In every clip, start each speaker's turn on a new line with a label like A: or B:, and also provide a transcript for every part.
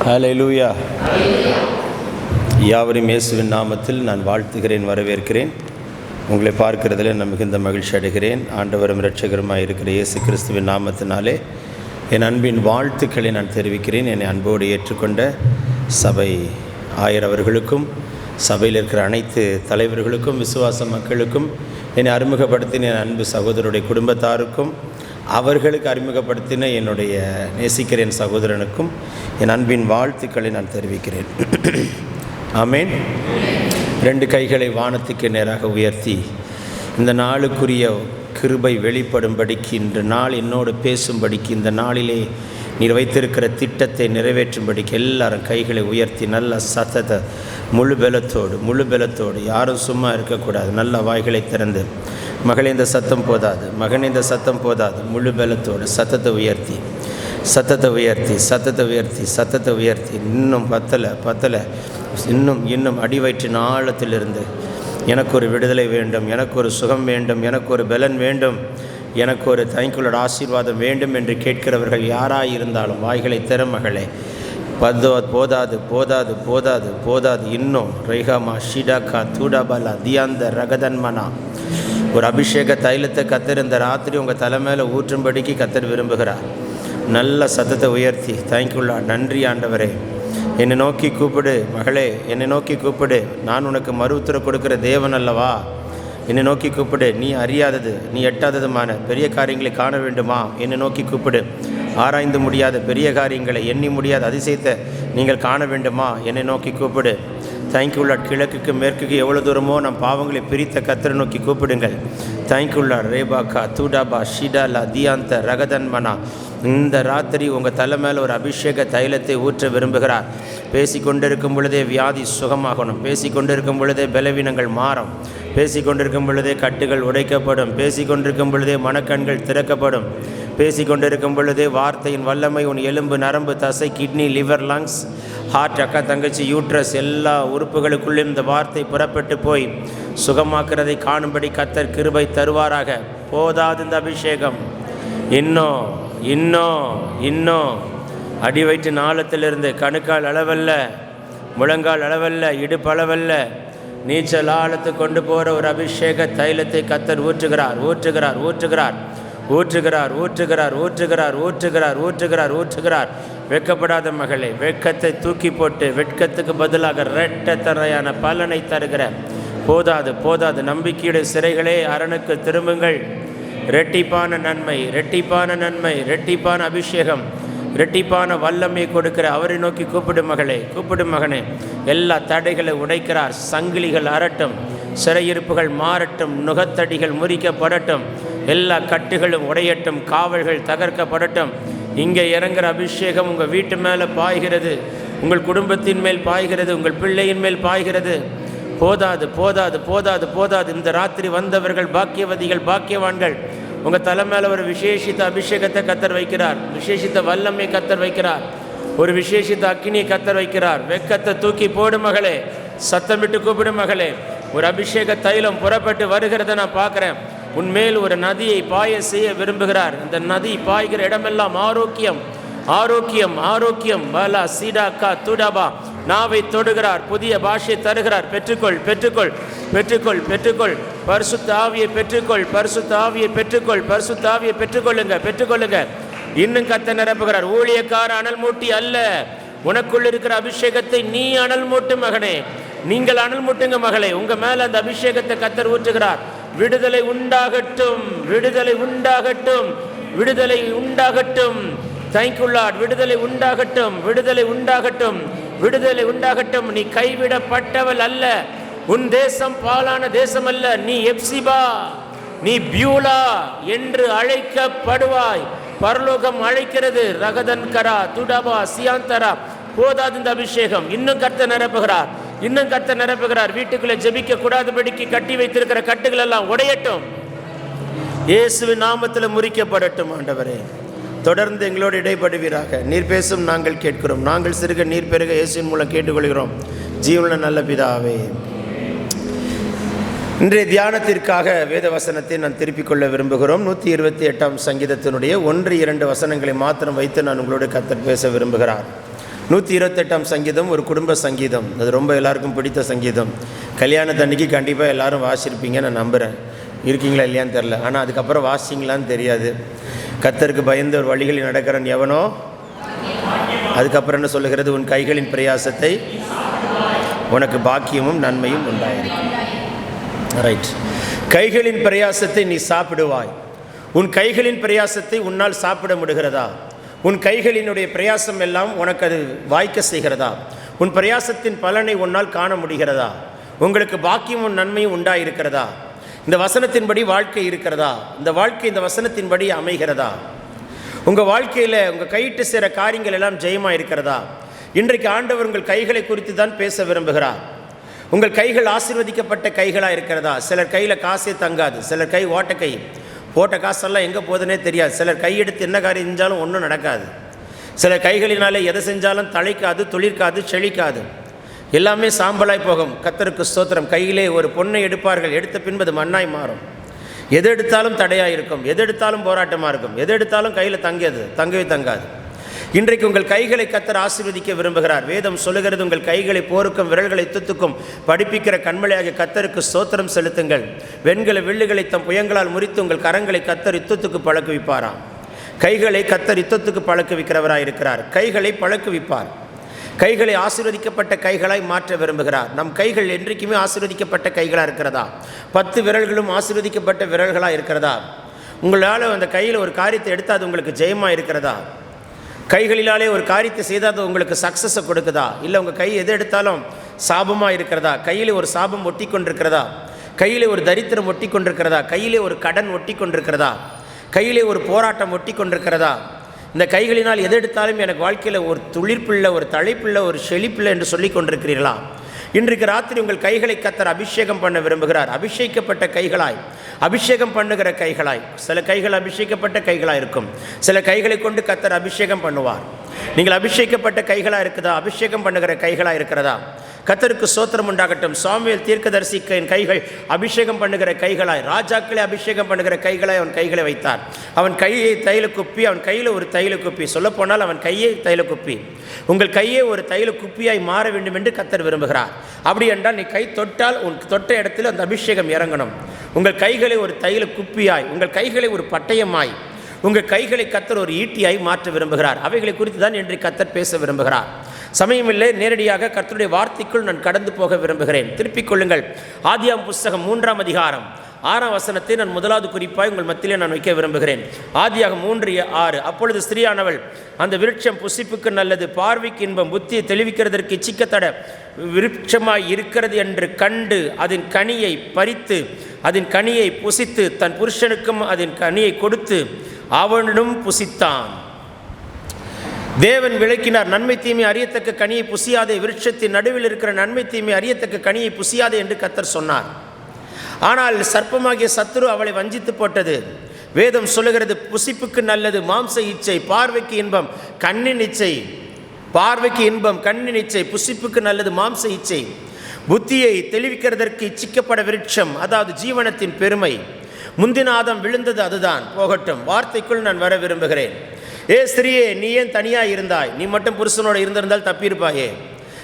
A: ஹல்லேலூயா. யாவரையும் இயேசுவின் நாமத்தில் நான் வாழ்த்துகிறேன், வரவேற்கிறேன். உங்களை பார்க்கிறதில் நான் மிகுந்த மகிழ்ச்சி அடைகிறேன். ஆண்டவரும் இரட்சகருமாய் இருக்கிற இயேசு கிறிஸ்துவின் நாமத்தினாலே என் அன்பின் வாழ்த்துக்களை நான் தெரிவிக்கிறேன். என்னை அன்போடு ஏற்றுக்கொண்ட சபை ஆயரவர்களுக்கும், சபையில் இருக்கிற அனைத்து தலைவர்களுக்கும், விசுவாச மக்களுக்கும், என்னை அறிமுகப்படுத்தின என் அன்பு சகோதரருடைய குடும்பத்தாருக்கும், அவர்களுக்கு அறிமுகப்படுத்தின என்னுடைய நேசிக்கிற என் சகோதரனுக்கும் என் அன்பின் வாழ்த்துக்களை நான் தெரிவிக்கிறேன். ஆமென். 2 கைகளை வானத்துக்கு நேராக உயர்த்தி இந்த நாளுக்குரிய கிருபை வெளிப்படும்படிக்கு, இன்று நாள் என்னோடு பேசும்படிக்கு, இந்த நாளிலே நீர் வைத்திருக்கிற திட்டத்தை நிறைவேற்றும்படிக்கு எல்லாரும் கைகளை உயர்த்தி நல்ல சத்தத்தை முழு பலத்தோடு யாரும் சும்மா இருக்கக்கூடாது. நல்ல வாய்களை திறந்து, மகளே இந்த சத்தம் போதாது, மகனே இந்த சத்தம் போதாது, முழு பலத்தோடு சத்தத்தை உயர்த்தி இன்னும் பத்தலை இன்னும் அடிவயிற்றின் ஆழத்திலிருந்து எனக்கு ஒரு விடுதலை வேண்டும், எனக்கு ஒரு சுகம் வேண்டும், எனக்கு ஒரு பலன் வேண்டும், எனக்கு ஒரு தேங்க்யூலோட ஆசீர்வாதம் வேண்டும் என்று கேட்கிறவர்கள் யாராயிருந்தாலும் வாய்களை திற மகளே. போதாது இன்னும் ரைகாமா ஷிடாக்கா தூடாபாலா தியாந்த ரகதன்மனா ஒரு அபிஷேக தைலத்தை கத்தர் இந்த ராத்திரி உங்கள் தலை மேலே ஊற்றும்படிக்கு கத்தர் விரும்புகிறார். நல்ல சத்தத்தை உயர்த்தி தேங்க்யூலா, நன்றி ஆண்டவரே, என்னை நோக்கி கூப்பிடு மகளே, என்னை நோக்கி கூப்பிடு, நான் உனக்கு மறு உத்தரவு கொடுக்குற தேவன் அல்லவா. என்னை நோக்கி கூப்பிடு, நீ அறியாதது நீ எட்டாததுமான பெரிய காரியங்களை காண வேண்டுமா, என்னை நோக்கி கூப்பிடு. ஆராய்ந்து முடியாத பெரிய காரியங்களை, எண்ணி முடியாத அதிசயத்தை நீங்கள் காண வேண்டுமா, என்னை நோக்கி கூப்பிடு. தேங்க்யூல்லா. கிழக்குக்கு மேற்குக்கு எவ்வளோ தூரமோ நம் பாவங்களை பிரித்த கத்தரை நோக்கி கூப்பிடுங்கள். தேங்க்யூல்லா. ரேபாக்கா தூடாபா ஷிடாலா தியாந்த ரகதன்மனா இந்த ராத்திரி உங்கள் தலை மேலே ஒரு அபிஷேக தைலத்தை ஊற்ற விரும்புகிறார். பேசி கொண்டிருக்கும் பொழுதே வியாதி சுகமாகணும், பேசி கொண்டிருக்கும் பொழுதே பலவீனங்கள் மாறும், பேசி கொண்டிருக்கும் பொழுதே கட்டுகள் உடைக்கப்படும், பேசி கொண்டிருக்கும் பொழுதே மனக்கண்கள் திறக்கப்படும், பேசி கொண்டிருக்கும் பொழுதே வார்த்தையின் வல்லமை உன் எலும்பு, நரம்பு, தசை, கிட்னி, லிவர், லங்ஸ், ஹார்ட், அக்கா தங்கச்சி, யூட்ரஸ் எல்லா உறுப்புகளுக்குள்ளும் இந்த வார்த்தை புறப்பட்டு போய் சுகமாக்குறதை காணும்படி கத்தர் கிருபை தருவாராக. போதாது இந்த அபிஷேகம், இன்னும் அடி வயிற்று நாளத்திலிருந்து கணுக்கால் அளவல்ல, முழங்கால் அளவல்ல, இடுப்பு அளவல்ல, நீச்சல் ஆழத்து கொண்டு போகிற ஒரு அபிஷேக தைலத்தை கத்தர் ஊற்றுகிறார். வெட்கப்படாத மகளே, வெட்கத்தை தூக்கி போட்டு வெட்கத்துக்கு பதிலாக இரட்டத்தனையான பலனை தருகிற போதாது நம்பிக்கையுடைய சிறைகளே அரணுக்கு திரும்புங்கள். இரட்டிப்பான நன்மை, இரட்டிப்பான அபிஷேகம், இரட்டிப்பான வல்லமை கொடுக்கிற அவரை நோக்கி கூப்பிடு மகனே. எல்லா தடைகளை உடைக்கிறார். சங்கிலிகள் அரட்டும், சிறையிருப்புகள் மாறட்டும், நுகத்தடிகள் முறிக்கப்படட்டும், எல்லா கட்டுகளும் உடையட்டும், காவல்கள் தகர்க்கப்படட்டும். இங்கே இறங்குற அபிஷேகம் உங்கள் வீட்டு மேலே பாய்கிறது, உங்கள் குடும்பத்தின் மேல் பாய்கிறது, உங்கள் பிள்ளையின் மேல் பாய்கிறது. போதாது. இந்த ராத்திரி வந்தவர்கள் பாக்கியவதிகள், பாக்கியவான்கள். உங்கள் தலை மேலே ஒரு விசேஷித்த அபிஷேகத்தை கத்தர் வைக்கிறார், விசேஷித்த வல்லமை கத்தர் வைக்கிறார், ஒரு விசேஷித்த அக்கினியை கத்தர் வைக்கிறார். வெட்கத்தை தூக்கி போடு மகளே, சத்தமிட்டு கூப்பிடு மகளே. ஒரு அபிஷேக தைலம் புறப்பட்டு வருகிறத நான் பார்க்குறேன். உன்மேல் ஒரு நதியை பாய செய்ய விரும்புகிறார். இந்த நதி பாய்கிற இடமெல்லாம் ஆரோக்கியம் பலா சீடாக்கா தூடாபா நாவை தொடுகிறார், புதிய பாஷை தருகிறார். பெற்றுக்கொள். பரிசுத்த ஆவியை பெற்றுக்கொள்ளுங்க. இன்னும் கத்த நிரப்புகிறார். ஊழியக்கார அனல் மூட்டி அல்ல, உனக்குள் இருக்கிற அபிஷேகத்தை நீ அனல் மூட்டு மகனே, நீங்கள் அனல் மூட்டுங்க மகளே. உங்க மேல அந்த அபிஷேகத்தை கத்தர் ஊற்றுகிறார். விடுதலை உண்டாகட்டும். Thank you Lord. விடுதலை உண்டாகட்டும். நீ கைவிடப்பட்டவள் அல்ல, உன் தேசம் பாலான தேசம் அல்ல, நீ எப்சிபா, நீ பியூலா என்று அழைக்கப்படுவாய். பரலோகம் அழைக்கிறது. ரகதன் கரா துடபா சியாந்தரா. போதாது இந்த அபிஷேகம், இன்னும் கர்த்தர் நிரப்புகிறார். வீட்டுக்குள்ளே ஜெபிக்க கூடாதபடிக்கு கட்டி வைத்திருக்கிற கட்டுகள் எல்லாம் உடையட்டும், இயேசுவின் நாமத்தில் முறிக்கப்படட்டும். ஆண்டவரே, தொடர்ந்து எங்களோடு இடைப்படுவீராக. நீர் பேசும், நாங்கள் கேட்கிறோம். நாங்கள் சிறுக நீர் பெருக இயேசுவின் மூலம் கேட்டுக்கொள்கிறோம். ஜீவனுள்ள நல்ல பிதாவே. இன்றைய தியானத்திற்காக வேத வசனத்தை நான் திருப்பிக் கொள்ள விரும்புகிறோம். 128 சங்கீதத்தினுடைய 1-2 வசனங்களை மாத்திரம் வைத்து நான் உங்களோடு கர்த்தர் பேச விரும்புகிறார். 128ஆம் சங்கீதம் ஒரு குடும்ப சங்கீதம். அது ரொம்ப எல்லாருக்கும் பிடித்த சங்கீதம். கல்யாணத்தன்னைக்கு கண்டிப்பாக எல்லோரும் வாசிச்சிருப்பீங்க நான் நம்புகிறேன். இருக்கீங்களா இல்லையான்னு தெரில, ஆனால் அதுக்கப்புறம் வாசிச்சிங்களான்னு தெரியாது. கர்த்தருக்கு பயந்து ஒரு வழிகளில் நடக்கிறன் எவனோ, அதுக்கப்புறம் என்ன சொல்லுகிறது, உன் கைகளின் பிரயாசத்தை உனக்கு பாக்கியமும் நன்மையும் உண்டாயிருக்கும். ரைட், கைகளின் பிரயாசத்தை நீ சாப்பிடுவாய். உன் கைகளின் பிரயாசத்தை உன்னால் சாப்பிட முடிகிறதா? உன் கைகளினுடைய பிரயாசம் எல்லாம் உனக்கு அது வாய்க்க செய்கிறதா? உன் பிரயாசத்தின் பலனை உன்னால் காண முடிகிறதா? உங்களுக்கு பாக்கியமும் நன்மையும் உண்டாயிருக்கிறதா? இந்த வசனத்தின்படி வாழ்க்கை இருக்கிறதா? இந்த வாழ்க்கை இந்த வசனத்தின்படி அமைகிறதா? உங்கள் வாழ்க்கையில் உங்கள் கையிட்டு சேர காரியங்கள் எல்லாம் ஜெயமாக இருக்கிறதா? இன்றைக்கு ஆண்டவர் உங்கள் கைகளை குறித்து தான் பேச விரும்புகிறார். உங்கள் கைகள் ஆசீர்வதிக்கப்பட்ட கைகளாக இருக்கிறதா? சிலர் கையில் காசே தங்காது, சிலர் கை ஓட்டக்கை, போட்ட காசெல்லாம் எங்கே போகுதுன்னே தெரியாது. சிலர் கையெடுத்து என்ன காரியம் செஞ்சாலும் ஒன்றும் நடக்காது. சிலர் கைகளினாலே எதை செஞ்சாலும் தழைக்காது, துளிர்க்காது, செழிக்காது, எல்லாமே சாம்பலாய் போகும். கர்த்தருக்கு ஸ்தோத்திரம். கையிலே ஒரு பொன்னை எடுப்பார்கள், எடுத்த பின்பது மண்ணாய் மாறும். எது எடுத்தாலும் தடையாக இருக்கும், எது எடுத்தாலும் போராட்டமாக இருக்கும், எது எடுத்தாலும் கையில் தங்கவே தங்காது. இன்றைக்கு உங்கள் கைகளை கர்த்தர் ஆசீர்வதிக்க விரும்புகிறார். வேதம் சொல்லுகிறது, உங்கள் கைகளை போருக்கும் விரல்களை துத்துக்கும் படிப்பிக்கிற கண்மலையாகிய கர்த்தருக்கு ஸ்தோத்திரம் செலுத்துங்கள். வெண்கல வில்லுகளை தம் புயங்களால் முறித்து உங்கள் கரங்களை கர்த்தர் யுத்தத்துக்கு பழக்குவிப்பாராம். கைகளை கர்த்தர் யுத்தத்துக்கு பழக்குவிக்கிறவராக இருக்கிறார். கைகளை பழக்குவிப்பார். கைகளை ஆசீர்வதிக்கப்பட்ட கைகளாய் மாற்ற விரும்புகிறார். நம் கைகள் என்றைக்குமே ஆசீர்வதிக்கப்பட்ட கைகளாக இருக்கிறதா? 10 விரல்களும் ஆசீர்வதிக்கப்பட்ட விரல்களாக இருக்கிறதா? உங்களால் அந்த கையில் ஒரு காரியத்தை எடுத்தால் அது உங்களுக்கு ஜெயமாக இருக்கிறதா? கைகளிலாலே ஒரு காரியத்தை செய்தால் அது உங்களுக்கு சக்ஸஸை கொடுக்குதா? இல்லை உங்கள் கை எது எடுத்தாலும் சாபமாக இருக்கிறதா? கையில் ஒரு சாபம் ஒட்டி கொண்டிருக்கிறதா? கையில் ஒரு தரித்திரம் ஒட்டி கொண்டிருக்கிறதா? கையிலே ஒரு கடன் ஒட்டி கொண்டிருக்கிறதா? கையிலே ஒரு போராட்டம் ஒட்டி கொண்டிருக்கிறதா? இந்த கைகளினால் எது எடுத்தாலும் எனக்கு வாழ்க்கையில் ஒரு துளிர்ப்பில்லை, ஒரு தழைப்பில்லை, ஒரு செழிப்பில்லை என்று சொல்லி கொண்டிருக்கிறீர்களா? இன்றைக்கு ராத்திரி உங்கள் கைகளை கர்த்தர் அபிஷேகம் பண்ண விரும்புகிறார். அபிஷேகப்பட்ட கைகளாய், அபிஷேகம் பண்ணுகிற கைகளாய். சில கைகள் அபிஷேகப்பட்ட கைகளாக இருக்கும். சில கைகளை கொண்டு கர்த்தர் அபிஷேகம் பண்ணுவார். நீங்கள் அபிஷேகப்பட்ட கைகளாக இருக்குதா? அபிஷேகம் பண்ணுகிற கைகளாக இருக்கிறதா? கர்த்தருக்கு ஸ்தோத்திரம் உண்டாகட்டும். சாமுவேல் தீர்க்கதரிசிக்கு கைகள் அபிஷேகம் பண்ணுகிற கைகளாய், ராஜாக்களை அபிஷேகம் பண்ணுகிற கைகளாய் அவன் கைகளை வைத்தார். அவன் கையை தைல குப்பி, அவன் கையில் ஒரு தைல குப்பி, சொல்லப்போனால் அவன் கையே தைல குப்பி. உங்கள் கையே ஒரு தைல குப்பியாய் மாற வேண்டும் என்று கர்த்தர் விரும்புகிறார். அப்படி என்றால் நீ கை தொட்டால் உன் தொட்ட இடத்தில் அந்த அபிஷேகம் இறங்கணும். உங்கள் கைகளை ஒரு தைல குப்பியாய், உங்கள் கைகளை ஒரு பட்டயமாய், உங்கள் கைகளை கர்த்தர் ஒரு ஈட்டியாய் மாற்ற விரும்புகிறார். அவைகளை குறித்து தான் இன்றைக்கு கர்த்தர் பேச விரும்புகிறார். சமயமில்லை, நேரடியாக கர்த்தருடைய வார்த்தைக்குள் நான் கடந்து போக விரும்புகிறேன். திருப்பிக் கொள்ளுங்கள். ஆதியாம் புஸ்தகம் 3ஆம் அதிகாரம் 6ஆம் வசனத்தை நான் முதலாவது குறிப்பாய் உங்கள் மத்தியிலே நான் வைக்க விரும்புகிறேன். ஆதியாகம் 3:6. அப்பொழுது ஸ்திரீயானவள், அந்த விருட்சம் புசிப்புக்கு நல்லது, பார்வைக்கு இன்பம், புத்தியை தெளிவிக்கிறதற்கு இச்சிக்கத்தட விருட்சமாய் இருக்கிறது என்று கண்டு அதன் கனியை பறித்து அதன் கனியை புசித்து தன் புருஷனுக்கும் அதன் கனியை கொடுத்து அவனும் புசித்தான். தேவன் விளக்கினார், நன்மை தீமை அறியத்தக்க கனியை புசியாதே, விருட்சத்தின் நடுவில் இருக்கிற நன்மை தீமை அறியத்தக்க கனியை புசியாதே என்று கர்த்தர் சொன்னார். ஆனால் சர்ப்பமாகிய சத்துரு அவளை வஞ்சித்து போட்டது. வேதம் சொல்லுகிறது, புசிப்புக்கு நல்லது மாம்ச இச்சை, பார்வைக்கு இன்பம் கண்ணின் இச்சை. பார்வைக்கு இன்பம் கண்ணின் இச்சை, புசிப்புக்கு நல்லது மாம்ச இச்சை. புத்தியை தெளிவிக்கிறதற்கு இச்சிக்கப்பட விருட்சம், அதாவது ஜீவனத்தின் பெருமை. முந்தின ஆதம் விழுந்தது அதுதான், போகட்டும். வார்த்தைக்குள் நான் வர விரும்புகிறேன். ஏ ஸ்திரியே, நீ ஏன் தனியாக இருந்தாய்? நீ மட்டும் புருஷனோடு இருந்திருந்தால் தப்பியிருப்பாயே.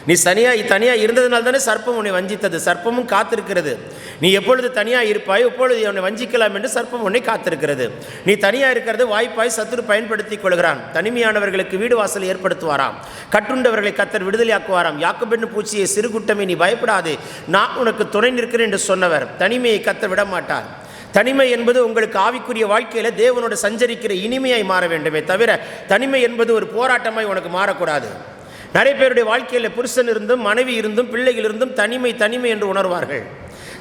A: நீ தனியாக இருந்ததுனால தானே சர்ப்பம் உன்னை வஞ்சித்தது. சர்ப்பமும் காத்திருக்கிறது. நீ எப்பொழுது தனியாக இருப்பாய், எப்பொழுது உன்னை வஞ்சிக்கலாம் என்று சர்ப்பம் உன்னை காத்திருக்கிறது. நீ தனியாக இருக்கிறது வாய்ப்பாய் சத்துரு பயன்படுத்தி கொள்கிறான். தனிமையானவர்களுக்கு வீடு வாசல் ஏற்படுத்துவாராம். கட்டுண்டவர்களை கர்த்தர் விடுதலையாக்குவாராம். யாக்கோபு பூச்சியை சிறு கூட்டமே, நீ பயப்படாதே, நான் உனக்கு துணை நிற்கிறேன் என்று சொன்னவர் தனிமையை கர்த்தர் விடமாட்டார். தனிமை என்பது உங்களுக்கு ஆவிக்குரிய வாழ்க்கையில் தேவனோடு சஞ்சரிக்கிற இனிமையாய் மாற வேண்டுமே தவிர தனிமை என்பது ஒரு போராட்டமாய் உனக்கு மாறக்கூடாது. நிறைய பேருடைய வாழ்க்கையில் புருஷன் இருந்தும் மனைவி இருந்தும் பிள்ளைகள் இருந்தும் தனிமை தனிமை என்று உணர்வார்கள்.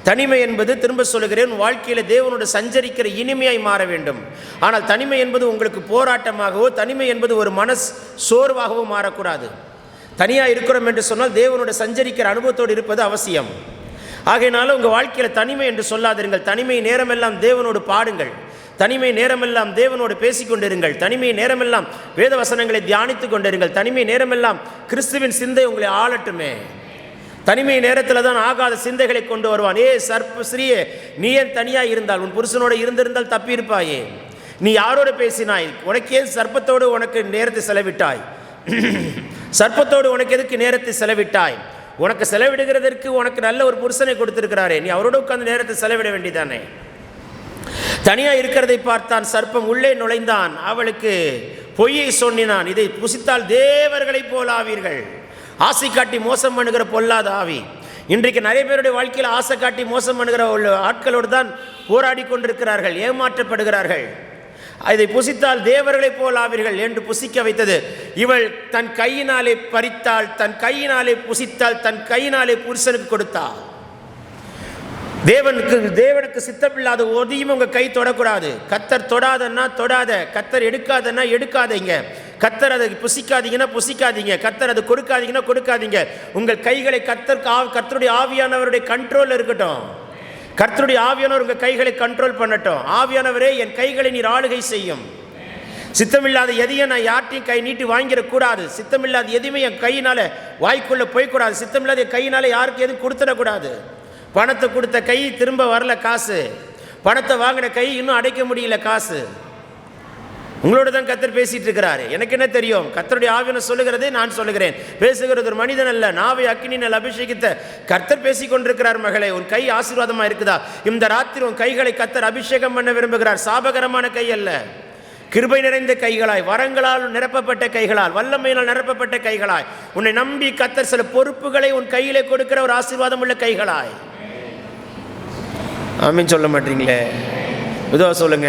A: தனிமை என்பது, திரும்ப சொல்லுகிறேன், வாழ்க்கையில் தேவனோடு சஞ்சரிக்கிற இனிமையாய் மாற வேண்டும். ஆனால் தனிமை என்பது உங்களுக்கு போராட்டமாகவோ, தனிமை என்பது ஒரு சோர்வாகவோ மாறக்கூடாது. தனியாக இருக்கிறோம் என்று சொன்னால் தேவனோடு சஞ்சரிக்கிற அனுபவத்தோடு இருப்பது அவசியம். ஆகையினால உங்கள் வாழ்க்கையில் தனிமை என்று சொல்லாதீர்கள். தனிமை நேரமெல்லாம் தேவனோடு பாடுங்கள். தனிமை நேரமெல்லாம் தேவனோடு பேசிக்கொண்டிருங்கள். தனிமை நேரமெல்லாம் வேத வசனங்களை தியானித்து கொண்டிருங்கள். தனிமை நேரமெல்லாம் கிறிஸ்துவின் சிந்தை உங்களை ஆளட்டுமே. தனிமை நேரத்தில் தான் ஆகாத சிந்தைகளை கொண்டு வருவான். ஏ ஸ்ரீயே, நீ ஏன் தனியாக இருந்தால்? உன் புருஷனோடு இருந்திருந்தால் தப்பியிருப்பாயே. நீ யாரோடு பேசினாய்? உனக்கே சர்ப்பத்தோடு உனக்கு நேரத்தை செலவிட்டாய். சர்ப்பத்தோடு உனக்கு எதுக்கு நேரத்தை செலவிட்டாய்? உனக்கு செலவிடுகிறதற்கு உனக்கு நல்ல ஒரு புருஷனை கொடுத்திருக்கிறாரே, நீ அவரோட உட்கார்ந்து நேரத்தை செலவிட வேண்டியதானே. தனியா இருக்கிறதை பார்த்தான் சர்ப்பம், உள்ளே நுழைந்தான், அவளுக்கு பொய்யை சொன்னான், இதை புசித்தால் தேவர்களை போல் ஆவீர்கள். ஆசை காட்டி மோசம் பண்ணுகிற பொல்லாத ஆவி. இன்றைக்கு நிறைய பேருடைய வாழ்க்கையில் ஆசை காட்டி மோசம் பண்ணுகிற ஆட்களோடு தான் போராடி கொண்டிருக்கிறார்கள், ஏமாற்றப்படுகிறார்கள். இதை புசித்தால் தேவர்களை போல் ஆவீர்கள் என்று புசிக்க வைத்தது. இவள் தன் கையினாலே பறித்தாள், தன் கையினாலே புசித்தாள், தன் கையினாலே புருஷனுக்கு கொடுத்தாள். தேவனுக்கு சித்தமில்லாத ஒதையும் உங்க கை தொடக்கூடாது. கத்தர் தொடாதன்னா தொடாத, கத்தர் எடுக்காதன்னா எடுக்காதீங்க, கத்தர் அதை புசிக்காதீங்கன்னா புசிக்காதீங்க, கத்தர் அதை கொடுக்காதீங்கன்னா கொடுக்காதீங்க. உங்கள் கைகளை கர்த்தருடைய ஆவியானவருடைய கண்ட்ரோல் இருக்கட்டும். கர்த்தருடைய ஆவியானவர் உங்கள் கைகளை கண்ட்ரோல் பண்ணட்டும். ஆவியானவரே, என் கைகளை நீர் ஆளுகை செய்யும். சித்தமில்லாத எதையும் நான் யார்ட்டையும் கை நீட்டி வாங்கிடக்கூடாது. சித்தமில்லாத எதுவுமே என் கையினால வாய்க்குள்ள போய்க்கூடாது. சித்தமில்லாத என் கையினால யாருக்கு எதுவும் கொடுத்துடக்கூடாது. பணத்தை கொடுத்த கை திரும்ப வரல காசு, பணத்தை வாங்கின கை இன்னும் அடைக்க முடியல காசு. உங்களோட தான் கர்த்தர் பேசிட்டு இருக்கிறாரு. எனக்கு என்ன தெரியும்? கர்த்தருடைய ஆவியானவர் சொல்லுகிறதே நான் சொல்லுகிறேன். பேசுகிறது ஒரு மனிதன் அல்ல, நாவை அக்கினியால் அபிஷேகித்த கர்த்தர் பேசி கொண்டிருக்கிறார். மகளே, உன் கை ஆசீர்வாதமா இருக்குதா? இந்த ராத்திரி உன் கைகளை கர்த்தர் அபிஷேகம் பண்ண விரும்புகிறார். சாபகரமான கை அல்ல, கிருபை நிறைந்த கைகளாய், வரங்களால் நிரப்பப்பட்ட கைகளால், வல்லமையினால் நிரப்பப்பட்ட கைகளாய், உன்னை நம்பி கர்த்தர் சில பொறுப்புகளை உன் கையிலே கொடுக்கிற ஒரு ஆசீர்வாதம் உள்ள கைகளாய். ஆமீன் சொல்ல மாட்டீங்களே? மெதுவாக சொல்லுங்க,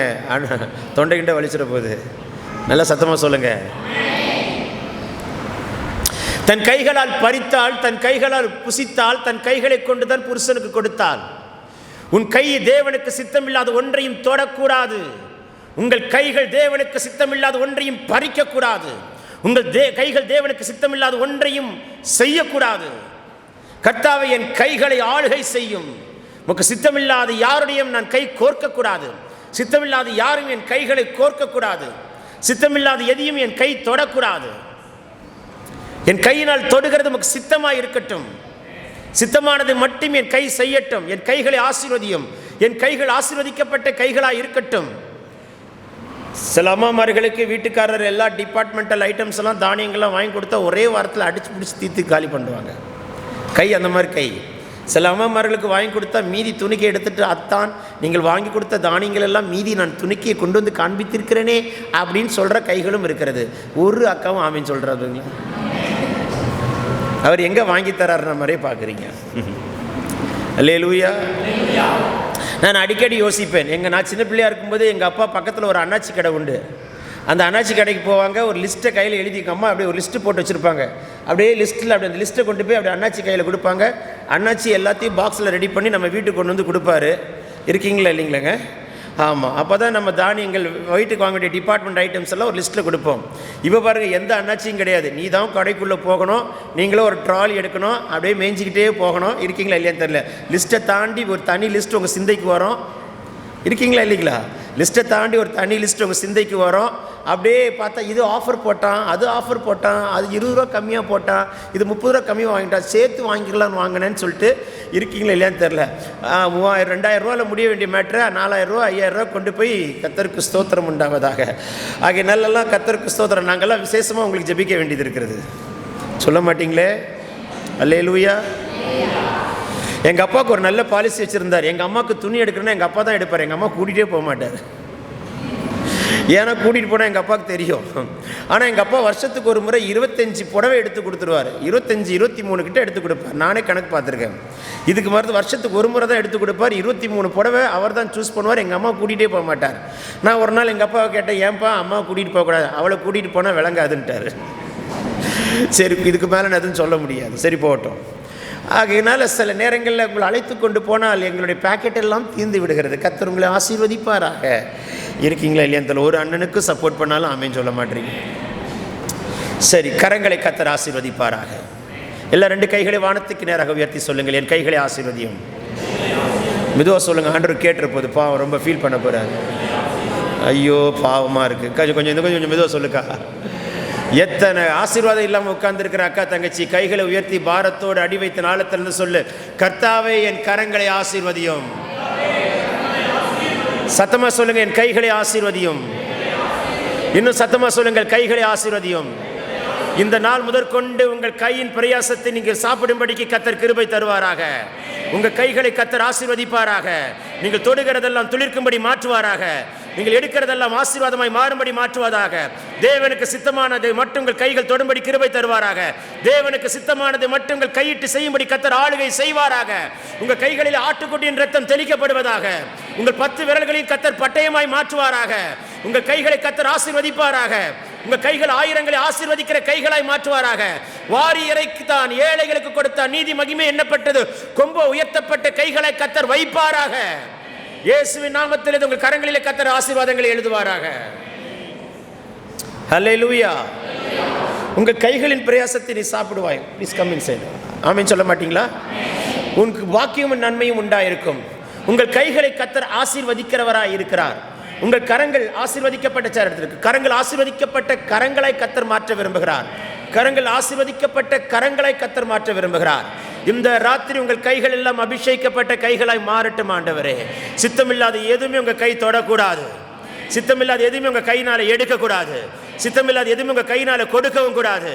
A: தொண்டைகிட்ட வலிச்சிட போகுது. நல்லா சத்தமாக சொல்லுங்க. தன் கைகளால் பறித்தாள், தன் கைகளால் புசித்தாள், தன் கைகளை கொண்டு தான் புருஷனுக்கு கொடுத்தாள். உன் கை தேவனுக்கு சித்தமில்லாத ஒன்றையும் தொடக்கூடாது. உங்கள் கைகள் தேவனுக்கு சித்தமில்லாத ஒன்றையும் பறிக்கக்கூடாது. உங்கள் கைகள் தேவனுக்கு சித்தமில்லாத ஒன்றையும் செய்யக்கூடாது. கர்த்தாவே, என் கைகளை ஆளுகை செய்யும். உனக்கு சித்தமில்லாத யாருடையும் நான் கை கோர்க்கக்கூடாது. சித்தமில்லாத யாரும் என் கைகளை கோர்க்கக்கூடாது. சித்தமில்லாத எதையும் என் கை தொடக்கூடாது. என் கையினால் தொடுகிறது உமக்கு சித்தமாக இருக்கட்டும். சித்தமானது மட்டும் என் கை செய்யட்டும். என் கைகளை ஆசீர்வதியும். என் கைகள் ஆசீர்வதிக்கப்பட்ட கைகளாக இருக்கட்டும். சில அம்மாமார்களுக்கு வீட்டுக்காரர் எல்லா டிபார்ட்மெண்டல் ஐட்டம்ஸ் எல்லாம் தானியங்கள்லாம் வாங்கி கொடுத்தா ஒரே வாரத்தில் அடிச்சு பிடிச்சி தீர்த்து காலி பண்ணுவாங்க. கை அந்த மாதிரி கை. சில அம்மாமார்களுக்கு வாங்கி கொடுத்தா மீதி துணிக்கை எடுத்துட்டு, அத்தான் நீங்கள் வாங்கி கொடுத்த தானியங்கள் எல்லாம் மீதி நான் துணிக்கையை கொண்டு வந்து காண்பித்திருக்கிறேனே அப்படின்னு சொல்கிற கைகளும் இருக்கிறது. ஒரு அக்காவும் ஆமீன் சொல்கிறாருங்களா? அவர் எங்கே வாங்கி தராருன்ற மாதிரியே பார்க்குறீங்க. அல்லேலூயா. நான் அடிக்கடி யோசிப்பேன். நான் சின்ன பிள்ளையாக இருக்கும்போது எங்கள் அப்பா பக்கத்தில் ஒரு அண்ணாச்சி கடை உண்டு. அந்த அண்ணாச்சி கடைக்கு போவாங்க, ஒரு லிஸ்ட்டை கையில் எழுதி, அம்மா அப்படியே ஒரு லிஸ்ட்டு போட்டு வச்சுருப்பாங்க. அப்படியே லிஸ்ட்டில் அப்படி அந்த லிஸ்ட்டை கொண்டு போய் அப்படியே அண்ணாச்சி கையில் கொடுப்பாங்க. அண்ணாச்சி எல்லாத்தையும் பாக்ஸில் ரெடி பண்ணி நம்ம வீட்டுக்கு கொண்டு வந்து கொடுப்பாரு. இருக்கீங்களா இல்லைங்களாங்க? ஆமாம். அப்போ தான் நம்ம தானியங்கள் வீட்டுக்கு வாங்க வேண்டிய டிபார்ட்மெண்ட் ஐட்டம்ஸ் எல்லாம் ஒரு லிஸ்ட்டில் கொடுப்போம். இப்போ பாருங்கள், எந்த அண்ணாச்சியும் கிடையாது. நீ தான் கடைக்குள்ளே போகணும், நீங்களும் ஒரு ட்ராலி எடுக்கணும், அப்படியே மேய்ஞ்சிக்கிட்டே போகணும். இருக்கீங்களா இல்லையான்னு தெரியல. லிஸ்ட்டை தாண்டி ஒரு தனி லிஸ்ட் உங்கள் சிந்தைக்கு வரும். இருக்கீங்களா இல்லைங்களா? லிஸ்ட்டை தாண்டி ஒரு தனி லிஸ்ட் உங்கள் சிந்தைக்கு வரும். அப்படியே பார்த்தா இது ஆஃபர் போட்டான், அது ஆஃபர் போட்டான், அது 20 ரூபா கம்மியாக போட்டான், இது 30 ரூபா கம்மியாக வாங்கிட்டான், சேர்த்து வாங்கிக்கலான்னு வாங்கினேன்னு சொல்லிட்டு இருக்கீங்களா இல்லையான்னு தெரில. 3000 2000 ரூபாவில் முடிய வேண்டிய மேட்ரை 4000 ரூபா 5000 ரூபா கொண்டு போய் கர்த்தருக்கு ஸ்தோத்திரம் உண்டாவதாக. ஆகிய நல்லெல்லாம் கர்த்தருக்கு ஸ்தோத்திரம். நாங்கள்லாம் விசேஷமாக உங்களுக்கு ஜெபிக்க வேண்டியது இருக்கிறது. சொல்ல மாட்டிங்களே? அல்லேலூயா. எங்கள் அப்பாவுக்கு ஒரு நல்ல பாலிசி வச்சுருந்தார். எங்கள் அம்மாவுக்கு துணி எடுக்கணும்னா எங்கள் அப்பா தான் எடுப்பார். எங்கள் அம்மா கூட்டிகிட்டே போக மாட்டார். ஏன்னா கூட்டிகிட்டு போனால் எங்கள் அப்பாவுக்கு தெரியும். ஆனால் எங்கள் அப்பா வருஷத்துக்கு ஒரு முறை 25 புடவை எடுத்து கொடுத்துருவார். 25 23 கிட்ட எடுத்து கொடுப்பார். நானே கணக்கு பார்த்துருக்கேன். இதுக்கு மருந்து வருஷத்துக்கு ஒரு முறை தான் எடுத்து கொடுப்பார். 23 புடவை அவர் தான் சூஸ் பண்ணுவார். எங்கள் அம்மா கூட்டிகிட்டே போக மாட்டார். நான் ஒரு நாள் எங்கள் அப்பாவை கேட்டேன், ஏன்ப்பா அம்மா கூட்டிகிட்டு போகக்கூடாது? அவளை கூட்டிகிட்டு போனால் விளங்காதுன்ட்டார். சரி, இதுக்கு மேலே நான் எதுவும் சொல்ல முடியாது. சரி போகட்டும். ஆகையினால சில நேரங்களில் உங்களை அழைத்து கொண்டு போனால் எங்களுடைய பேக்கெட் எல்லாம் தீர்ந்து விடுகிறது. கர்த்தர் உங்களை ஆசீர்வதிப்பாராக. இருக்கீங்களா இல்லையா? ஒரு அண்ணனுக்கு சப்போர்ட் பண்ணாலும் ஆமேன்னு சொல்ல மாட்டீங்க. சரி, கரங்களை கர்த்தர் ஆசீர்வதிப்பாராக. எல்லா 2 கைகளை வானத்துக்கு நேராக உயர்த்தி சொல்லுங்கள், என் கைகளை ஆசீர்வதியும். மெதுவாக சொல்லுங்கள். ஆண்டவர் கேட்டிருப்போது பாவம் ரொம்ப ஃபீல் பண்ண போகிறாரு. ஐயோ பாவமாக இருக்குது. கொஞ்சம் மெதுவாக சொல்லுக்கா. எத்தனை ஆசீர்வாதம் இல்லாமல் உட்கார்ந்துருக்கிற அக்கா தங்கச்சி கைகளை உயர்த்தி பாரத்தோடு அடி வைத்த நாளத்திலிருந்து சொல்லு, கர்த்தாவே என் கரங்களை ஆசீர்வதியும். சத்தமா சொல்லுங்க, என் கைகளை ஆசீர்வதியும். இன்னும் சத்தமா சொல்லுங்கள், கைகளை ஆசீர்வதியும். இந்த நாள் முதற்கொண்டு உங்கள் கையின் பிரயாசத்தை நீங்கள் சாப்பிடும்படிக்கு கர்த்தர் கிருபை தருவாராக. உங்கள் கைகளை கர்த்தர் ஆசீர்வதிப்பாராக. நீங்கள் தொடுகிறதெல்லாம் துளிர்க்கும்படி மாற்றுவாராக. நீங்கள் எடுக்கிறதெல்லாம் ஆசீர்வாதமாய் மாறும்படி மாற்றுவதாக. தேவனுக்கு சித்தமானது மட்டும் உங்கள் கைகள் தொடும்படி கிருபை தருவாராக. தேவனுக்கு சித்தமானது மட்டும் உங்கள் கையிட்டு செய்யும்படி கர்த்தர் ஆளுகை செய்வாராக. உங்கள் கைகளில் ஆட்டுக்குட்டியின் ரத்தம் தெளிக்கப்படுவதாக. உங்கள் 10 விரல்களில் கர்த்தர் பட்டயமாய் மாற்றுவாராக. உங்கள் கைகளை கர்த்தர் ஆசீர்வதிப்பாராக. உங்கள் கைகள் ஆயிரங்களை ஆசீர்வதிக்கிற கைகளாய் மாற்றுவாராக. வாரி இறைத்தான், ஏழைகளுக்கு கொடுத்தார், நீதி மகிமை எண்ணப்பட்டது, கொம்பு உயர்த்தப்பட்ட கைகளை கர்த்தர் வைப்பாராக. இயேசுவின் நாமத்தில் உங்கள் கரங்களிலே கர்த்தர் ஆசீர்வாதங்களை எழுதுவாராக. ஹல்லேலூயா. உங்கள் கைகளின் பிரயாசத்தை நீ சாப்பிடுவாய். Please come inside. ஆமென் சொல்ல மாட்டீங்களா? உனக்கு வாக்கியமும் நன்மையும் உண்டாயிருக்கும். உங்கள் கைகளை கர்த்தர் ஆசீர்வதிக்கிறவராய் இருக்கிறார். உங்கள் கரங்கள் ஆசீர்வதிக்கப்பட்ட சேரத்திற்கு கரங்கள் ஆசீர்வதிக்கப்பட்ட கரங்களாய் கர்த்தர் மாற்ற விரும்புகிறார். கரங்கள் ஆசீர்வதிக்கப்பட்ட கரங்களாய் கர்த்தர் மாற்ற விரும்புகிறார். இந்த ராத்திரி உங்கள் கைகள் எல்லாம் அபிஷேகிக்கப்பட்ட கைகளாய் மாறட்டும் ஆண்டவரே. சித்தமில்லாத எதுவுமே உங்கள் கை தொடக்கூடாது. சித்தமில்லாத எதுவுமே உங்கள் கையினால் எடுக்கக்கூடாது. சித்தமில்லாத எதுவுமே உங்கள் கையினால் கொடுக்கவும் கூடாது.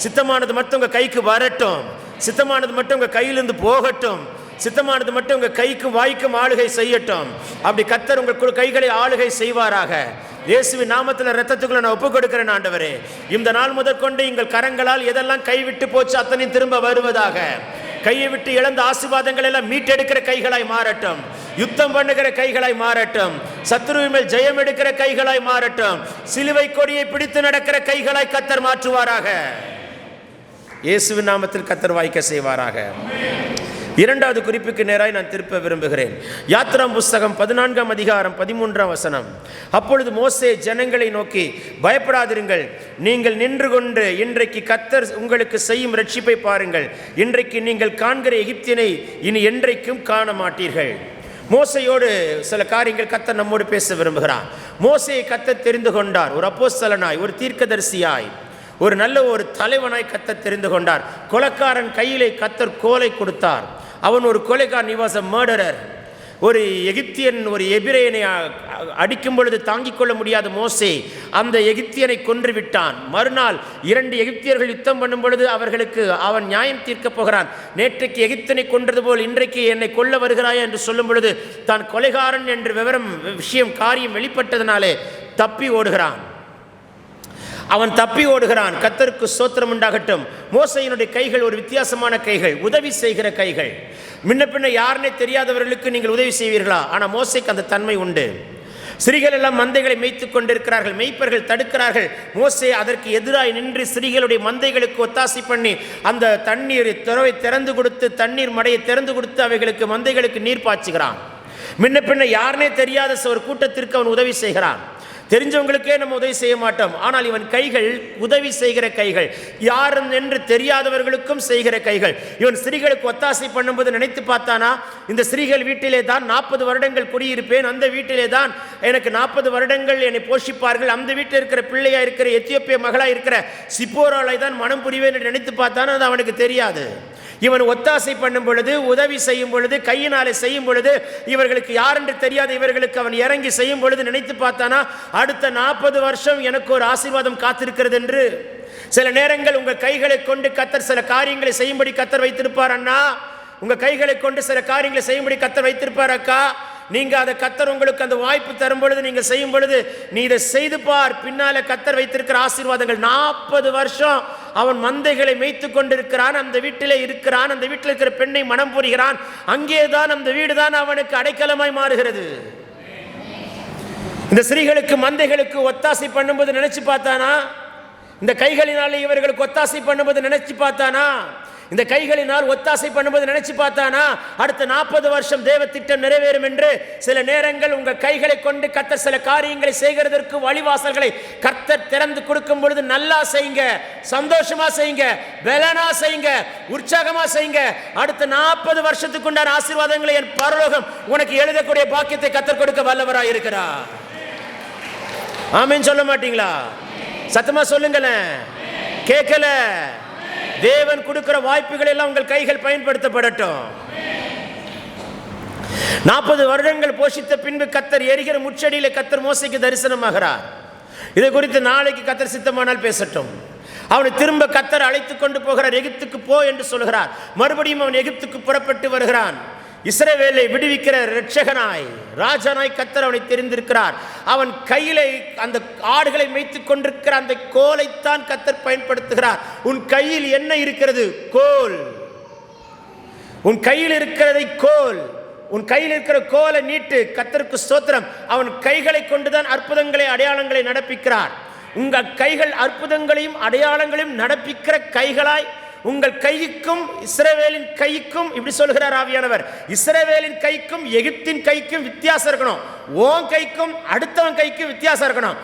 A: சித்தமானது மட்டும் உங்கள் கைக்கு வரட்டும். சித்தமானது மட்டும் உங்கள் கையிலிருந்து போகட்டும். சித்தமானது மட்டும் உங்கள் கைக்கும் வாய்க்கும் ஆளுகை செய்யட்டும். அப்படி கர்த்தர் உங்கள் கைகளை ஆளுகை செய்வாராக. இயேசுவின் நாமத்தில் இரத்தத்துக்குள்ள நான் ஒப்புக் கொடுக்கிறேன் ஆண்டவரே. இந்த நாள் முதற்கொண்டு எங்கள் கரங்களால் எதெல்லாம் கைவிட்டு போச்சு அத்தனையும் திரும்ப வருவதாக. கையை விட்டு இழந்த ஆசீர்வாதங்கள் எல்லாம் மீட்டெடுக்கிற கைகளாய் மாறட்டும். யுத்தம் பண்ணுகிற கைகளாய் மாறட்டும். சத்துருவின் மேல் ஜெயம் எடுக்கிற கைகளாய் மாறட்டும். சிலுவை கொடியை பிடித்து நடக்கிற கைகளாய் கர்த்தர் மாற்றுவாராக. இயேசுவின் நாமத்தில் கர்த்தர் வாய்க்க செய்வாராக. இரண்டாவது குறிப்புக்கு நேராய் நான் திருப்ப விரும்புகிறேன். யாத்திராம் புஸ்தகம் 14ஆம் அதிகாரம் 13ஆம் வசனம். அப்பொழுது மோசே ஜனங்களை நோக்கி, பயப்படாதிருங்கள், நீங்கள் நின்று கொண்டு இன்றைக்கு கர்த்தர் உங்களுக்கு செய்யும் ரட்சிப்பை பாருங்கள். இன்றைக்கு நீங்கள் காண்கிற எகிப்தியனை இனி என்றைக்கும் காண மாட்டீர்கள். மோசையோடு சில காரியங்கள் கர்த்தர் நம்மோடு பேச விரும்புகிறார். மோசையை கர்த்தர் தெரிந்து கொண்டார். ஒரு அப்போஸ்தலனாய், ஒரு தீர்க்கதரிசியாய், ஒரு நல்ல ஒரு தலைவனாய் கர்த்தர் தெரிந்து கொண்டார். கொலைக்காரன் கையிலே கர்த்தர் கோலை கொடுத்தார். அவன் ஒரு கொலைக்காரன். he was a murderer. ஒரு எகிப்தியன் ஒரு எபிரேயனை அடிக்கும் பொழுது தாங்கிக் கொள்ள முடியாத மோசே அந்த எகிப்தியனை கொன்று விட்டான். மறுநாள் 2 எகிப்தியர்கள் யுத்தம் பண்ணும் பொழுது அவர்களுக்கு அவன் நியாயம் தீர்க்கப் போகிறான். நேற்றைக்கு எகிப்தியனை கொன்றது போல் இன்றைக்கு என்னை கொல்ல வருகிறாயா என்று சொல்லும் பொழுது தான் கொலைகாரன் என்று காரியம் வெளிப்பட்டதனாலே தப்பி ஓடுகிறான். அவன் தப்பி ஓடுகிறான். கர்த்தருக்கு ஸ்தோத்திரம் உண்டாகட்டும். மோசையினுடைய கைகள் ஒரு வித்தியாசமான கைகள், உதவி செய்கிற கைகள். முன்ன பின்ன யாருன்னே தெரியாதவர்களுக்கு நீங்கள் உதவி செய்வீர்களா? ஆனால் மோசைக்கு அந்த தன்மை உண்டு. ஸ்திரீகள் எல்லாம் மந்தைகளை மேய்த்து கொண்டிருக்கிறார்கள். மேய்ப்பர்கள் தடுக்கிறார்கள். மோசே அதற்கு எதிராக நின்று ஸ்திரீகளுடைய மந்தைகளுக்கு ஒத்தாசை பண்ணி அந்த தண்ணீர் துறவை திறந்து கொடுத்து, தண்ணீர் மடையை திறந்து கொடுத்து அவைகளுக்கு மந்தைகளுக்கு நீர் பாய்ச்சுகிறான். முன்ன பின்ன யாருன்னே தெரியாத ஒரு கூட்டத்திற்கு அவன் உதவி செய்கிறான். தெரிஞ்சவங்களுக்கே நம்ம உதவி செய்ய மாட்டோம். ஆனால் இவன் கைகள் உதவி செய்கிற கைகள், யாரும் என்று தெரியாதவர்களுக்கும் செய்கிற கைகள். இவன் ஸ்திரீகளுக்கு ஒத்தாசை பண்ணும்போது நினைத்து பார்த்தானா, இந்த ஸ்திரீகள் வீட்டிலே தான் 40 வருடங்கள் குடியிருப்பேன், அந்த வீட்டிலே தான் எனக்கு 40 வருடங்கள் என்னை போஷிப்பார்கள், அந்த வீட்டில் இருக்கிற பிள்ளையா இருக்கிற எத்தியோப்பிய மகளா இருக்கிற சிப்போராலை தான் மனம் புரிவேன் என்று நினைத்து பார்த்தானா, அது அவனுக்கு தெரியாது. இவன் ஒத்தாசை பண்ணும் பொழுது, உதவி செய்யும் பொழுது, கையினாலே செய்யும் பொழுது, இவர்களுக்கு யாரென்று தெரியாது இவர்களுக்கு அவன் இறங்கி செய்யும் பொழுது நினைத்து பார்த்தானா, அடுத்த 40 வருஷம் எனக்கு ஒரு ஆசீர்வாதம் காத்திருக்கிறது என்று. சில நேரங்கள் உங்கள் கைகளை கொண்டு கர்த்தர் சில காரியங்களை செய்யும்படி கர்த்தர் வைத்திருப்பார் அண்ணா. உங்கள் கைகளை கொண்டு சில காரியங்களை செய்யும்படி கர்த்தர் வைத்திருப்பார் அக்கா. நீங்கள் அதை கர்த்தர் உங்களுக்கு அந்த வாய்ப்பு தரும் பொழுது, நீங்கள் செய்யும் பொழுது, நீ இதை செய்து பார், பின்னால கர்த்தர் வைத்திருக்கிற ஆசீர்வாதங்கள். 40 வருஷம் அவன் மந்தைகளை மேய்த்து கொண்டிருக்கிறான், அந்த வீட்டிலே இருக்கிறான், அந்த வீட்டில் இருக்கிற பெண்ணை மனம் புரிகிறான். அங்கேதான் அந்த வீடு தான் அவனுக்கு அடைக்கலமாய் மாறுகிறது. இந்த ஸ்திரீகளுக்கு மந்தைகளுக்கு ஒத்தாசை பண்ணும்போது நினைச்சு பார்த்தானா, இந்த கைகளினாலே இவர்களுக்கு ஒத்தாசை பண்ணும்போது நினைச்சு பார்த்தானா, இந்த கைகளினால் ஒத்தாசை பண்ணும்போது நினைச்சு பார்த்தானா, அடுத்த 40 வருஷம் தேவ திட்டம் நிறைவேறும் என்று. சில நேரங்கள் உங்கள் கைகளை கொண்டு கர்த்தர் சில காரியங்களை செய்கிறதற்கு வழிவாசல்களை கர்த்தர் திறந்து கொடுக்கும் பொழுது நல்லா செய்யுங்க, சந்தோஷமா செய்யுங்க, பலனா செய்யுங்க, உற்சாகமா செய்யுங்க. அடுத்த 40 வருஷத்துக்கு உண்டான ஆசீர்வாதங்களை என் பரலோகம் உனக்கு எழுதக்கூடிய பாக்கியத்தை கர்த்தர் கொடுக்க வல்லவராய் இருக்கிறார். ஆமென் சொல்ல மாட்டீங்களா? சத்தமா சொல்லுங்களேன். கேட்கல? தேவன் கொடுக்கிற வாய்ப்புகள் எல்லாம் உங்கள் கைகள் பயன்படுத்தப்படட்டும். 40 வருடங்கள் போஷித்த பின்பு கர்த்தர் எரிகிற முச்செடியில கர்த்தர் மோசைக்கு தரிசனமாகிறார். இதை குறித்து நாளைக்கு கர்த்தர் சித்தமானால் பேசட்டும். அவனை திரும்ப கர்த்தர் அழைத்து கொண்டு போகிறார். எகிப்துக்கு போ என்று சொல்கிறார். மறுபடியும் அவன் எகிப்துக்கு புறப்பட்டு வருகிறான். இஸ்ரவேலை விடுவிக்கிற இரட்சகனாய் ராஜானாய் கர்த்தர் அவனை தெரிந்திருக்கிறார். அவன் கையிலே அந்த ஆடுகளை மேய்த்துக் கொண்டிருக்கிற அந்த கோலைத்தான் கர்த்தர் பயன்படுத்துகிறார். உன் கையில் என்ன இருக்கிறது? கோல். உன் கையில் இருக்கிறதை கோல். உன் கையில் இருக்கிற கோலை நீட்டு. கர்த்தருக்கு ஸ்தோத்திரம். அவன் கைகளை கொண்டுதான் அற்புதங்களை அடையாளங்களை நடப்பிக்கிறார். உங்கள் கைகள் அற்புதங்களையும் அடையாளங்களையும் நடப்பிக்கிற கைகளாய் உங்கள் கைக்கும் இஸ்ரவேலின் கைக்கும், இப்படி சொல்கிறார் ஆவியானவர், இஸ்ரவேலின் கைக்கும் எகிப்தின் கைக்கும் வித்தியாசம் இருக்கணும். உன் கைக்கும் அடுத்தவன் கைக்கும் வித்தியாசம் இருக்கணும்.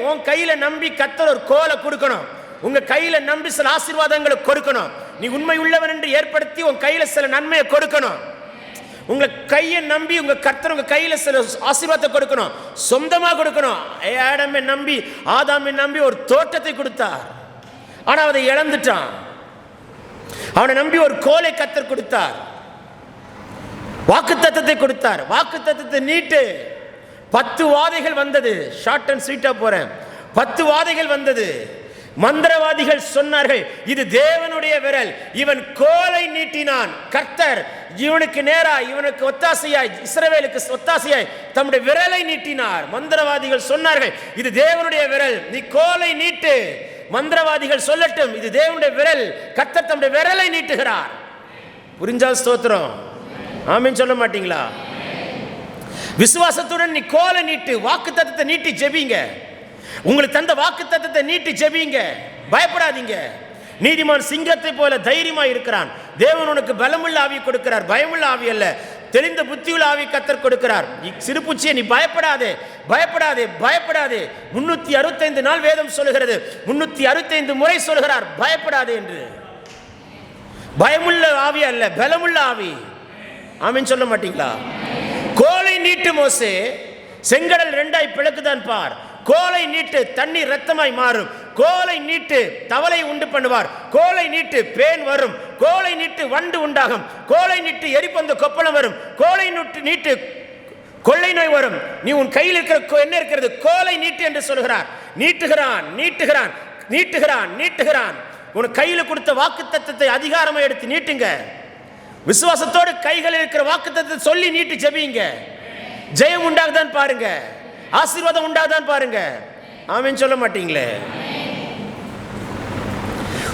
A: உன் கையில நம்பி கர்த்தர் ஒரு கோலை கொடுக்கணும். உங்க கையில நம்பி சில ஆசீர்வாதங்களை கொடுக்கணும். நீ உண்மை உள்ளவன் என்று ஏற்படுத்தி உன் கையில சில நன்மையை கொடுக்கணும். உங்க கையை நம்பி உங்க கர்த்தர் உங்க கையில சில ஆசீர்வாதத்தை கொடுக்கணும். சொந்தமா கொடுக்கணும். ஆதாமை நம்பி ஒரு தோட்டத்தை கொடுத்தார். ஆனா அதை இழந்துட்டான். அவனை நம்பி ஒரு கோலை கர்த்தர் கொடுத்தார். வாக்குத்தத்தத்தை கொடுத்தார். வாக்குத்தத்தத்தை நீட்டு. 10 வாதைகள் வந்தது. ஷார்ட் அண்ட் ஸ்வீட்டா போறேன். 10 வாதைகள் வந்தது. மந்திரவாதிகள் சொன்னார்கள், இது தேவனுடைய விரல். இவன் கோலை நீட்டினான். கர்த்தர் இவனுக்கு நேராய், இவனுக்கு ஒத்தாசையாய், இஸ்ரவேலுக்கு ஒத்தாசையாய் தம்முடைய விரலை நீட்டினார். மந்திரவாதிகள் சொன்னார்கள், இது தேவனுடைய விரல், நீ கோலை நீட்டு. மந்திரவாதிகள் சொல்லட்டும், இது தேவனுடைய விரல். கர்த்தர் தம்முடைய விரலை நீட்டுகிறார். புரிஞ்சால் ஸ்தோத்திரம். ஆமென் சொல்ல மாட்டீங்களா? விசுவாசத்துடன் நீ கோலை நீட்டு. வாக்குத்தத்தத்தை நீட்டி ஜெபிங்க. உங்களுக்கு தந்த வாக்குத்தத்தத்தை நீட்டி ஜெபிங்க. பயப்படாதீங்க. நீதிமான் சிங்கத்தை போல தைரியமா இருக்கிறான். தேவன் உனக்கு பலமுள்ள ஆவி கொடுக்கிறார். பயமுள்ள ஆவி அல்ல, தெளிந்த புத்தியுள்ள ஆவி கர்த்தர் கொடுக்கிறார். சிறுபூச்சியை நீ பயப்படாதே, பயப்படாதே, பயப்படாதே. 365 நாள் வேதம் சொல்லுகிறது. 365 முறை சொல்கிறார் பயப்படாதே என்று. பயமுள்ள ஆவி அல்ல, பலமுள்ள ஆவி. ஆமென் சொல்ல மாட்டீங்களா? கோலை நீட்டு மோசே. செங்கடல் 2ஆய் பிளக்குதான் பார். கோலை நீட்டு, தண்ணீர் ரத்தமாய் மாறும். கோலை நீட்டு, தவளை உண்டு பண்ணுவார். கோலை நீட்டு, பேன் வரும். கோலை நீட்டு, வண்டு உண்டாகும். கோலை நீட்டு, எரிபந்த கொப்பளம் வரும். கோலை நீட்டு, கொள்ளை நோய் வரும். நீ உன் கையில் இருக்கிற என்ன இருக்கிறது? கோலை நீட்டு என்று சொல்கிறார். நீட்டுகிறான், நீட்டுகிறான், நீட்டுகிறான், நீட்டுகிறான். உன் கையில் கொடுத்த வாக்குத்தத்தத்தை அதிகாரமா எடுத்து நீட்டுங்க. விசுவாசத்தோடு கைகளில் இருக்கிற வாக்குத்தத்தத்தை சொல்லி நீட்டு ஜெபிங்க. ஜெயம் உண்டாகுதான் பாருங்க. ஆசீர்வாதம் உண்டாதான் பாருங்க. ஆமென் சொல்ல மாட்டீங்களே?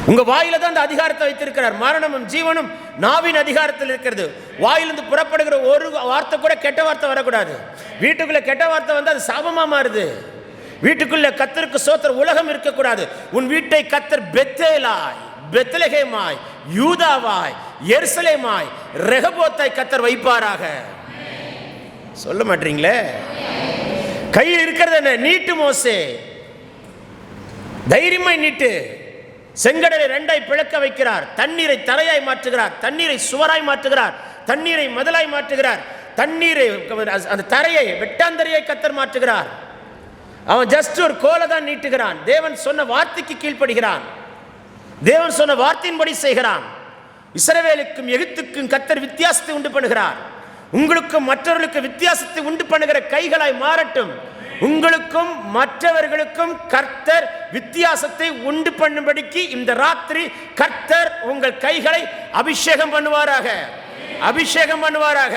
A: உங்க வாயில தான் அந்த அதிகாரத்தை வைத்திருக்கிறார். மரணமும் ஜீவனும் நாவின் அதிகாரத்தில் இருக்கிறது. வாயிலிருந்து புறப்படுகிற ஒரு வார்த்தை கூட கெட்ட வார்த்தை வரக்கூடாது. வீட்டுக்குள்ள கெட்ட வார்த்தை வந்து அது சாபமா மாறுது. வீட்டுக்குள்ள கர்த்தருக்கு ஸ்தோத்திரம். உலகம் இருக்கக்கூடாது. உன் வீட்டை கர்த்தர் பெத்தேலாய், பெத்லகேமாய், யூதாவாய், எருசலேமாய், ரெகோபோத்தாய் கர்த்தர் வைப்பாராக. சொல்ல மாட்டீங்களே? கையில் இருக்கிறது என்ன? நீட்டு மோசே, தைரியமாய் நீட்டு. செங்கடலை 2ஆய் பிளக்க வைக்கிறார். தண்ணீரை தரையாய் மாற்றுகிறார். தண்ணீரை சுவராய் மாற்றுகிறார். தண்ணீரை மதலாய் மாற்றுகிறார். தண்ணீரை, அந்த தரையை வெட்டாந்தரையை கர்த்தர் மாற்றுகிறார். அவன் ஜஸ்ட் ஒரு கோலை தான் நீட்டுகிறான். தேவன் சொன்ன வார்த்தைக்கு கீழ்ப்படுகிறான். தேவன் சொன்ன வார்த்தையின்படி செய்கிறான். இஸ்ரவேலுக்கும் எகிப்துக்கும் கர்த்தர் வித்தியாசத்தை உண்டு பண்ணுகிறார். உங்களுக்கும் மற்றவர்களுக்கு வித்தியாசத்தை உண்டு பண்ணுகிற கைகளாய் மாறட்டும். உங்களுக்கும் மற்றவர்களுக்கும் கர்த்தர் வித்தியாசத்தை உண்டு பண்ணும்படிக்கு இந்த ராத்திரி கர்த்தர் உங்கள் கைகளை அபிஷேகம் பண்ணுவாராக, அபிஷேகம் பண்ணுவாராக,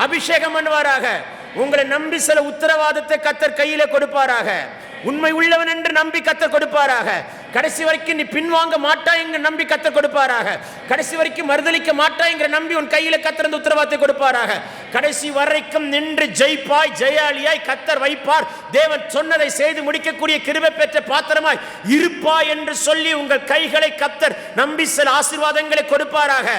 A: அபிஷேகம் பண்ணுவாராக. உங்களை நம்பி சில உத்தரவாதத்தை கர்த்தர் கையில கொடுப்பாராக. உண்மை உள்ளவன் என்று நம்பி கர்த்தர் கொடுப்பாராக. கடைசி வரைக்கும் நீ பின்வாங்க மாட்டாய் என்கிற நம்பி கர்த்தர் கொடுப்பாராக. கடைசி வரைக்கும் மறுதலிக்க மாட்டாய் என்கிற நம்பி உன் கையில கர்த்தர் அந்த உத்தரவாதத்தை கொடுப்பாராக. கடைசி வரைக்கும் நின்று ஜெயிப்பாய், ஜெயாலியாய் கர்த்தர் வைப்பார். தேவன் சொன்னதை செய்து முடிக்கக்கூடிய கிருபை பெற்ற பாத்திரமாய் இருப்பாய் என்று சொல்லி உங்கள் கைகளை கர்த்தர் நம்பி சில ஆசீர்வாதங்களை கொடுப்பாராக.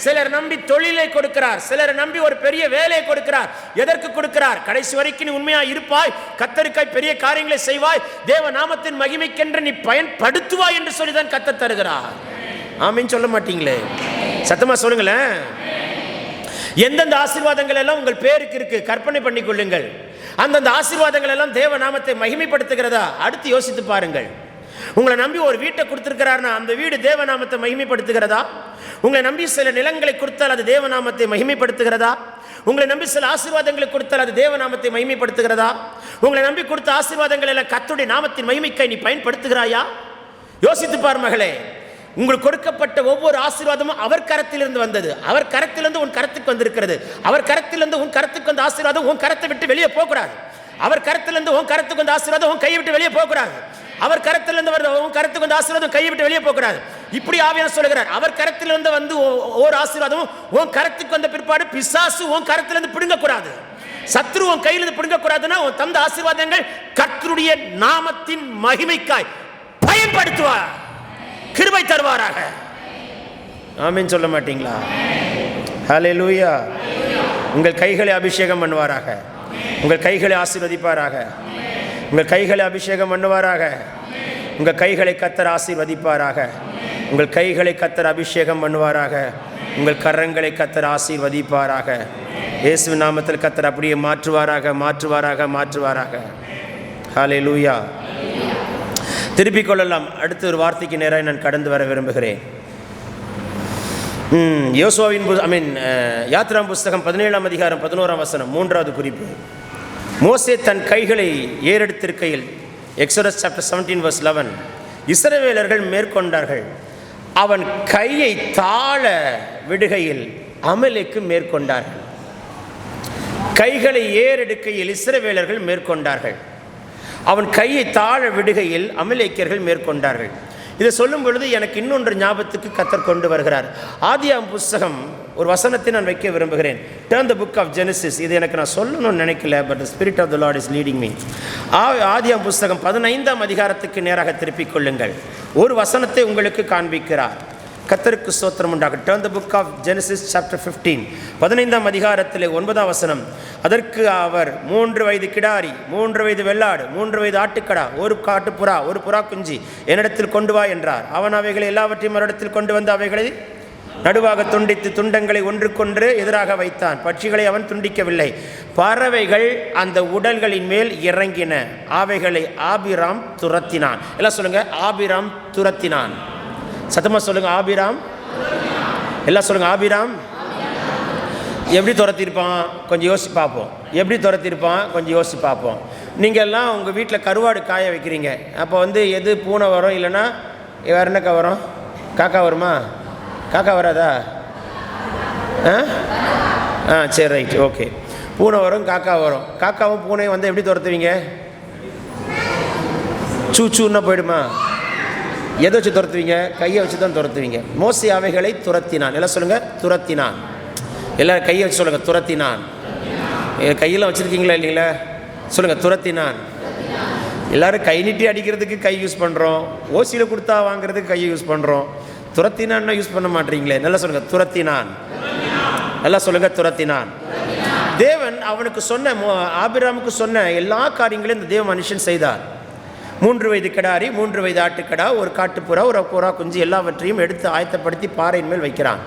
A: சிலர் நம்பி தொழிலை கொடுக்கிறார். சிலர் நம்பி ஒரு பெரிய வேலையை கொடுக்கிறார். எதற்கு கொடுக்கிறார்? கடைசி வரைக்கும் நீ உண்மையா இருப்பாய், கர்த்தருக்காய் பெரிய காரியங்களை செய்வாய், தேவ நாமத்தின் மகிமைக்கென்று நீ பயன்படுத்துவாய் என்று சொல்லிதான் கர்த்தர் தருகிறார். ஆமென் சொல்ல மாட்டீங்களே? சத்தமா சொல்லுங்களேன். எந்தெந்த ஆசீர்வாதங்கள் எல்லாம் உங்கள் பேருக்கு இருக்கு கற்பனை பண்ணி கொள்ளுங்கள். அந்தந்த ஆசீர்வாதங்கள் எல்லாம் தேவ நாமத்தை மகிமைப்படுத்துகிறதா? அடுத்து யோசித்து பாருங்கள். உங்களை நம்பி ஒரு வீட்டை கொடுத்திருக்கிறார்னா அந்த வீடு தேவநாமத்தை மகிமைப்படுத்துகிறதா? உங்களை நம்பி சில நிலங்களை கொடுத்தால் அது தேவநாமத்தை மகிமைப்படுத்துகிறதா? உங்களை நம்பி சில ஆசீர்வாதங்களை கொடுத்தால் அது தேவநாமத்தை மகிமைப்படுத்துகிறதா? உங்களை நம்பி கொடுத்த ஆசீர்வாதங்கள் எல்லாம் கர்த்தருடைய நாமத்தின் மகிமைக்காய் நீ பயன்படுத்துகிறாயா? யோசித்து பார் மகளே, உங்களுக்கு கொடுக்கப்பட்ட ஒவ்வொரு ஆசீர்வாதமும் அவர் கரத்திலிருந்து வந்தது. அவர் கரத்திலிருந்து உன் கரத்துக்கு வந்திருக்கிறது. அவர் கரத்திலிருந்து உன் கரத்துக்கு வந்த ஆசீர்வாதம் உன் கரத்தை விட்டு வெளியே போகக்கூடாது. அவர் கரத்திலிருந்து உன் கரத்துக்கு வந்த ஆசீர்வாதம் உன் கையை விட்டு வெளியே போகக்கூடாது. அவர் கரத்திலிருந்து உன் கரத்துக்கு வந்த ஆசீர்வாதம் கையை விட்டு வெளியே போகக்கூடாது. இப்படி ஆவியானவர் சொல்கிறார். அவர் கரத்திலிருந்து வந்து ஒரு ஆசீர்வாதமும் உன் கரத்துக்கு வந்த பிற்பாடு பிசாசு உன் கரத்திலிருந்து பிடுங்கக்கூடாது. சத்ரு உன் கையிலிருந்து பிடுங்கக்கூடாதுன்னா உன் தந்த ஆசீர்வாதங்கள் கர்த்தருடைய நாமத்தின் மகிமைக்காய் பயன்படுத்துவார், கிருபை தருவாராக. ஆமென் சொல்ல மாட்டீங்களா? ஹல்லேலூயா. உங்கள் கைகளை அபிஷேகம் பண்ணுவாராக. உங்கள் கைகளை ஆசீர்வதிப்பாராக. உங்கள் கைகளை அபிஷேகம் பண்ணுவாராக. உங்கள் கைகளை கர்த்தர் ஆசீர்வதிப்பாராக. உங்கள் கைகளை கர்த்தர் அபிஷேகம் பண்ணுவாராக. உங்கள் கரங்களை கர்த்தர் ஆசீர்வதிப்பாராக. இயேசு நாமத்தில் கர்த்தர் அப்படியே மாற்றுவாராக, மாற்றுவாராக, மாற்றுவாராக. ஹல்லேலூயா. திருப்பிக் கொள்ளலாம். அடுத்த ஒரு வார்த்தைக்கு நேராக நான் கடந்து வர விரும்புகிறேன். யோசுவாவின் யாத்ராம் புஸ்தகம் 17ஆம் அதிகாரம் 11ஆம் வசனம் 3வது குறிப்பு. மோசே தன் கைகளை ஏறெடுத்திருக்கையில், எக்ஸோடஸ் சாப்டர் 17:11, இஸ்ரவேலர்கள் மேற்கொண்டார்கள். அவன் கையை தாழ விடுகையில் அமலேக்கு மேற்கொண்டார்கள். கைகளை ஏறெடுக்கையில் இஸ்ரவேலர்கள் மேற்கொண்டார்கள். அவன் கையை தாழ விடுகையில் அமலேக்கியர்கள் மேற்கொண்டார்கள். இதை சொல்லும் பொழுது எனக்கு இன்னொன்று ஞாபகத்துக்கு கர்த்தர் கொண்டு வருகிறார். ஆதியாம் புஸ்தகம் ஒரு வசனத்தை நான் வைக்க விரும்புகிறேன். Turn the book of Genesis. இது எனக்கு நான் சொல்லணும்னு நினைக்கல, but the spirit of the Lord is leading me. ஆதியாம் புஸ்தகம் 15ஆம் அதிகாரத்துக்கு நேராக திருப்பிக் கொள்ளுங்கள். ஒரு வசனத்தை உங்களுக்கு காண்பிக்கிறார். கர்த்தருக்கு ஸ்தோத்திரம் உண்டாக. Turn the book of Genesis chapter 15, 15ஆம் அதிகாரத்திலே 9ஆம் வசனம். அதற்கு அவர் 3 வயது கிடாரி, 3 வயது வெள்ளாடு, 3 வயது ஆட்டுக்கடா, ஒரு காட்டுப்புறா, ஒரு புறா குஞ்சி என்னிடத்தில் கொண்டு வா என்றார். அவன் அவைகளை எல்லாவற்றையும் அவரிடத்தில் கொண்டு வந்து அவைகளை நடுவாக துண்டித்து துண்டங்களை ஒன்றுக்கொன்று எதிராக வைத்தான். பட்சிகளை அவன் துண்டிக்கவில்லை. பறவைகள் அந்த உடல்களின் மேல் இறங்கின. அவைகளை ஆபிராம் துரத்தினான். எல்லாம் சொல்லுங்க, ஆபிராம் துரத்தினான். சத்தமா சொல்லுங்க, ஆபிராம். எல்லாம் சொல்லுங்க, ஆபிராம். எப்படி துரத்திருப்பான் கொஞ்சம் யோசிச்சு பார்ப்போம். எப்படி துரத்திருப்பான் கொஞ்சம் யோசிச்சு பார்ப்போம். நீங்கள் எல்லாம் உங்கள் வீட்டில் கருவாடு காய வைக்கிறீங்க. அப்போ எது பூனை வரும், இல்லைன்னா வேறு என்னக்கா வரும்? காக்கா வருமா? காக்கா வராதா? சரி, ரைட், ஓகே. பூனை வரும், காக்கா வரும். காக்காவும் பூனையும் எப்படி துரத்துவீங்க? சூச்சூன்னா போயிடுமா? எதை வச்சு துரத்துவீங்க? கையை வச்சு தான் துரத்துவீங்க. மோசே அவைகளை துரத்தினான். எல்லாம் சொல்லுங்கள், துரத்தினான். எல்லாரும் கையை வச்சு சொல்லுங்கள், துரத்தினான். கையெல்லாம் வச்சுருக்கீங்களா இல்லைங்களா? சொல்லுங்கள், துரத்தினான். எல்லோரும் கை நீட்டி அடிக்கிறதுக்கு கை யூஸ் பண்ணுறோம், ஓசியில் கொடுத்தா வாங்குறதுக்கு கையை யூஸ் பண்ணுறோம். துரத்தினான்னா யூஸ் பண்ண மாட்டீங்களே. நல்லா சொல்லுங்கள், துரத்தினான். நல்லா சொல்லுங்கள், துரத்தினான். தேவன் அவனுக்கு சொன்ன, ஆபிராமுக்கு சொன்ன எல்லா காரியங்களையும் இந்த தேவ மனுஷன் செய்தார். 3 வயது கிடாரி, 3 வயது ஆட்டுக்கடா, ஒரு காட்டுப்புறா, ஒரு புறா குஞ்சு எல்லாவற்றையும் எடுத்து ஆயத்தப்படுத்தி பாறையின் மேல் வைக்கிறான்.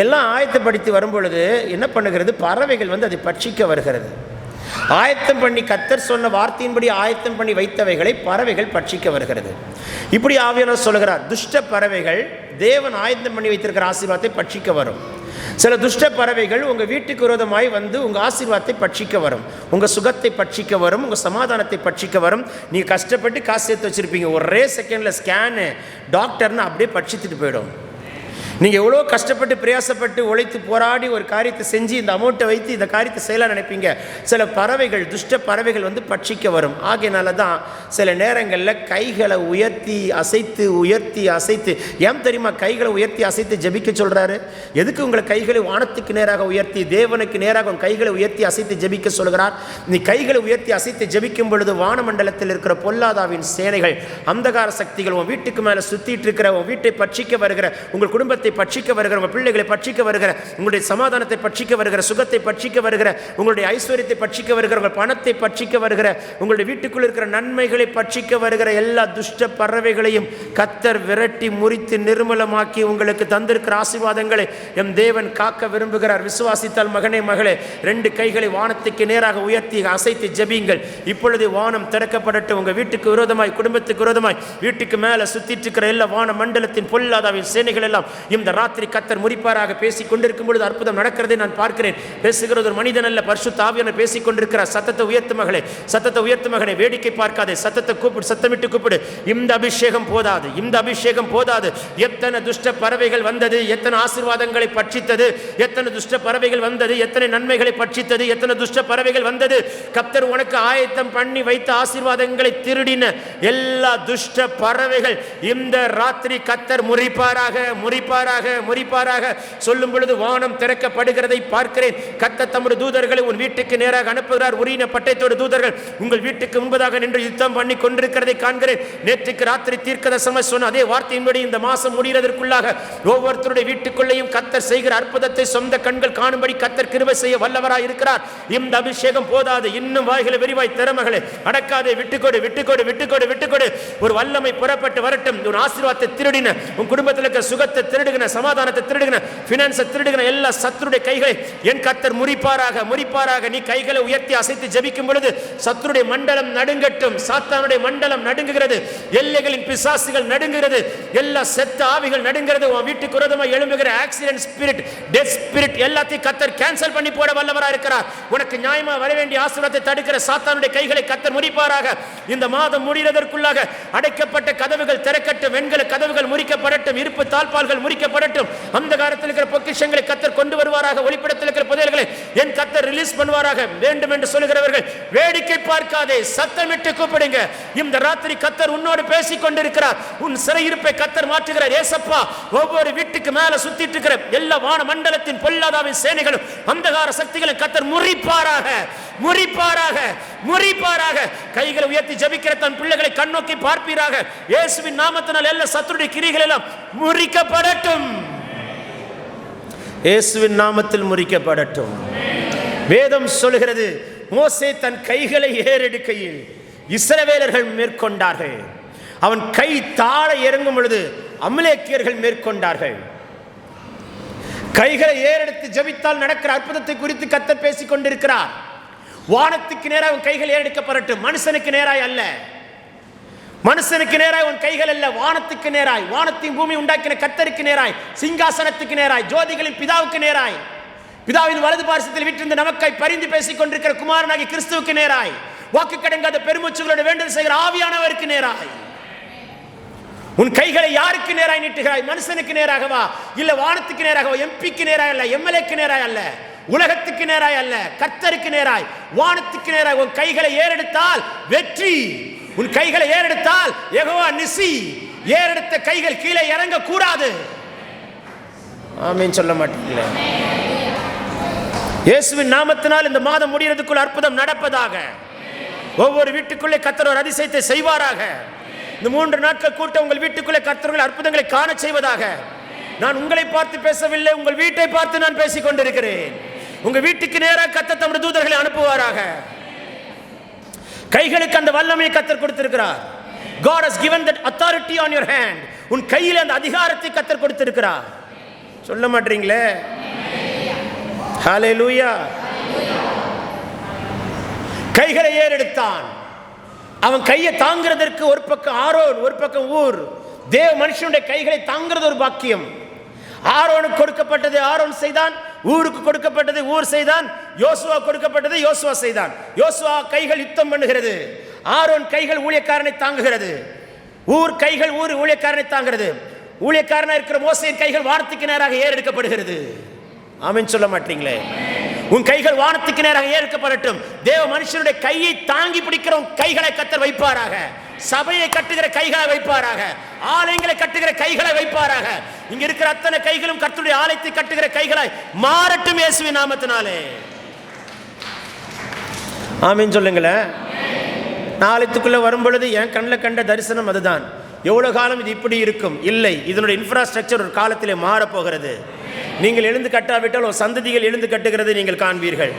A: எல்லாம் ஆயத்தப்படுத்தி வரும்பொழுது என்ன பண்ணுகிறது? பறவைகள் அதை பட்சிக்க வருகிறது. ஆயத்தம் பண்ணி கர்த்தர் சொன்ன வார்த்தையின்படி ஆயத்தம் பண்ணி வைத்தவைகளை பறவைகள் பட்சிக்க வருகிறது. இப்படி ஆவியானவர் சொல்கிறார், துஷ்ட பறவைகள் தேவன் ஆயத்தம் பண்ணி வைத்திருக்கிற ஆசீர்வாதத்தை பட்சிக்க வரும். சில துஷ்ட பறவைகள் உங்கள் வீட்டுக்கு விரோதமாய் உங்கள் ஆசீர்வாதத்தை பட்சிக்க வரும், உங்கள் சுகத்தை பட்சிக்க வரும், உங்கள் சமாதானத்தை பட்சிக்க வரும். நீங்கள் கஷ்டப்பட்டு காசு சேர்த்து வச்சுருப்பீங்க, ஒரே செகண்டில் ஸ்கேனு டாக்டர்னு அப்படியே பட்சித்துட்டு போயிடும். நீங்கள் எவ்வளோ கஷ்டப்பட்டு பிரயாசப்பட்டு உழைத்து போராடி ஒரு காரியத்தை செஞ்சு இந்த அமௌண்ட்டை வைத்து இந்த காரியத்தை செய்யலாம் நினைப்பீங்க. சில பறவைகள், துஷ்ட பறவைகள் பட்சிக்க வரும். ஆகையினால தான் சில நேரங்களில் கைகளை உயர்த்தி அசைத்து ஏன் தெரியுமா கைகளை உயர்த்தி அசைத்து ஜெபிக்க சொல்கிறாரு? எதுக்கு உங்களை கைகளை வானத்துக்கு நேராக உயர்த்தி தேவனுக்கு நேராக உங்கள் கைகளை உயர்த்தி அசைத்து ஜெபிக்க சொல்கிறார்? நீ கைகளை உயர்த்தி அசைத்து ஜெபிக்கும் பொழுது வானமண்டலத்தில் இருக்கிற பொல்லாதாவின் சேனைகள், அந்தகார சக்திகள் உன் வீட்டுக்கு மேலே சுற்றிட்டு இருக்கிற, உன் வீட்டை பட்சிக்க வருகிற, உங்கள் குடும்பத்தை பட்சிக்க வருகிற, உங்கள் பிள்ளைகளை பட்சிக்க வருகிற, உங்களுடைய சமாதானத்தை பட்சிக்க வருகிற, சுகத்தை பட்சிக்க வருகிற, உங்களுடைய ஐஸ்வர்யத்தை பட்சிக்க வருகிற, உங்கள் பணத்தை பட்சிக்க வருகிற, உங்களுடைய வீட்டுக்குள் இருக்கிற நன்மைகளை பட்சிக்க வருகிற எல்லா துஷ்ட பறவைகளையும் கர்த்தர் விரட்டி முறித்து நிர்மலமாக்கி உங்களுக்கு தந்திருக்கிற ஆசீர்வாதங்களை எம் தேவன் காக்க விரும்புகிறார். விசுவாசித்தால் மகனே மகளே, 2 கைகளை வானத்துக்கு நேராக உயர்த்தி அசைத்து ஜெபியுங்கள். இப்பொழுது வானம் திறக்கப்படட்டும். உங்கள் வீட்டுக்கு விரோதமாய், குடும்பத்துக்கு விரோதமாய், வீட்டுக்கு மேலே சுத்திட்டு இருக்கிற எல்லா வான மண்டலத்தின் பொல்லாதாவின் சேனைகள் எல்லாம் இந்த ராத்திரி கர்த்தர் முறிப்பாராக. பேசிக் கொண்டிருக்கும் பொழுது அற்புதம் நடக்கிறதை நான் பார்க்கிறேன். பேசுகிறது ஒரு மனிதன் அல்ல, பரிசுத்த ஆவியானவர் பேசிக் கொண்டிருக்கிறார். சத்தத்தை உயர்த்து மகளே, சத்தத்தை உயர்த்து மகனே, வேடிக்கை பார்க்காதே, சத்தத்தை கூப்பிடு, சத்தமிட்டு கூப்பிடு. இந்த அபிஷேகம் போதாது, இந்த அபிஷேகம் போதாது. எத்தனை துஷ்ட பறவைகள் வந்தது, எத்தனை ஆசீர்வாதங்களை பட்சித்தது, எத்தனை துஷ்ட பறவைகள் வந்தது, எத்தனை நன்மைகளை பட்சித்தது, எத்தனை துஷ்ட பறவைகள் வந்தது. கர்த்தர் உனக்கு ஆயத்தம் பண்ணி வைத்த ஆசீர்வாதங்களை திருடின எல்லா துஷ்ட பறவைகள் இந்த ராத்திரி கர்த்தர் முறிப்பாராக, முறிப்பாராக, முறிப்பாராக. சொல்லும் பொழுது வானம் திறக்கப்படுகிறதை பார்க்கிறேன். கர்த்தர் தம்முடைய தூதர்களை உன் வீட்டுக்கு நேராக அனுப்புகிறார். உரியின பட்டயத்தோடு தூதர்கள் உங்கள் வீட்டுக்கு முன்பதாக நின்று யுத்தம் பண்ணி கொண்டிருக்கிறதை காண்கிறேன். நேற்றுக்கு ராத்திரி தீர்க்கதரிசனமாக சொன்ன அதே வார்த்தையின்படி இந்த மாசம் முடிகிறதற்குள்ளாக ஒவ்வொருத்தருடைய வீட்டுக்குள்ளேயும் கர்த்தர் செய்கிற அற்புதத்தை சொந்த கண்கள் காணும்படி கர்த்தர் கிருபை செய்ய வல்லவராய் இருக்கிறார். இந்த அபிஷேகம் போதாது, இன்னும் வாய்களை விரிவாய் திறமகளே, அடக்காதே, விட்டுக்கொடு, விட்டுக்கொடு, விட்டுக்கொடு, விட்டுக்கொடு. ஒரு வல்லமை புறப்பட்டு வரட்டும். ஒரு ஆசீர்வாதத்தை திருடின, உன் குடும்பத்தில் இருக்க சுகத்தை திருடுகின, சமாதானத்தை திருடுகின, பினான்ஸை திருடுகின எல்லா சத்துருடைய கைகளை என் கர்த்தர் முறிப்பாராக, முறிப்பாராக. நீ கைகளை உயர்த்தி அசைத்து ஜெபிக்கும் பொழுது சத்துருடைய மண்டலம் நடுங்கட்டும். சாத்தானுடைய மண்டலம் நடுங்குகிறது, எல்லைகளின் பிசாசுகள் நடுங்குகிறது, எல்லா செத்த ஆவிகள் நடுங்கிறது. உன் வீட்டுக்கு விரோதமாக எழும்புகிற ஆக்சிடென்ட் ஸ்பிரிட், டெத் ஸ்பிரிட் எல்லாத்தையும் கர்த்தர் கேன்சல் பண்ணி போட வல்லவராக இருக்கிறார். உனக்கு நியாயமா வர வேண்டிய ஆசீர்வாதத்தை தடுக்கிற சாத்தானுடைய கைகளை கர்த்தர் முறிப்பாராக. இந்த மாதம் முடிகிறதற்குள்ளாக அடைக்கப்பட்ட கதவுகள் திறக்கட்டும், வெண்கல கதவுகள் முறிக்கப்படட்டும், இருப்பு தாழ்பால்கள் முறிக்கப்படட்டும். அந்த காலத்தில் இருக்கிற பொக்கிஷங்களை கர்த்தர் கொண்டு வருவாராக. ஒளிப்படத்தில் இருக்கிற புதையல்களை என் கர்த்தர் ரிலீஸ் பண்ணுவாராக. வேண்டும் என்று சொல்லுகிறவர்கள் வேடிக்கை பார்க்காதே, சத்தமிட்டு கூப்பிடுங்க. இந்த ராத்திரி கர்த்தர் உன்னோடு பேசிக் கொண்டிருக்கிறார். உன் சிறையிருப்பை கர்த்தர் மாற்றுகிறார். ஏசப்பா, ஒவ்வொரு வீட்டுக்கு மேல சுத்திட்டு இருக்கிற எல்லா வான மண்டலத்தின் பொல்லாதாவின் சேனைகளும் அந்தகார சக்திகளை கர்த்தர் முறிப்பாராக, முறிப்பாராக, முறிப்பாராக. கைகளை உயர்த்தி ஜெபிக்கிற தன் பிள்ளைகளை கண்ணோக்கி பார்ப்பீராக. இயேசுவின் நாமத்தினால் எல்லா சத்துருடைய கிரிகள் எல்லாம் முறிக்கப்படட்டும். இயேசுவின் நாமத்தில் முறிக்கப்படட்டும். வேதம் சொல்கிறது, மோசே தன் கைகளை ஏறெடுக்கையில் இஸ்ரவேலர்கள் மேற்கொண்டார்கள். அவன் கை தாழ இறங்கும் பொழுது அமலேக்கியர்கள் மேற்கொண்டார்கள். கைகளை ஏறெடுத்து ஜெபித்தால் நடக்கிற அற்புதத்தை குறித்து கர்த்தர் பேசிக் கொண்டிருக்கிறார். வானத்துக்கு நேராக உன் கைகள் ஏறெடுக்கப்படட்டும். மனுஷனுக்கு நேராய் அல்ல, மனுஷனுக்கு நேராய் உன் கைகள் அல்ல, வானத்துக்கு நேராய், வானத்தின் பூமி உண்டாக்கின கர்த்தருக்கு நேராய், சிங்காசனத்துக்கு நேராய், ஜோதிகளின் பிதாவுக்கு நேராய், பிதாவின் வலது பார்சத்தில் விட்டிருந்த நமக்காய் பரிந்து பேசிக் கொண்டிருக்கிற குமாரனாகி கிறிஸ்துவுக்கு நேராய், வாக்கு கடங்காத பெருமூச்சுகளோடு வேண்டுதல் செய்கிற ஆவியானவருக்கு நேராய். உன் கைகளை யாருக்கு நேராய் நீட்டுகிறாய்? மனுஷனுக்கு நேராகவா? இல்ல வானத்துக்கு நேராகவா? எம்பிக்கு நேராய் அல்ல, எம்எல்ஏக்கு நேராய் அல்ல, உலகத்துக்கு நேராய் அல்ல, கர்த்தருக்கு நேராய், வானத்துக்கு நேராய். உன் கைகளை ஏறெடுத்தால் வெற்றி. உன் கைகளை ஏறெடுத்தால் யெகோவா நிசி. ஏறெடுத்த கைகள் கீழே இறங்க கூடாது. ஆமென் சொல்ல மாட்டீங்களே? இயேசுவின் நாமத்தினால் இந்த மாதம் முடிகிறதுக்குள் அற்புதம் நடப்பதாக. ஒவ்வொரு வீட்டுக்குள்ளே கர்த்தர் ஒரு அதிசயத்தை செய்வாராக. இந்த 3 நாட்கள் கூட்டம் உங்கள் வீட்டுக்குள்ளே கர்த்தர்கள் அற்புதங்களை காண செய்வதாக. நான் உங்களை பார்த்து பேசவில்லை, உங்கள் வீட்டை பார்த்து நான் பேசிக் கொண்டிருக்கிறேன். உங்க வீட்டுக்கு நேராக கர்த்தர் தம்முடைய தூதர்களை அனுப்புவாராக. கைகளுக்கு அந்த வல்லமையை கர்த்தர் கொடுத்திருக்கிறார். God has given that authority on your hand. உன் கையில் அந்த அதிகாரத்தை கர்த்தர் கொடுத்திருக்கிறார். சொல்ல மாட்டீங்களே? ஹalleluya. கைகளை ஏறெடுத்தான். அவன் கையை தாங்கிறதற்கு ஒரு பக்கம் ஆரோன், ஒரு பக்கம் ஊர். தேவ மனுஷனுடைய கைகளை தாங்கிறது ஒரு பாக்கியம். ஆரோனுக்கு கொடுக்கப்பட்டது ஆரோன் செய்தான், ஊருக்கு கொடுக்கப்பட்டது ஊர் செய்தான், யோசுவா கொடுக்கப்பட்டது யோசுவா செய்தான். யோசுவா கைகள் யுத்தம் பண்ணுகிறது, ஆரோன் கைகள் ஊழியக்காரனை தாங்குகிறது, ஊர் கைகள் ஊர் ஊழியக்காரனை தாங்கிறது. ஊழியக்காரனா இருக்கிற மோசேயின் கைகள் வானத்துக்கு நேராக ஏறெடுக்கப்படுகிறது. ஆமென் சொல்ல மாட்டீங்களே? உன் கைகள் வானத்துக்கு நேராக ஏற்கப்படட்டும். தேவ மனுஷனுடைய கையை தாங்கி பிடிக்கிற உன் கைகளை கர்த்தர் வைப்பாராக. சபையை கட்டுகிற கைகளை வைப்பாராக. ஆலயங்களை கட்டுகிற கைகளை வைப்பாராக. இங்க இருக்கிற அத்தனை கைகளும் கர்த்தருடைய ஆலயத்தை கட்டுகிற கைகளாய் மாறட்டும் இயேசுவின் நாமத்தினாலே. ஆமென் சொல்லுங்களேன். ஆலயத்துக்குள்ள வரும் பொழுது என் கண்ணில் கண்ட தரிசனம் அதுதான். எவ்வளவு காலம் இது இப்படி இருக்கும்? இல்லை, இதனுடைய இன்ஃப்ராஸ்ட்ரக்சர் ஒரு காலத்திலே மாறப்போகிறது. நீங்கள் எழுந்து கட்டாவிட்டால் ஒரு சந்ததிகள் எழுந்து கட்டுகிறது நீங்கள் காண்பீர்கள்.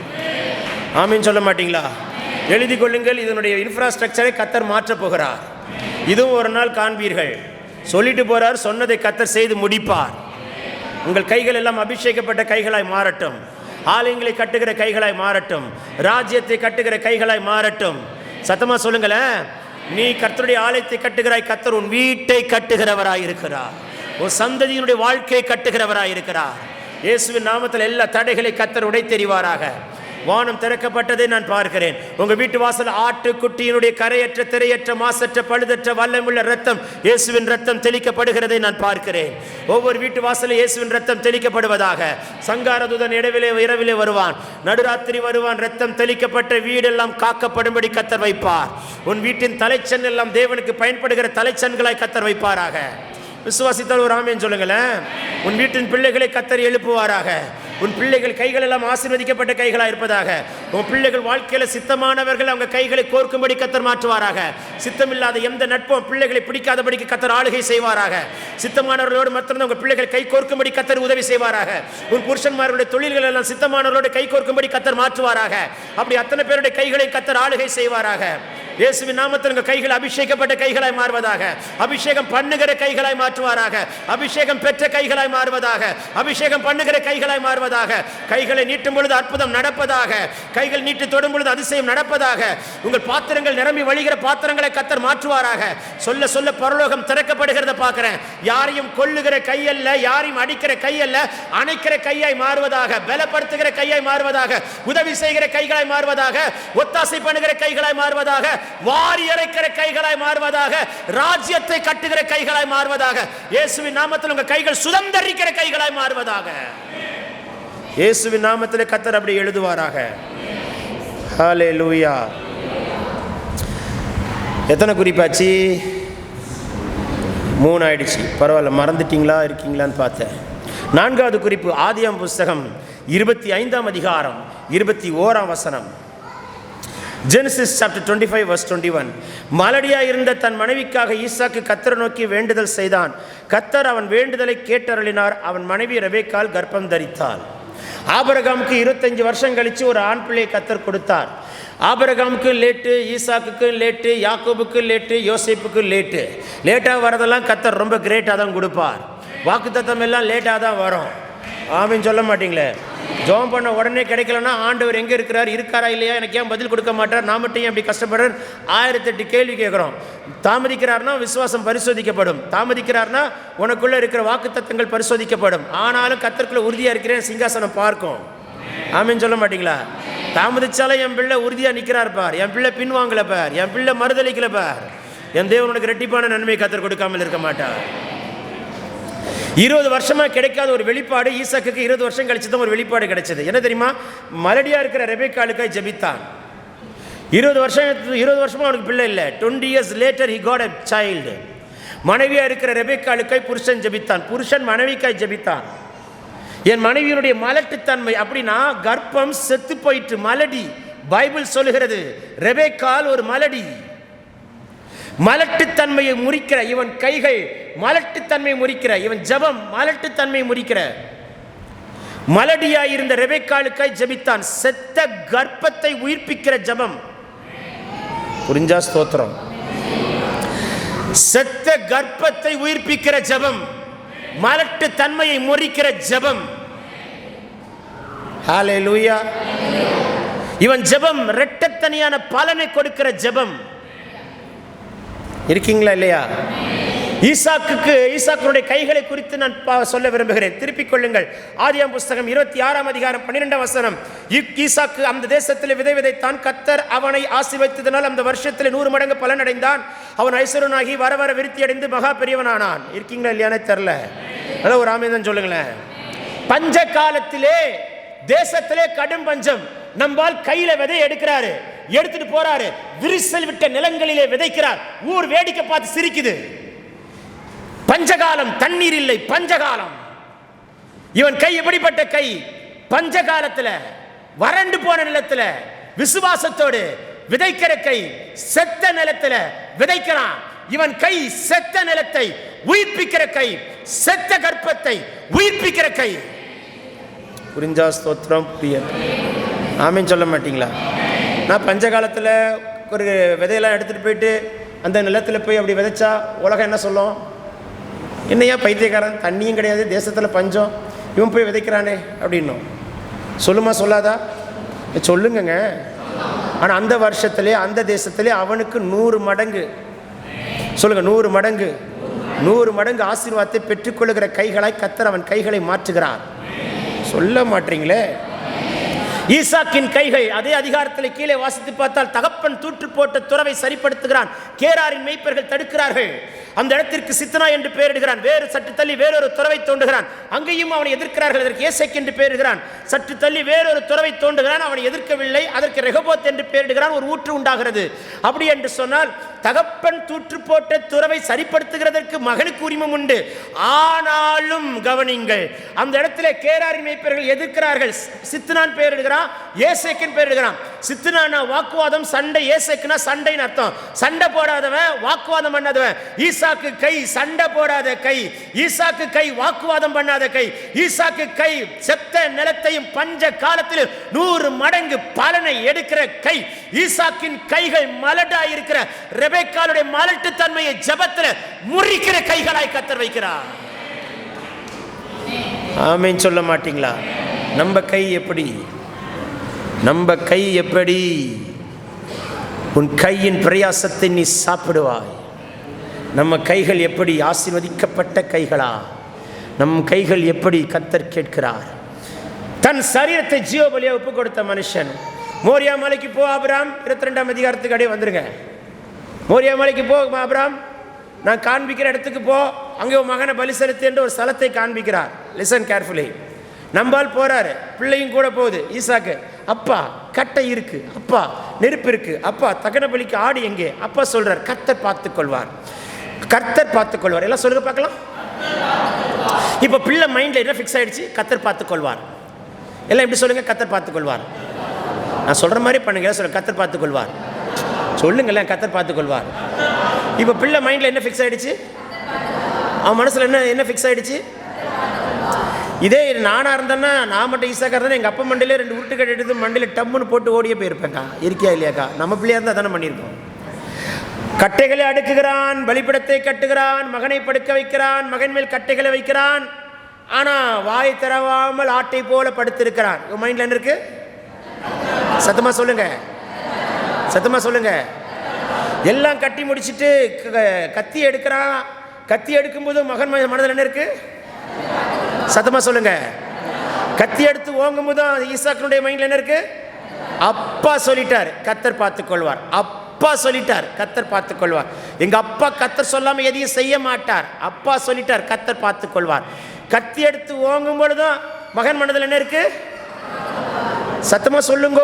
A: ஆமீன் சொல்ல மாட்டீங்களா? எழுதி கொள்ளுங்கள், இதனுடைய இன்ஃப்ராஸ்ட்ரக்சரை கர்த்தர் மாற்றப் போகிறார். இதுவும் ஒரு நாள் காண்பீர்கள். சொல்லிட்டு போறார், சொன்னதை கர்த்தர் செய்து முடிப்பார். உங்கள் கைகள் எல்லாம் அபிஷேகப்பட்ட கைகளாய் மாறட்டும். ஆலயங்களை கட்டுகிற கைகளாய் மாறட்டும். ராஜ்யத்தை கட்டுகிற கைகளாய் மாறட்டும். சத்தமா சொல்லுங்களேன். நீ கர்த்தருடைய ஆலயத்தை கட்டுகிறாய், கர்த்தர் உன் வீட்டை கட்டுகிறவராய் இருக்கிறார். உன் சந்ததியினுடைய வாழ்க்கையை கட்டுகிறவராய் இருக்கிறார். இயேசுவின் நாமத்தில் எல்லா தடைகளை கர்த்தர் உடைத்தெறிவாராக. வானம் திறக்கப்பட்டதை நான் பார்க்கிறேன். உங்க வீட்டு வாசல் ஆட்டுக்குட்டியினுடைய கரையற்ற திரையற்ற மாசற்ற பழுதற்ற வல்லமுள்ள ரத்தம், இயேசுவின் ரத்தம் தெளிக்கப்படுகிறதை நான் பார்க்கிறேன். ஒவ்வொரு வீட்டு வாசலும் இயேசுவின் ரத்தம் தெளிக்கப்படுவதாக. சங்காரதூதன் இரவிலே வருவான், நடுராத்திரி வருவான். ரத்தம் தெளிக்கப்பட்ட வீடெல்லாம் காக்கப்படும்படி கர்த்தர் வைப்பார். உன் வீட்டின் தலைச்சன் எல்லாம் தேவனுக்கு பயன்படுகிற தலைச்சன்களாய் கர்த்தர் வைப்பாராக. விசுவாசித்தால் ஒரு ஆமென் சொல்லுங்களேன். உன் வீட்டின் பிள்ளைகளை கர்த்தர் எழுப்புவாராக. உன் பிள்ளைகள் கைகள் எல்லாம் ஆசீர்வதிக்கப்பட்ட கைகளாக இருப்பதாக. உன் பிள்ளைகள் வாழ்க்கையில சித்தமானவர்கள் அவங்க கைகளை கோர்க்கும்படி கர்த்தர் மாற்றுவாராக. சித்தமில்லாத எந்த நட்பும் பிள்ளைகளை பிடிக்காதபடிக்கு கர்த்தர் ஆளுகை செய்வாராக. சித்தமானவர்களோடு மாத்திரம் உங்க பிள்ளைகள் கை கோர்க்கும்படி கர்த்தர் உதவி செய்வாராக. உன் புருஷன்மாருடைய தொழில்கள் எல்லாம் சித்தமானவர்களோடு கை கோர்க்கும்படி கர்த்தர் மாற்றுவாராக. அப்படி அத்தனை பேருடைய கைகளை கர்த்தர் ஆளுகை செய்வாராக. இயேசுவின் நாமத்தில் உங்கள் கைகள் அபிஷேகப்பட்ட கைகளாய் மாறுவதாக. அபிஷேகம் பண்ணுகிற கைகளாய் மாற்றுவாராக. அபிஷேகம் பெற்ற கைகளாய் மாறுவதாக. அபிஷேகம் பண்ணுகிற கைகளாய் மாறுவதாக. கைகளை நீட்டும் பொழுது அற்புதம் நடப்பதாக. கைகள் நீட்டி தொடும் பொழுது அதிசயம் நடப்பதாக. உங்கள் பாத்திரங்கள் நிரம்பி வழிகிற பாத்திரங்களை கர்த்தர் மாற்றுவாராக. சொல்ல சொல்ல பரலோகம் திறக்கப்படுகிறத பார்க்கிறேன். யாரையும் கொல்லுகிற கை அல்ல, யாரையும் அடிக்கிற கை அல்ல, அணைக்கிற கையாய் மாறுவதாக. பலப்படுத்துகிற கையாய் மாறுவதாக. உதவி செய்கிற கைகளாய் மாறுவதாக. ஒத்தாசை பண்ணுகிற கைகளாய் மாறுவதாக. வாரி இறைக்கிற கைகளாய் மாறுவதாக. ராஜ்யத்தை கட்டுகிற கைகளாய் மாறுவதாக. இயேசுவின் நாமத்தில் உங்கள் கைகள் சுதந்தரிக்கிற கைகளாய் மாறுவதாக. இயேசுவின் நாமத்தில் கர்த்தர் அப்படி எழுதுவாராக. ஹல்லேலூயா. எத்தனை குறிப்பாச்சு? 3 ஆயிடுச்சு. பரவாயில்ல, மறந்துட்டீங்களா இருக்கீங்களான்னு பார்த்தேன். 4வது குறிப்பு ஆதியாம் புஸ்தகம் 25ஆம் அதிகாரம் 21ஆம் வசனம். Genesis chapter 25 verse 21. மலடியாய் இருந்த தன் மனைவிக்காக ஈசாக்கு கர்த்தரை நோக்கி வேண்டுதல் செய்தான். கர்த்தர் அவன் வேண்டுதலை கேட்டருளினார். அவன் மனைவி ரெபெக்காள் கர்ப்பம் தரித்தாள். ஆபிரகாமுக்கு 25 வருஷம் கழிச்சு ஒரு ஆண் பிள்ளையை கர்த்தர் கொடுத்தார். ஆபிரகாமுக்கு லேட்டு, ஈசாக்குக்கு லேட்டு, யாக்கோபுக்கு லேட்டு, யோசேப்புக்கு லேட்டு. லேட்டாக வரதெல்லாம் கர்த்தர் ரொம்ப கிரேட்டாக தான் கொடுப்பார். வாக்குத்தத்தம் எல்லாம் லேட்டாக தான் வரும். ஆமீன் சொல்ல மாட்டீங்களே? ஜெபம் பண்ண உடனே கிடைக்கலன்னா ஆண்டவர் எங்கே இருக்கிறார், இருக்காரா இல்லையா, எனக்கு ஏன் பதில் கொடுக்க மாட்டார், நான் மட்டும் ஏன் அப்படி கஷ்டப்படுறேன், 1008 கேள்வி கேட்குறோம். தாமதிக்கிறார்னா விசுவாசம் பரிசோதிக்கப்படும். தாமதிக்கிறார்னா உனக்குள்ளே இருக்கிற வாக்குத்தத்தங்கள் பரிசோதிக்கப்படும். ஆனாலும் கர்த்தருக்குள்ள உறுதியாக இருக்கிறேன், சிங்காசனம் பார்க்கும். ஆமீன் சொல்ல மாட்டீங்களா? தாமதிச்சாலும் என் பிள்ளை உறுதியாக நிற்கிறார் பார், என் பிள்ளை பின்வாங்கல பார், என் பிள்ளை மறுதளிக்கல பார், என் தேவன் உனக்கு ரெட்டிப்பான நன்மை கர்த்தர் கொடுக்காமல் இருக்க மாட்டார். 20 வருஷமா கிடைக்காத ஒரு வெளிப்பாடு ஈசாக்குக்கு 20 வருஷம் கழிச்சு தான் ஒரு வெளிப்பாடு கிடைச்சது. என்ன தெரியுமா? மலடியா இருக்கிற ரெபெக்காளுக்காய் ஜெபித்தான். 20 வருஷமா அவனுக்கு பிள்ளை இல்லை. 20 years later he got a child. மனைவியா இருக்கிற ரெபெக்காளுக்காய் புருஷன் ஜெபித்தான். புருஷன் மனைவிக்காய் ஜெபித்தான். என் மனைவியினுடைய மலட்டுத்தன்மை அப்படின்னா கர்ப்பம் செத்து போயிட்டு மலடி. பைபிள் சொல்லுகிறது ரெபெக்காள் ஒரு மலடி. மலட்டுத்தன்மையை முறிக்கிற இவன் கைகள் மலட்டுத்தன்மையை முறிக்கிற இவன் ஜெபம் மலட்டுத்தன்மையை முறிக்கிற. மலடியாயிருந்த ரெபெக்காளுக்காய் ஜெபித்தான். செத்த கர்ப்பத்தை உயிர்ப்பிக்கிற ஜெபம். புரிஞ்சா ஸ்தோத்திரம். செத்த கர்ப்பத்தை உயிர்ப்பிக்கிற ஜெபம், மலட்டுத்தன்மையை முறிக்கிற ஜெபம். ஹல்லேலூயா. இவன் ஜெபம் இரட்டத்தனியான பலனை கொடுக்கிற ஜெபம். இருக்கீங்களா இல்லையா? ஈசாக்குடைய கைகளை குறித்து நான் சொல்ல விரும்புகிறேன். திருப்பிக் கொள்ளுங்கள். ஆதியாம் புஸ்தகம் 26ஆம் அதிகாரம் 12ஆம் வசனம். ஈசாக்கு அந்த தேசத்தில் விதை விதைத்தான். கர்த்தர் அவனை ஆசீர்வதித்ததனால் அந்த வருஷத்தில் 100 மடங்கு பலன் அடைந்தான். அவன் ஐஸ்வரனாகி வர வர விருத்தி அடைந்து மகா பெரியவனானான். இருக்கீங்களா இல்லையானே தெரியல. அதான் ஒரு ஆமென் சொல்லுங்களேன். பஞ்ச காலத்திலே தேசத்திலே கடும் பஞ்சம். நம்மால் கையில விதை எடுக்கிறாரு, எடுத்துட்டு போறாரு, விரிசல் விட்ட நிலங்களிலே விதைக்கிறார். ஊர் வேடிக்கை பார்த்து சிரிக்குது. பஞ்சகாலம், தண்ணீர் இல்லை, பஞ்சகாலம். இவன் கை எப்படிப்பட்ட கை? பஞ்சகாலத்துல வறண்டு போன நிலத்துல விசுவாசத்தோடு விதைக்கிற கை. செத்த நிலத்துல விதைக்கிறான். இவன் கை செத்த நிலத்தை உயிர்ப்பிக்கிற கை, செத்த கர்ப்பத்தை உயிர்ப்பிக்கிற கை. புரிஞ்சா ஸ்தோத்திரம். ஆமீன் சொல்ல மாட்டீங்களா? நான் பஞ்ச காலத்தில் ஒரு விதையெல்லாம் எடுத்துகிட்டு போயிட்டு அந்த நிலத்தில் போய் அப்படி விதைச்சா உலகம் என்ன சொல்லும்? என்னையா பைத்தியக்காரன், தண்ணியும் கிடையாது, தேசத்தில் பஞ்சம், இவன் போய் விதைக்கிறானே அப்படின்னும் சொல்லுமா சொல்லாதா? சொல்லுங்கங்க. ஆனால் அந்த வருஷத்துலேயே அந்த தேசத்துலேயே அவனுக்கு 100 மடங்கு, சொல்லுங்க 100 மடங்கு 100 மடங்கு ஆசீர்வாதத்தை பெற்றுக்கொள்ளுகிற கைகளாய் கர்த்தர் அவன் கைகளை மாற்றுகிறார். சொல்ல மாட்டீங்களே. ஈசாக்கின் கைகள் அதே அதிகாரத்தில் கீழே வாசித்து பார்த்தால் தகப்பன் தூற்று போட்ட துறவை சரிப்படுத்துகிறான். கேராரின் மேய்ப்பர்கள் தடுக்கிறார்கள். அந்த இடத்திற்கு சித்தனா என்று பெயரிடுகிறான். வேறு சற்று தள்ளி வேறொரு துறவை தோண்டுகிறான். அங்கேயும் அவனை எதிர்க்கிறார்கள். அதற்கு ஏசேக் என்று பெயரிடுகிறான். சற்று தள்ளி வேறொரு துறவை தோண்டுகிறான். அவனை எதிர்க்கவில்லை. அதற்கு ரெகோபோத் என்று பெயரிடுகிறான். ஒரு ஊற்று உண்டாகிறது. அப்படி என்று சொன்னால் தகப்பன் தூற்று போட்ட துறவை சரிப்படுத்துகிறதற்கு மகனுக்கு உரிமம் உண்டு. ஆனாலும் கவனிங்கள், அந்த இடத்துல கேராரின் மேய்ப்பர்கள் எதிர்க்கிறார்கள். சித்தனான் பெயரிடுகிறான், ஏசேக்கின் பெயரிடுகிறான். சித்தனானா வாக்குவாதம், சண்டை. ஏசேக்குனா சண்டைன்னு அர்த்தம். சண்டை போடாதவன், வாக்குவாதம் பண்ணாதவன். ஈசாக்கு கை சண்டை போடாத கை, ஈசாக்கு கை வாக்குவாதம் பண்ணாத கை, ஈசாக்கு கை செத்த நிலத்தையும் பஞ்ச காலத்தில் 100 மடங்கு பலனை எடுக்கிற கை. ஈசாக்கின் கைகள் மலடா இருக்கிற ரெபெக்காளுடைய மலட்டு தன்மையை ஜெபத்தில் முறிக்கிற கைகளாய் கர்த்தர் வைக்கிறார். ஆமென் சொல்ல மாட்டீங்களா? நம்ம கை எப்படி? நம்ம கை எப்படி? உன் கையின் பிரயாசத்தை நீ சாப்பிடுவாய். நம்ம கைகள் எப்படி? ஆசீர்வதிக்கப்பட்ட கைகளா? நம் கைகள் எப்படி? கர்த்தர் கேட்கிறார். தன் சரீரத்தை ஜீவபலியா ஒப்பு கொடுத்த மனுஷன். மோரியா மலைக்கு போ ஆபிரகாம், 22ஆம் அதிகாரத்துக்கு அடைய வந்துருங்க. மோரியா மலைக்கு போ ஆபிரகாம், நான் காண்பிக்கிற இடத்துக்கு போ, அங்கே ஒரு மகனை பலி செலுத்து என்று ஒரு ஸ்தலத்தை காண்பிக்கிறார். Listen carefully. நம்பால் போறாரு, பிள்ளையும் கூட போகுது. ஈசாக்கு, அப்பா கட்டை இருக்கு, அப்பா நெருப்பு இருக்கு, அப்பா தகன பலிக்கு ஆடு எங்கே? அப்பா சொல்றார், கர்த்தர் பார்த்துக் கொள்வார், கர்த்தர் பார்த்துக் கொள்வார். எல்லாம் சொல்லுங்க பார்க்கலாம். இப்போ பிள்ளை மைண்ட்ல என்ன ஃபிக்ஸ் ஆயிடுச்சு? கர்த்தர் பார்த்துக் கொள்வார். எல்லாம் எப்படி சொல்லுங்க? கர்த்தர் பார்த்துக் கொள்வார். நான் சொல்ற மாதிரி பண்ணுங்க. சொல்லுங்க, கர்த்தர் பார்த்துக் கொள்வார். சொல்லுங்களேன், கர்த்தர் பார்த்துக் கொள்வார். இப்போ பிள்ளை மைண்ட்ல என்ன ஃபிக்ஸ் ஆயிடுச்சு? அவன் மனசுல என்ன ஃபிக்ஸ் ஆயிடுச்சு? இதே நானா இருந்தேன்னா, நான் மட்டும் ஈசாக்கா இருந்தா எங்கள் அப்பா மண்டையிலே 2 உருட்டுக்கட்டை எடுத்து மண்டையில் டம்முன்னு போட்டு ஓடியே போயிருப்பேன்க்கா. இருக்கியா இல்லையாக்கா? நம்ம பிள்ளையா இருந்தால் தானே பண்ணியிருக்கோம். கட்டைகளை அடுக்குகிறான், பலிபீடத்தை கட்டுகிறான், மகனை படுக்க வைக்கிறான், மகன் மேல் கட்டைகளை வைக்கிறான். ஆனால் வாய் திறவாமல் ஆட்டை போல படுத்திருக்கிறான். உங்கள் மைண்டில் என்ன இருக்கு? சத்தமாக சொல்லுங்க, சத்தமாக சொல்லுங்க. எல்லாம் கட்டி முடிச்சுட்டு கத்தி எடுக்கிறான். கத்தி எடுக்கும்போது மகன் மனதில் என்ன இருக்கு? சத்தமா சொல்லுங்க. கத்தி எடுத்து ஓங்கும் போது ஈசாக்கினுடைய மைண்ட்ல என்ன இருக்கு? அப்பா சொல்லிட்டார், கர்த்தர் பார்த்துக் கொள்வார். அப்பா சொல்லிட்டார், கர்த்தர் பார்த்துக் கொள்வார். எங்க அப்பா கர்த்தர் சொல்லாம எதையும் செய்ய மாட்டார். அப்பா சொல்லிட்டார், கர்த்தர் பார்த்துக் கொள்வார். கத்தி எடுத்து ஓங்கும் பொழுதும் மகன் மனதில் என்ன இருக்கு? சத்தமா சொல்லுங்க.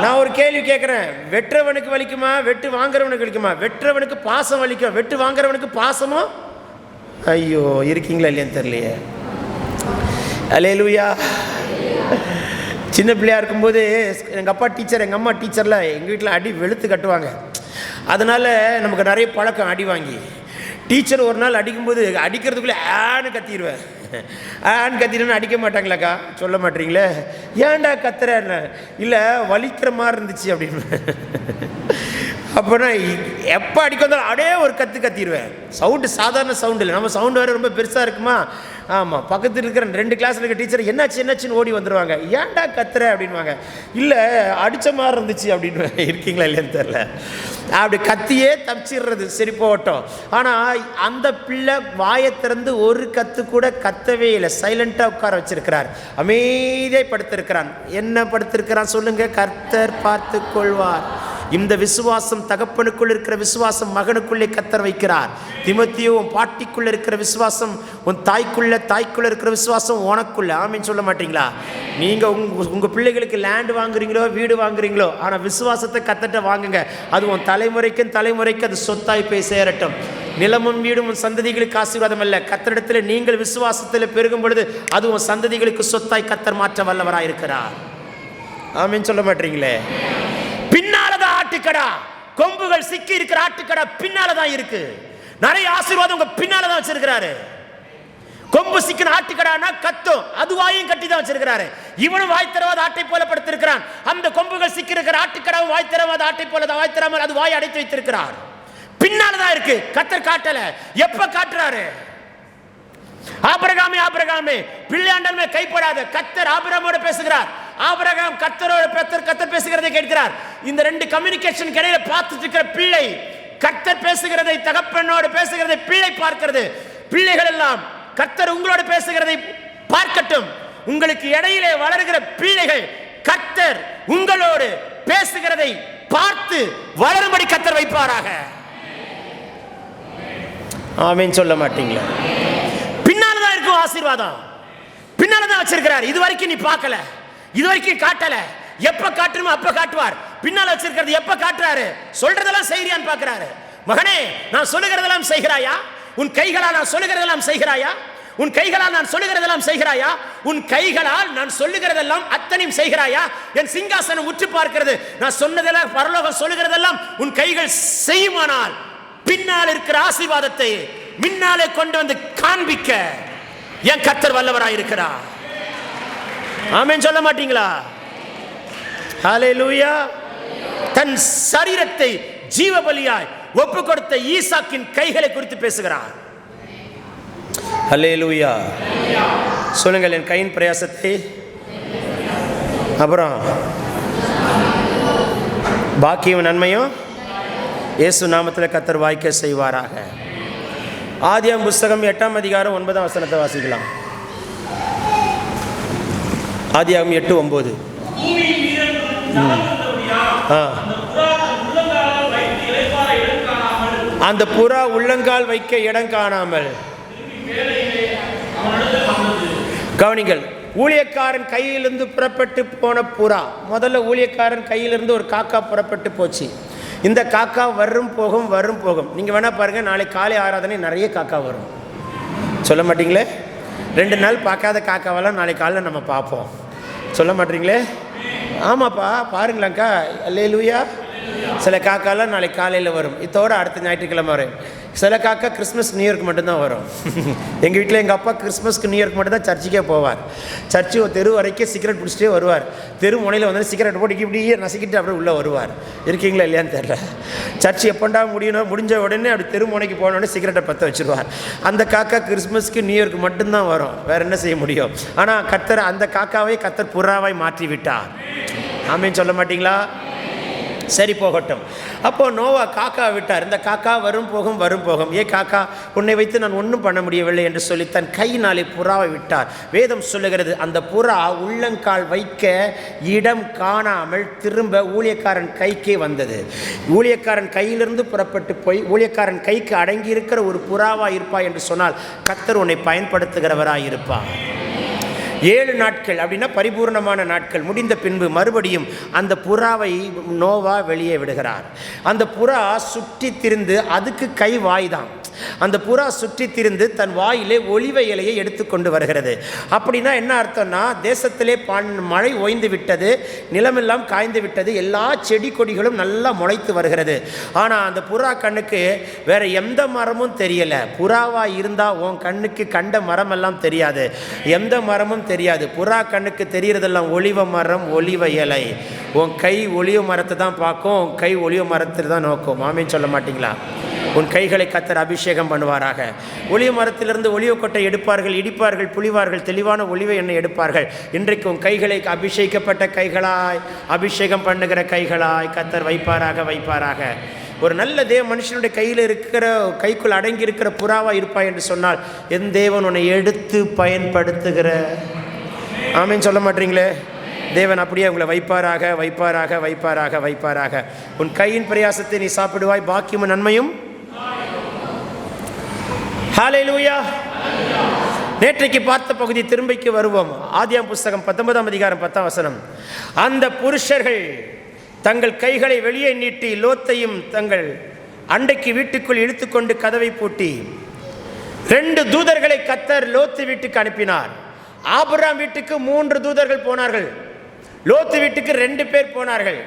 A: நான் ஒரு கேள்வி கேட்கிறேன். வெற்றவனுக்கு வலிக்குமா? வெட்டு வாங்குறவனுக்கு வலிக்குமா? வெற்றவனுக்கு பாசம் வலிக்கும், வெட்டு வாங்குறவனுக்கு பாசமும். ஐயோ, இருக்கீங்களா இல்லையான்னு தெரியலையே. அல்லேலூயா. சின்ன பிள்ளையா இருக்கும்போது எங்கள் அப்பா டீச்சர், எங்கள் அம்மா டீச்சரில் எங்கள் வீட்டில் அடி வெளுத்து கட்டுவாங்க. அதனால் நமக்கு நிறைய பழக்கம் அடி வாங்கி. டீச்சர் ஒரு நாள் அடிக்கும்போது அடிக்கிறதுக்குள்ளே ஆன்னு கத்திடுவேன். ஆன்னு கத்திடுன்னு அடிக்க மாட்டாங்களாக்கா? சொல்ல மாட்டீங்களே. ஏன்டா கத்துறேன்னு? இல்லை, வலிக்கிற மாதிரி இருந்துச்சு அப்படின்னு. அப்போனா எப்போ அடிக்க வந்தாலும் அப்படியே ஒரு கத்திடுவேன். சவுண்டு சாதாரண சவுண்டு இல்லை, நம்ம சவுண்டு வேறு ரொம்ப பெருசாக இருக்குமா. ஆமாம், பக்கத்தில் இருக்கிற 2 கிளாஸில் இருக்கிற டீச்சர் என்னாச்சுன்னு ஓடி வந்துடுவாங்க. ஏன்டா கத்துற அப்படின்வாங்க. இல்லை, அடித்த மாதிரி இருந்துச்சு அப்படின்னு. இருக்கீங்களா இல்லைன்னு தெரில. அப்படி கத்தியே தப்பிச்சிடுறது. சரி போகட்டும். ஆனால் அந்த பிள்ளை வாயை திறந்து ஒரு கத்து கூட கத்தவே இல்லை. சைலண்டாக உட்கார வச்சிருக்கிறார், அமைதியாக படுத்திருக்கிறான். என்ன படுத்திருக்கிறான் சொல்லுங்க? கர்த்தர் பார்த்து கொள்வார். இந்த விசுவாசம், தகப்பனுக்குள் இருக்கிற விசுவாசம் மகனுக்குள்ளே கர்த்தர் வைக்கிறார். தீமோத்தேயு, உன் பாட்டிக்குள்ள இருக்கிற விசுவாசம் உன் தாய்க்குள்ள இருக்கிற விசுவாசம் உனக்குள்ள. ஆமீன் சொல்ல மாட்டீங்களா? நீங்க உங்க பிள்ளைகளுக்கு லேண்ட் வாங்குறீங்களோ, வீடு வாங்குறீங்களோ, ஆனால் விசுவாசத்தை கர்த்தர்ட்ட வாங்குங்க. அது உன் தலைமுறைக்கு அது சொத்தாய் போய் சேரட்டும். நிலமும் வீடும் உன் சந்ததிகளுக்கு ஆசீர்வாதம் அல்ல. கர்த்தரிடத்தில் நீங்கள் விசுவாசத்தில் பெருகும் பொழுது அது உன் சந்ததிகளுக்கு சொத்தாய் கர்த்தர் மாற்ற வல்லவராக இருக்கிறார். ஆமீன் சொல்ல மாட்டீங்களே? பின்னாலதான் ஆட்டுக்கடா, கொம்புகள் சிக்கி இருக்கிற ஆட்டுக்கடா பின்னாலதான் இருக்கு. நிறைய ஆசீர்வாதம் உங்க பின்னாலதான் வச்சிருக்கிறாரு. கொம்பு சிக்கின ஆட்டுக்கடானா கத்தும், அது வாயும் கட்டி தான் வச்சிருக்கிறாரு. இவனும் வாய் திறவாத ஆட்டை போல படுத்திருக்கிறான். அந்த கொம்புகள் சிக்கி இருக்கிற ஆட்டுக்கடாவும் வாய் திறவாத ஆட்டை போல வாய் திறவாமல் அது வாய் அடைத்து வைத்திருக்கிறார். பின்னாலதான் இருக்கு. கர்த்தர் காட்டல. எப்ப காட்டுறாரு? ஆபிரகாமே பிள்ளையாண்டல் மேல் கைப்படாத. கர்த்தர் ஆபிரகாமோட பேசுகிறார். ஆபிரகாம் கர்த்தர் பேசுகிறதை கேட்கிறார். இந்த 2 கம்யூனிகேஷன் இடையில பார்த்துட்டு இருக்கிற பிள்ளை கர்த்தர் பேசுகிறதை, தகப்பனோடு பேசுகிறதை பிள்ளை பார்க்கிறது. பிள்ளைகள் எல்லாம் கர்த்தர் உங்களோடு பேசுகிறதை பார்க்கட்டும். உங்களுக்கு இடையிலே வளர்கிற பிள்ளைகள் கர்த்தர் உங்களோடு பேசுகிறதை பார்த்து வளரும்படி கர்த்தர் வைப்பாராக. ஆமென் சொல்ல மாட்டீங்களா? பின்னால்தான் இருக்கும் ஆசீர்வாதம், பின்னால்தான் வச்சிருக்கிறார். இது வரைக்கும் நீ பார்க்கல, இது வரைக்கும் காட்டல. எப்ப காட்டணுமோ அப்ப காட்டுவார். பின்னால வச்சிருக்கிறது எப்ப காட்டுறாரு? சொல்றதெல்லாம் செய்யறியான்னு பார்க்கிறாரு. மகனே, நான் சொல்லுகிறதெல்லாம் செய்கிறாயா? உன் கைகளால் நான் சொல்லுகிறதெல்லாம் செய்கிறாயா? உன் கைகளால் நான் சொல்லுகிறதெல்லாம் செய்கிறாயா? உன் கைகளால் நான் சொல்லுகிறதெல்லாம் அத்தனையும் செய்கிறாயா? என் சிங்காசனம் உற்று பார்க்கிறது. நான் சொன்னதெல்லாம் பரலோகம் சொல்லுகிறதெல்லாம் உன் கைகள் செய்யுமானால் பின்னால் இருக்கிற ஆசீர்வாதத்தை முன்னாலே கொண்டு வந்து காண்பிக்க என் கர்த்தர் வல்லவராய் இருக்கிறார். ஆமென் சொல்ல மாட்டீங்களா? ஹல்லேலூயா. தன் சரீரத்தை ஜீவ பலியாய் ஒப்பு கொடுத்த ஈசாக்கின் கைகளை குறித்து பேசுகிறார். ஹல்லேலூயா. சொல்லுங்கள், என் கையின் பிரயாசத்தை, அப்புறம் பாக்கியும் நன்மையும் இயேசு நாமத்தில் கர்த்தர் வாய்க்க செய்வாராக. ஆதியாகமம் புஸ்தகம் 8ஆம் அதிகாரம் 9ஆம் வசனத்தை வாசிக்கலாம். ஆதியாகமம் 8:9. அந்த புறா உள்ளங்கால் வைக்க இடம் காணாமல். கவனிங்கள், ஊழியக்காரன் கையிலிருந்து புறப்பட்டு போன புறா. முதல்ல ஊழியக்காரன் கையிலிருந்து ஒரு காக்கா புறப்பட்டு போச்சு. இந்த காக்கா வரும் போகும் வரும் போகும். நீங்கள் வேணா பாருங்க, நாளைக்கு காலை ஆராதனை நிறைய காக்கா வரும். சொல்ல மாட்டீங்களே? 2 நாள் பார்க்காத காக்காவெல்லாம் நாளைக்கு காலையில் நம்ம பார்ப்போம். சொல்ல மாட்டீங்களே? ஆமாப்பா, பாருங்களேங்க்கா. அல்லேலூயா. சில காக்காலாம் நாளைக்கு காலையில் வரும். இதோட அடுத்த ஞாயிற்றுக்கிழமை வரும். சில காக்கா கிறிஸ்மஸ் நியூ இயர்க்கு மட்டும்தான் வரும். எங்கள் வீட்டில் எங்கள் அப்பா கிறிஸ்மஸ்க்கு நியூ இயர்க்கு மட்டும்தான் சர்ச்சுக்கே போவார். சர்ச்சு தெரு வரைக்கும் சிகரெட் பிடிச்சிட்டே வருவார். தெரு முனையில் வந்து சிகரெட் போட்டு இப்படியே நசுக்கிட்டு அப்படியே உள்ளே வருவார். இருக்கீங்களா இல்லையான்னு தெரியல. சர்ச்சு எப்போண்டா முடிஞ்ச உடனே அப்படி தெரு முனைக்கு போனோடனே சிகரெட்டை பற்ற வச்சுருவார். அந்த காக்கா கிறிஸ்மஸ்க்கு நியூ இயர்க்கு மட்டும்தான் வரும். வேறு என்ன செய்ய முடியும்? ஆனால் கர்த்தர் அந்த காக்காவை கர்த்தர் புறாவாய் மாற்றி விட்டார். ஆமென் சொல்ல மாட்டீங்களா? சரி, போகட்டும். அப்போது நோவா காக்கா விட்டார். இந்த காக்கா வரும் போகும் வரும் போகும். காக்கா, உன்னை வைத்து நான் ஒன்றும் பண்ண முடியவில்லை என்று சொல்லி தன் கையினாலே புறாவை விட்டார். வேதம் சொல்லுகிறது, அந்த புறா உள்ளங்கால் வைக்க இடம் காணாமல் திரும்ப ஊழியக்காரன் கைக்கே வந்தது. ஊழியக்காரன் கையிலிருந்து புறப்பட்டு போய் ஊழியக்காரன் கைக்கு அடங்கி இருக்கிற ஒரு புறாவாக இருப்பாய் என்று சொன்னால் கர்த்தர் உன்னை பயன்படுத்துகிறவராக இருப்பார். 7 நாட்கள் அப்படின்னா பரிபூர்ணமான நாட்கள் முடிந்த பின்பு மறுபடியும் அந்த புறாவை நோவா வெளியே விடுகிறார். அந்த புறா சுற்றி திரிந்து, அதுக்கு கை வாய் தான், அந்த புறா சுற்றி திரிந்து தன் வாயிலே ஒலிவ இலையை எடுத்துக்கொண்டு வருகிறது. அப்படின்னா என்ன அர்த்தம்னா, தேசத்திலே மழை ஓய்ந்து விட்டது, நிலமெல்லாம் காய்ந்து விட்டது, எல்லா செடி கொடிகளும் நல்லா முளைத்து வருகிறது. ஆனால் அந்த புறா கண்ணுக்கு வேற எந்த மரமும் தெரியலை. புறாவாக இருந்தால் உன் கண்ணுக்கு கண்ட மரமெல்லாம் தெரியாது, எந்த மரமும் தெரியாது. புறா கண்ணுக்கு தெரிகிறதெல்லாம் ஒலிவ மரம், ஒலிவ இலை. உன் கை ஒலிவ மரத்தை தான் பார்க்கும், உன் கை ஒலிவ மரத்தில் தான் நோக்கும். ஆமென் சொல்ல மாட்டீங்களா? உன் கைகளை கர்த்தர் அபிஷேகம் பண்ணுவாராக. ஒலிவ மரத்திலிருந்து ஒலிவ கொட்டை எடுப்பார்கள், இடிப்பார்கள், புளிவார்கள், தெளிவான ஒலிவ எண்ணெய் எடுப்பார்கள். இன்றைக்கு உன் கைகளை அபிஷேகப்பட்ட கைகளாய், அபிஷேகம் பண்ணுகிற கைகளாய் கர்த்தர் வைப்பாராக. ஒரு நல்ல தேவ மனுஷனுடைய கையில் இருக்கிற, கைக்குள் அடங்கி இருக்கிற புறாவா இருப்பாய் என்று சொன்னால் என் தேவன் உன்னை எடுத்து பயன்படுத்துகிற. ஆமென் சொல்ல மாட்டீங்களே? தேவன் அப்படியே உங்களை வைப்பாராக. உன் கையின் பிரயாசத்தை நீ சாப்பிடுவாய், பாக்கியமும் நன்மையும். ஹல்லேலூயா. நேற்றைக்கு பார்த்த பகுதி திரும்பிக்கு வருவோம். ஆதியாகமம் புஸ்தகம் 19ஆம் அதிகாரம் 10ஆம் வசனம். அந்த புருஷர்கள் தங்கள் கைகளை வெளியே நீட்டி லோத்தையும் தங்கள் அண்டைக்கு வீட்டுக்குள் இழுத்துக்கொண்டு கதவை பூட்டி 2 தூதர்களை கர்த்தர் லோத்து வீட்டுக்கு அனுப்பினார். ஆபிரகாம் வீட்டுக்கு 3 தூதர்கள் போனார்கள், லோத்து வீட்டுக்கு 2 பேர் போனார்கள்.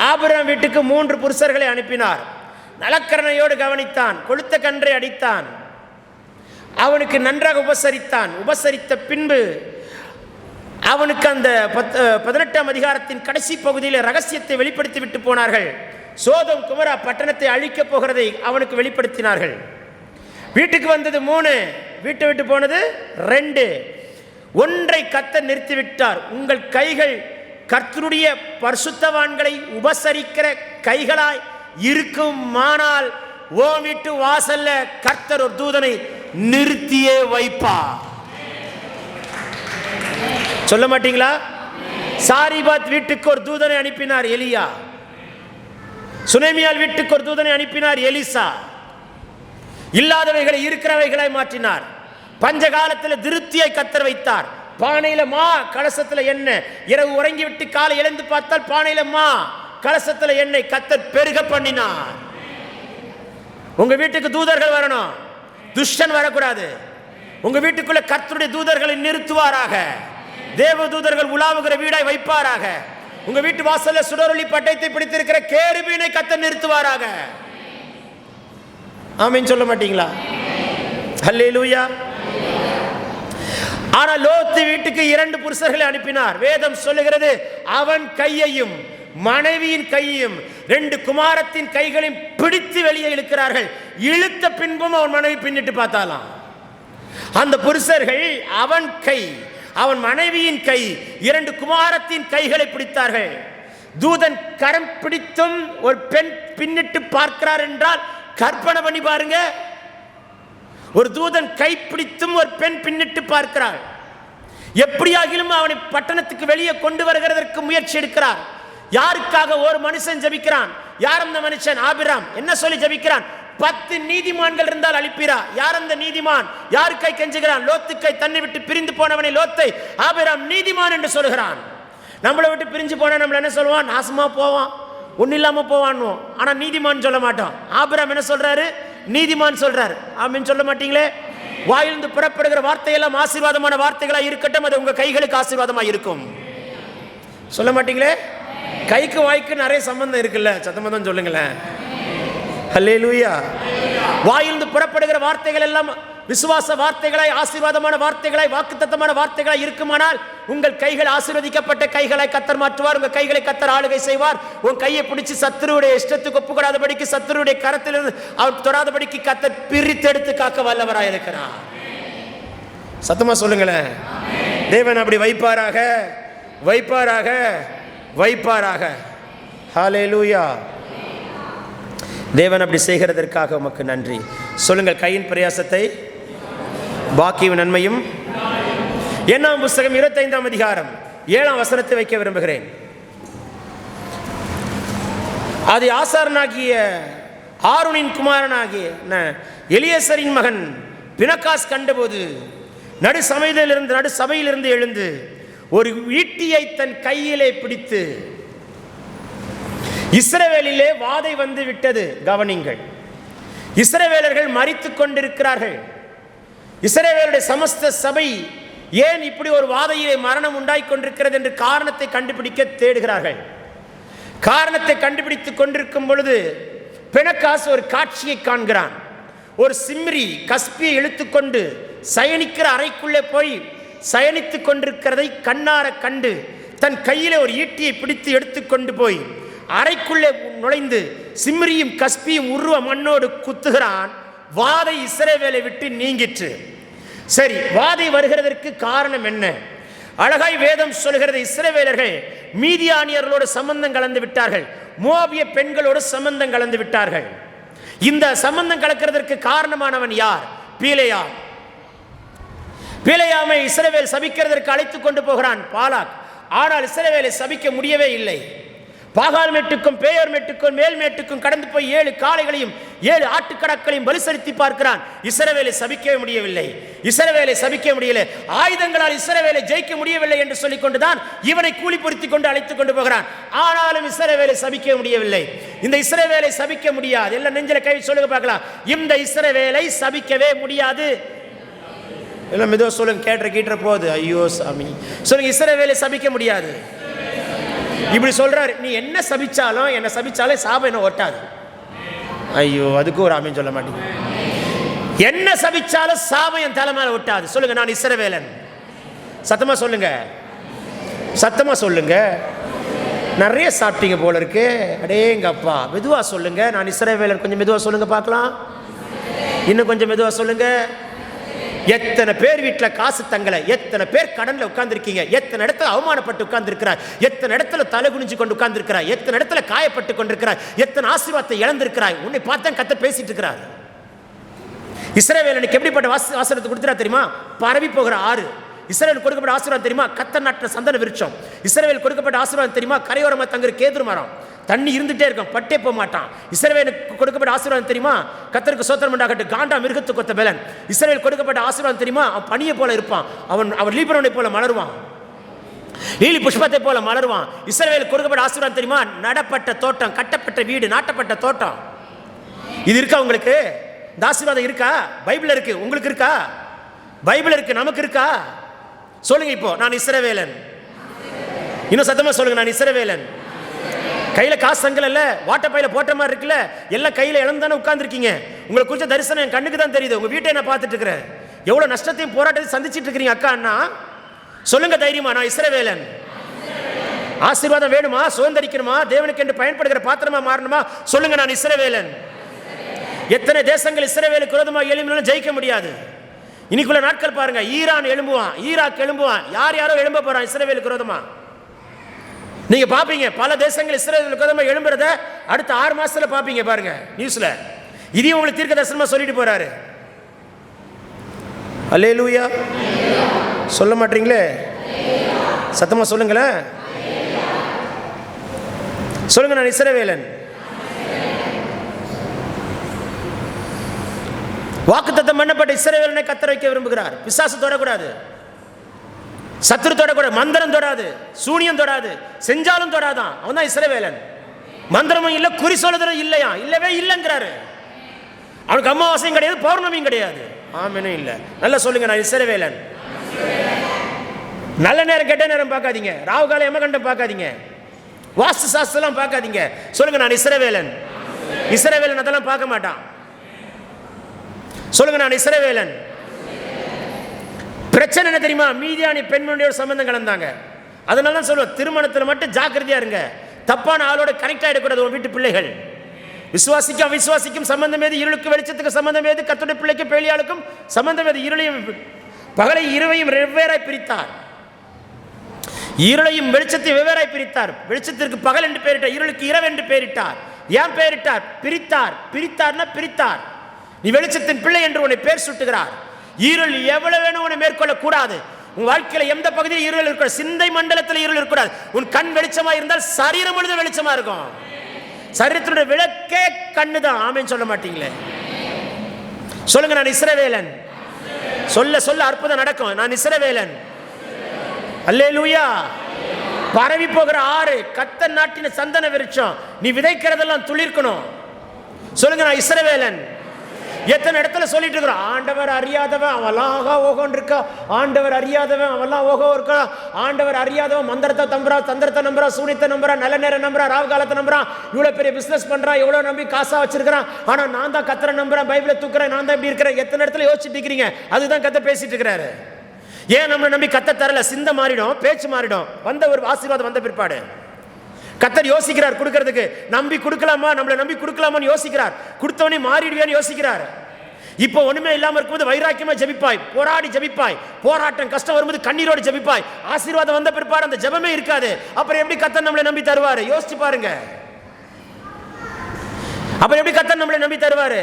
A: ஆபிரகாம் வீட்டுக்கு 3 புருஷர்களை அனுப்பினார். நலக்கரணையோடு கவனித்தான், கொளுத்த கன்றை அடித்தான், அவனுக்கு நன்றாக உபசரித்த பின்பு அவனுக்கு அந்த 18ஆம் அதிகாரத்தின் கடைசி பகுதியில் ரகசியத்தை வெளிப்படுத்தி விட்டு போனார்கள். சோதோம் குமரா பட்டணத்தை அழிக்கப் போகிறதை அவனுக்கு வெளிப்படுத்தினார்கள். வீட்டுக்கு வந்தது 3, வீட்டை விட்டு போனது 2. ஒன்றை கர்த்தர் நிறுத்திவிட்டார். உங்கள் கைகள் கர்த்தருடைய பரிசுத்தவான்களை உபசரிக்கிற கைகளாய் இருக்குமானால் ஓ வீட்டு வாசல்ல கர்த்தர் ஒரு தூதனை நிறுத்தியே வைப்பார். சொல்ல மாட்டீங்களா? சாரிபாத் வீட்டுக்கு ஒரு தூதனை அனுப்பினார் எலியா. சுனேமியால் வீட்டுக்கு ஒரு தூதனை அனுப்பினார் எலிசா. இல்லாதவைகளை இருக்கிறவைகளை மாற்றினார். பஞ்ச காலத்தில் திருப்தியை கர்த்தர் வைத்தார். பானையில மா, கலசத்துல எண்ணெய். இரவு உறங்கி விட்டு காலை எழுந்து பார்த்தால் பானையில மா, கலசத்துல எண்ணெய். கர்த்தர் பெருக பண்ணினார். உங்க வீட்டுக்கு தூதர்கள் வரணும், துஷ்டன் வரக்கூடாது. உங்க வீட்டுக்குள்ள கர்த்தருடைய தூதர்களை நிறுத்துவாராக. தேவ தூதர்கள் உலாவுகிற வீடாய் வைப்பாராக. உங்க வீட்டு வாசல்ல சுடரொளி பட்டயத்தை பிடித்திருக்கிற கேருபீனை கர்த்தர் நிறுத்துவாராக. ஆமென் சொல்ல மாட்டீங்களா? அல்லேலூயா. ஆனால் லோத்து வீட்டுக்கு 2 புருஷர்களை அனுப்பினார். வேதம் சொல்லுகிறது, அவன் கையையும் மனைவியின் கையையும் 2 குமாரத்தின் கைகளையும் பிடித்து வெளியே இழுக்கிறார்கள். இழுத்த பின்பும் அவன் மனைவி பின்னிட்டு பார்த்தாலாம். அந்த புருஷர்கள் அவன் கை, அவன் மனைவியின் கை, 2 குமாரத்தின் கைகளை பிடித்தார்கள். தூதன் கரம் பிடித்தும் ஒரு பெண் பின்னிட்டு பார்க்கிறார் என்றால் கற்பனை பண்ணி பாருங்க. ஒரு தூதன் கை பிடித்தும் ஒரு பெண் பின்னிட்டு பார்க்கிறாள். எப்படியாகிலும் அவனை பட்டணத்துக்கு வெளியே கொண்டு வருகிறதற்கு முயற்சி எடுக்கிறார். யாருக்காக? ஒரு மனுஷன் ஜெபிக்கிறான். யார் அந்த மனுஷன்? ஆபிராம். என்ன சொல்லி ஜெபிக்கிறான்? 10 நீதிமான்கள் இருந்தால் அழிப்பீரா. யார் அந்த நீதிமான்? யாரு கை கெஞ்சுகிறான்? லோத்து கை. தன்னை விட்டு பிரிந்து போனவனை லோத்தை ஆபிராம் நீதிமான் என்று சொல்கிறான். நம்மளை விட்டு பிரிஞ்சு போனா நம்மள என்ன சொல்லுவான்? நாசமா போவான், ஒன்னும் இல்லாம போவான்னுவோம். ஆனா நீதிமான் சொல்ல மாட்டோம். ஆபிராம் என்ன சொல்றாரு? நீதிமான் சொல்றாரு. ஆமென் சொல்ல மாட்டீங்களே? வாயிலிருந்து புறப்படுகிற வார்த்தையெல்லாம் ஆசீர்வாதமான வார்த்தைகளா இருக்கட்டும். அது உங்க கைகளுக்கு ஆசீர்வாதமா இருக்கும். சொல்ல மாட்டீங்களே? கைக்கு வாய்க்கு நிறைய சம்பந்தம் இருக்குல்ல, சத்தமா தான் சொல்லுங்களேன். அல்லேலூயா. வாயிலிருந்து புறப்படுகிற வார்த்தைகள் எல்லாம் விசுவாச வார்த்தைகளாய், ஆசீர்வாதமான வார்த்தைகளாய், வாக்குத்தத்தமான வார்த்தைகளாய் இருக்குமானால் உங்கள் கைகள் ஆசீர்வதிக்கப்பட்ட கைகளாய் கர்த்தர் மாற்றுவார். உங்கள் கைகளை கர்த்தர் ஆளுகை செய்வார். உன் கையை பிடிச்சு சத்துருடைய இஷ்டத்துக்கு ஒப்புக்கூடாதபடிக்கு, சத்துருடைய கரத்திலிருந்து அவர் தொடாதபடிக்கு கர்த்தர் பிரித்தெடுத்து காக்க வல்லவராய் இருக்கிறார். சத்தமா சொல்லுங்களேன். தேவன் அப்படி வைப்பாராக, வைப்பாராக, வைப்பாராக. ஹல்லேலூயா. தேவன் அப்படி செய்கிறதற்காக உமக்கு நன்றி. சொல்லுங்கள், கையின் பிரயாசத்தை பாக்கியும் நன்மையும். 8ஆம் புஸ்தகம் 25ஆம் அதிகாரம் 7ஆம் வசனத்தை வைக்க விரும்புகிறேன். அது ஆசாரனாகிய ஆரோனின் குமாரனாகிய எலியேசரின் மகன் பினகாஸ் கண்டபோது நடு சபையிலிருந்து எழுந்து ஒரு ஈட்டியை தன் கையிலே பிடித்து, இஸ்ரவேலிலே வாதை வந்து விட்டது. கவனிங்கள், இஸ்ரவேலர்கள் மரித்துக் கொண்டிருக்கிறார்கள். இஸ்ரவேலுடைய சமஸ்த சபை ஏன் இப்படி ஒரு வாதையிலே மரணம் உண்டாய் கொண்டிருக்கிறது என்று காரணத்தை கண்டுபிடிக்க தேடுகிறார்கள். காரணத்தை கண்டுபிடித்துக் கொண்டிருக்கும் பொழுது பினகாஸ் ஒரு காட்சியை காண்கிறான். ஒரு சிம்ரி கஸ்பியை இழுத்துக்கொண்டு சயனிக்கிற அறைக்குள்ளே போய் சயனித்துக் கொண்டிருக்கிறதை கண்ணார கண்டு தன் கையிலே ஒரு ஈட்டியை பிடித்து எடுத்துக்கொண்டு போய் அறைக்குள்ளே நுழைந்து சிம்ரியும் கஸ்பியும் உருவ மண்ணோடு குத்துகிறான். வாதை இஸ்ரவேலை விட்டு நீங்கிற்று. சரி, வாதை வருகிறதற்கு காரணம் என்ன? அழகாய் வேதம் சொல்கிறது, இஸ்ரவேலர்கள் மீதியானியர்களோடு சம்பந்தம் கலந்து விட்டார்கள், மோவாபிய பெண்களோடு சம்பந்தம் கலந்து விட்டார்கள். இந்த சம்பந்தம் கலக்கிறதற்கு காரணமானவன் யார்? பிலேயாம். பிலேயாமை இஸ்ரவேல் சபிக்கிறதற்கு அழைத்து கொண்டு போகிறான் பாலாக். ஆனால் இஸ்ரவேலை சபிக்க முடியவே இல்லை. பாகால் மேட்டுக்கும் பேயோர் மேட்டுக்கும் மேல் மேட்டுக்கும் கடந்து போய் 7 காளைகளையும் 7 ஆட்டுக்கடாக்களையும் பலி செலுத்தி பார்க்கிறான். இஸ்ரவேலை சபிக்கவே முடியவில்லை. இஸ்ரவேலை சபிக்க முடியல. ஆயுதங்களால் இஸ்ரவேலை ஜெயிக்க முடியவில்லை என்று சொல்லிக் கொண்டுதான் இவனை கூலி பொருத்தி கொண்டு அழைத்துக் கொண்டு போகிறான். ஆனாலும் இஸ்ரவேலை சபிக்க முடியவில்லை. இந்த இஸ்ரவேலை சபிக்க முடியாது. எல்லாம் நெஞ்சில கை சொல்லுங்க பார்க்கலாம். இந்த இஸ்ரவேலை சபிக்கவே முடியாது. எல்லாம் மெதுவா சொல்லுங்க, கேட்ட போகுது. ஐயோ சாமி, சொல்லுங்க, இஸ்ரவேலை சபிக்க முடியாது. இப்படி சொல்றாரு. நீ என்ன சபிச்சாலும், என்ன சபிச்சாலே சாபம் என்ன ஒட்டாது. ஐயோ, அதுக்கு ஒரு ஆமீன் சொல்ல மாட்டீங்க. என்ன சபிச்சாலும் சாபம் என் தலை மேல ஒட்டாது. சொல்லுங்க, நான் இஸ்ரவேலன். சத்தமா சொல்லுங்க, சத்தமா சொல்லுங்க. நிறைய சாப்பிட்டீங்க போல இருக்கு. அடேங்கப்பா, மெதுவா சொல்லுங்க, நான் இஸ்ரவேலன். கொஞ்சம் மெதுவா சொல்லுங்க பார்க்கலாம். இன்னும் கொஞ்சம் மெதுவா சொல்லுங்க. எத்தனை பேர் வீட்டில் காசு தங்கலை, எத்தனை பேர் கடன்ல உட்கார்ந்துருக்கீங்க, எத்தனை இடத்துல அவமானப்பட்டு உட்கார்ந்துருக்கிறார், எத்தனை இடத்துல தலை குனிஞ்சு கொண்டு உட்கார்ந்துருக்கிறார், எத்தனை இடத்துல காயப்பட்டு கொண்டிருக்கிறார், எத்தனை ஆசீர்வாதத்தை இழந்திருக்கிறாய். உன்னை பார்த்தா கர்த்தர் பேசிட்டு இருக்கிறார். இஸ்ரவேலனுக்கு எப்படிப்பட்ட ஆசீர்வாதத்தை கொடுத்துறா தெரியுமா? பரவி போகிற ஆறு. இஸ்ரவேல் கொடுக்கப்பட்ட ஆசீர்வாதம் தெரியுமா? கர்த்தர் நாட்டின சந்தன விருட்சம். இஸ்ரவேல் கொடுக்கப்பட்ட ஆசீர்வாதம் தெரியுமா? கரையோரமா தங்குற கேதுரு மரம். தண்ணி இருந்துட்டே இருக்கும், பட்டே போக மாட்டான். இஸ்ரவேலுக்கு கொடுக்கப்பட்ட ஆசீர்வாதம் தெரியுமா? கர்த்தருக்கு ஸ்தோத்திரம் உண்டாகட்டும். காண்டா மிருகத்துக்கு ஒத்த பலன். இஸ்ரவேல் கொடுக்கப்பட்ட ஆசீர்வாதம் தெரியுமா? அவன் பனியை போல இருப்பான், அவன் லீபனோனை போல மலருவான், லீலி புஷ்பத்தை போல மலருவான். இஸ்ரவேலுக்கு கொடுக்கப்பட்ட ஆசீர்வாதம் தெரியுமா? நடப்பட்ட தோட்டம், கட்டப்பட்ட வீடு, நாட்டப்பட்ட தோட்டம். இது இருக்கா உங்களுக்கு? இந்த ஆசீர்வாதம் இருக்கா? பைபிள் இருக்கு, உங்களுக்கு இருக்கா? பைபிள் இருக்கு, நமக்கு இருக்கா? சொல்லுங்க இப்போ, நான் இஸ்ரவேலன். இன்னும் சத்தமா சொல்லுங்க, நான் இஸ்ரவேலன். கையில காசு சங்கல, வாட்டப்பையில போட்ட மாதிரி இருக்குல்ல, எல்லாம் கையில இழந்தானே உட்கார்ந்துருக்கீங்க. உங்களை குறிச்ச தரிசனம் என் கண்ணுக்கு தான் தெரியுது. உங்க வீட்டை நான் பார்த்துட்டு இருக்கிறேன். எவ்வளவு நஷ்டத்தையும் போராட்டத்தையும் சந்திச்சுட்டு இருக்கிறீங்க அக்கா அண்ணா. சொல்லுங்க தைரியமா, நான் இஸ்ரவேலன். ஆசீர்வாதம் வேணுமா? சுதந்திரிக்கணுமா? தேவனுக்கு என்று பயன்படுகிற பாத்திரமா மாறணுமா? சொல்லுங்க, நான் இஸ்ரவேலன். எத்தனை தேசங்கள் இஸ்ரவேலுக்கு விரோதமாக எழும்பினாலும் ஜெயிக்க முடியாது. இன்னைக்குள்ள நாட்கள் பாருங்க, ஈரான் எழும்புவான், ஈராக் எழும்புவான், யாரோ எழும்ப போறான் இஸ்ரவேலுக்கு விரோதமா. நீங்க பாப்பீங்க பல தேசங்கள் இஸ்ரவேலுக்கு விரோதமா எழும்புறத அடுத்த 6 மாசத்துல பாப்பீங்க பாருங்க நியூஸ்ல. இதையும் உங்களுக்கு தீர்க்க தரிசனமா சொல்லிட்டு போறாரு. அல்லேலூயா. சொல்ல மாட்டீங்களே, சத்தமா சொல்லுங்களேன். சொல்லுங்க, நான் இஸ்ரவேலன். வாக்குத்தத்தம் பண்ணப்பட்ட இஸ்ரவேலனை கர்த்தர் வைக்க விரும்புகிறார். பிசாசு தொடக்கூடாது, சத்துரு தொடக்கூடாது, மந்திரம் தொடாது, சூனியம் தொடாது, செஞ்சாலும் தொடாதான். அவன் தான் இஸ்ரவேலன். மந்திரமும் இல்லை, குறி சொல்லுதலும் இல்லையா, இல்லவே இல்லைங்கிறாரு. அவனுக்கு அமாவாசையும் கிடையாது, பௌர்ணமியும் கிடையாது. ஆமெனும் இல்லை. நல்லா சொல்லுங்க, நான் இஸ்ரவேலன். நல்ல நேரம் கெட்ட நேரம் பார்க்காதீங்க, ராவு காலம் எமகண்டம் பார்க்காதீங்க, வாஸ்து சாஸ்திரம் பார்க்காதீங்க. சொல்லுங்க, நான் இஸ்ரவேலன். இஸ்ரவேலன் அதெல்லாம் பார்க்க மாட்டான். சொல்லுங்க, நான் இஸ்ரவேலன். பிரச்சனை என்ன தெரியுமா? மீதியானி பெண்மணியோட சம்பந்தம் கலந்தாங்க. அதனால தான் சொல்லுவோம், திருமணத்தில் மட்டும் ஜாக்கிரதையா இருங்க. தப்பான ஆளோட கனெக்ட் ஆகிடக்கூடாது. உன் வீட்டு பிள்ளைகள் விசுவாசிக்கும் அவிசுவாசிக்கும் சம்பந்தம் ஏது, இருளுக்கு வெளிச்சத்துக்கு சம்பந்தம் ஏது, கர்த்தருடைய பிள்ளைக்கு பேலியாளுக்கும் சம்பந்தம் ஏது. இருளையும் பகலை இரவையும் வெவ்வேறாய் பிரித்தார், இருளையும் வெளிச்சத்தையும் வெவ்வேறாய் பிரித்தார். வெளிச்சத்திற்கு பகல் என்று பெயரிட்டார், இருளுக்கு இரவு என்று பெயரிட்டார். ஏன் பெயரிட்டார்? பிரித்தார். பிரித்தார்னா பிரித்தார். நீ வெளிச்சத்தின் பிள்ளை என்று உன்னை பேர் சுட்டுகிறார். இருள் எவ்வளவு வேணும் உன்னை மேற்கொள்ள கூடாது. உன் வாழ்க்கையில எந்த பகுதியில் இருள் இருக்க, சிந்தை மண்டலத்தில் இருள் இருக்கக்கூடாது. உன் கண் வெளிச்சமா இருந்தால் சரீரம் முழுதும் வெளிச்சமா இருக்கும். சரீரத்தினுடைய விளக்கே கண்ணு தான். ஆமென் சொல்ல மாட்டீங்களே? சொல்லுங்க, நான் இஸ்ரவேலன். சொல்ல சொல்ல அற்புதம் நடக்கும். நான் இஸ்ரவேலன். அல்லேலூயா. பரவி போகிற ஆறு, கர்த்தர் நாட்டின சந்தன விருட்சம். நீ விதைக்கிறதெல்லாம் துளிர்க்கணும். சொல்லுங்க, நான் இஸ்ரவேலன். எத்தனை இடத்துல சொல்லிட்டு இருக்கிறோம், ஆண்டவர் அறியாதவன் அவெல்லாம் ஓகோன்னு இருக்கா, ஆண்டவர் அறியாதவன் அவெல்லாம் ஓகோ இருக்கா, ஆண்டவர் அறியாதவன் மந்திரத்தை தம்புறா, தந்திரத்தை நம்புறா, சூனியத்தை நம்புறா, நல்ல நேரம் நம்புறா, ராவு காலத்தை நம்புறான், இவ்வளவு பெரிய பிசினஸ் பண்றான், எவ்வளவு நம்பி காசா வச்சிருக்கிறான், ஆனா நான் தான் கர்த்தரை நம்புறேன், பைபிளை தூக்குறேன், நான் தான் இப்படி இருக்கிறேன். எத்தனை இடத்துல யோசிச்சுட்டு இருக்கிறீங்க? அதுதான் கர்த்தர் பேசிட்டு இருக்கிறாரு. ஏன் நம்மளை நம்பி கர்த்தர் தரல? சிந்தை மாறிடும், பேச்சு மாறிடும். வந்த ஒரு ஆசீர்வாதம் வந்த பிற்பாடு கர்த்தர் யோசிக்கிறார் கொடுக்கிறதுக்கு. நம்பி கொடுக்கலாமா, நம்மளை நம்பி கொடுக்கலாமான்னு யோசிக்கிறார். கொடுத்தவனே மாறிடுவேன்னு யோசிக்கிறார். இப்போ ஒண்ணுமே இல்லாம இருக்கும்போது வைராக்கியமா ஜெபிப்பாய், போராடி ஜெபிப்பாய். போராட்டம் கஷ்டம் வரும்போது கண்ணீரோடு ஜெபிப்பாய். ஆசீர்வாதம் வந்த பிற்பாடு அந்த ஜெபமே இருக்காது. அப்புறம் எப்படி கர்த்தர் நம்மளை நம்பி தருவாரு? யோசிச்சு பாருங்க. அப்புறம் எப்படி கர்த்தர் நம்மளை நம்பி தருவாரு?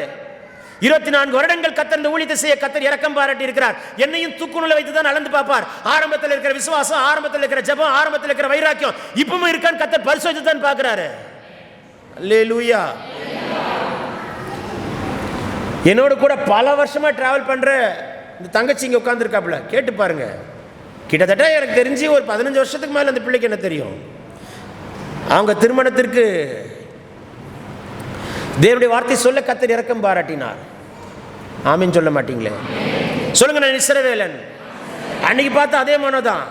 A: 24 வருடங்கள் கர்த்தர் இந்த ஊழியத்தை செய்ய கர்த்தர் இரக்கம் பாராட்டி இருக்கிறார். என்னையும் தூக்குநூலை வைத்து தான் அளந்து பார்ப்பார். ஆரம்பத்தில் இருக்கிற விசுவாசம், ஆரம்பத்தில் இருக்கிற ஜெபம், ஆரம்பத்தில் இருக்கிற வைராக்கியம் இப்பவும் இருக்கான்னு கர்த்தர் பரிசோதித்து தான் பார்க்கிறாரு. அல்லேலூயா. என்னோட கூட பல வருஷமா டிராவல் பண்ற இந்த தங்கச்சி இங்க உட்கார்ந்துருக்காப்புல, கேட்டு பாருங்க. கிட்டத்தட்ட எனக்கு தெரிஞ்சு ஒரு 15 வருஷத்துக்கு மேல அந்த பிள்ளைக்கு என்ன தெரியும். அவங்க திருமணத்திற்கு தேவனுடைய வார்த்தை சொல்ல கர்த்தர் இரக்கம் பாராட்டினார். ஆமென் சொல்ல மாட்டீங்களே? சொல்லுங்க, நான் இஸ்ரவேலன். அன்னைக்கு பார்த்து அதே மனோதான்.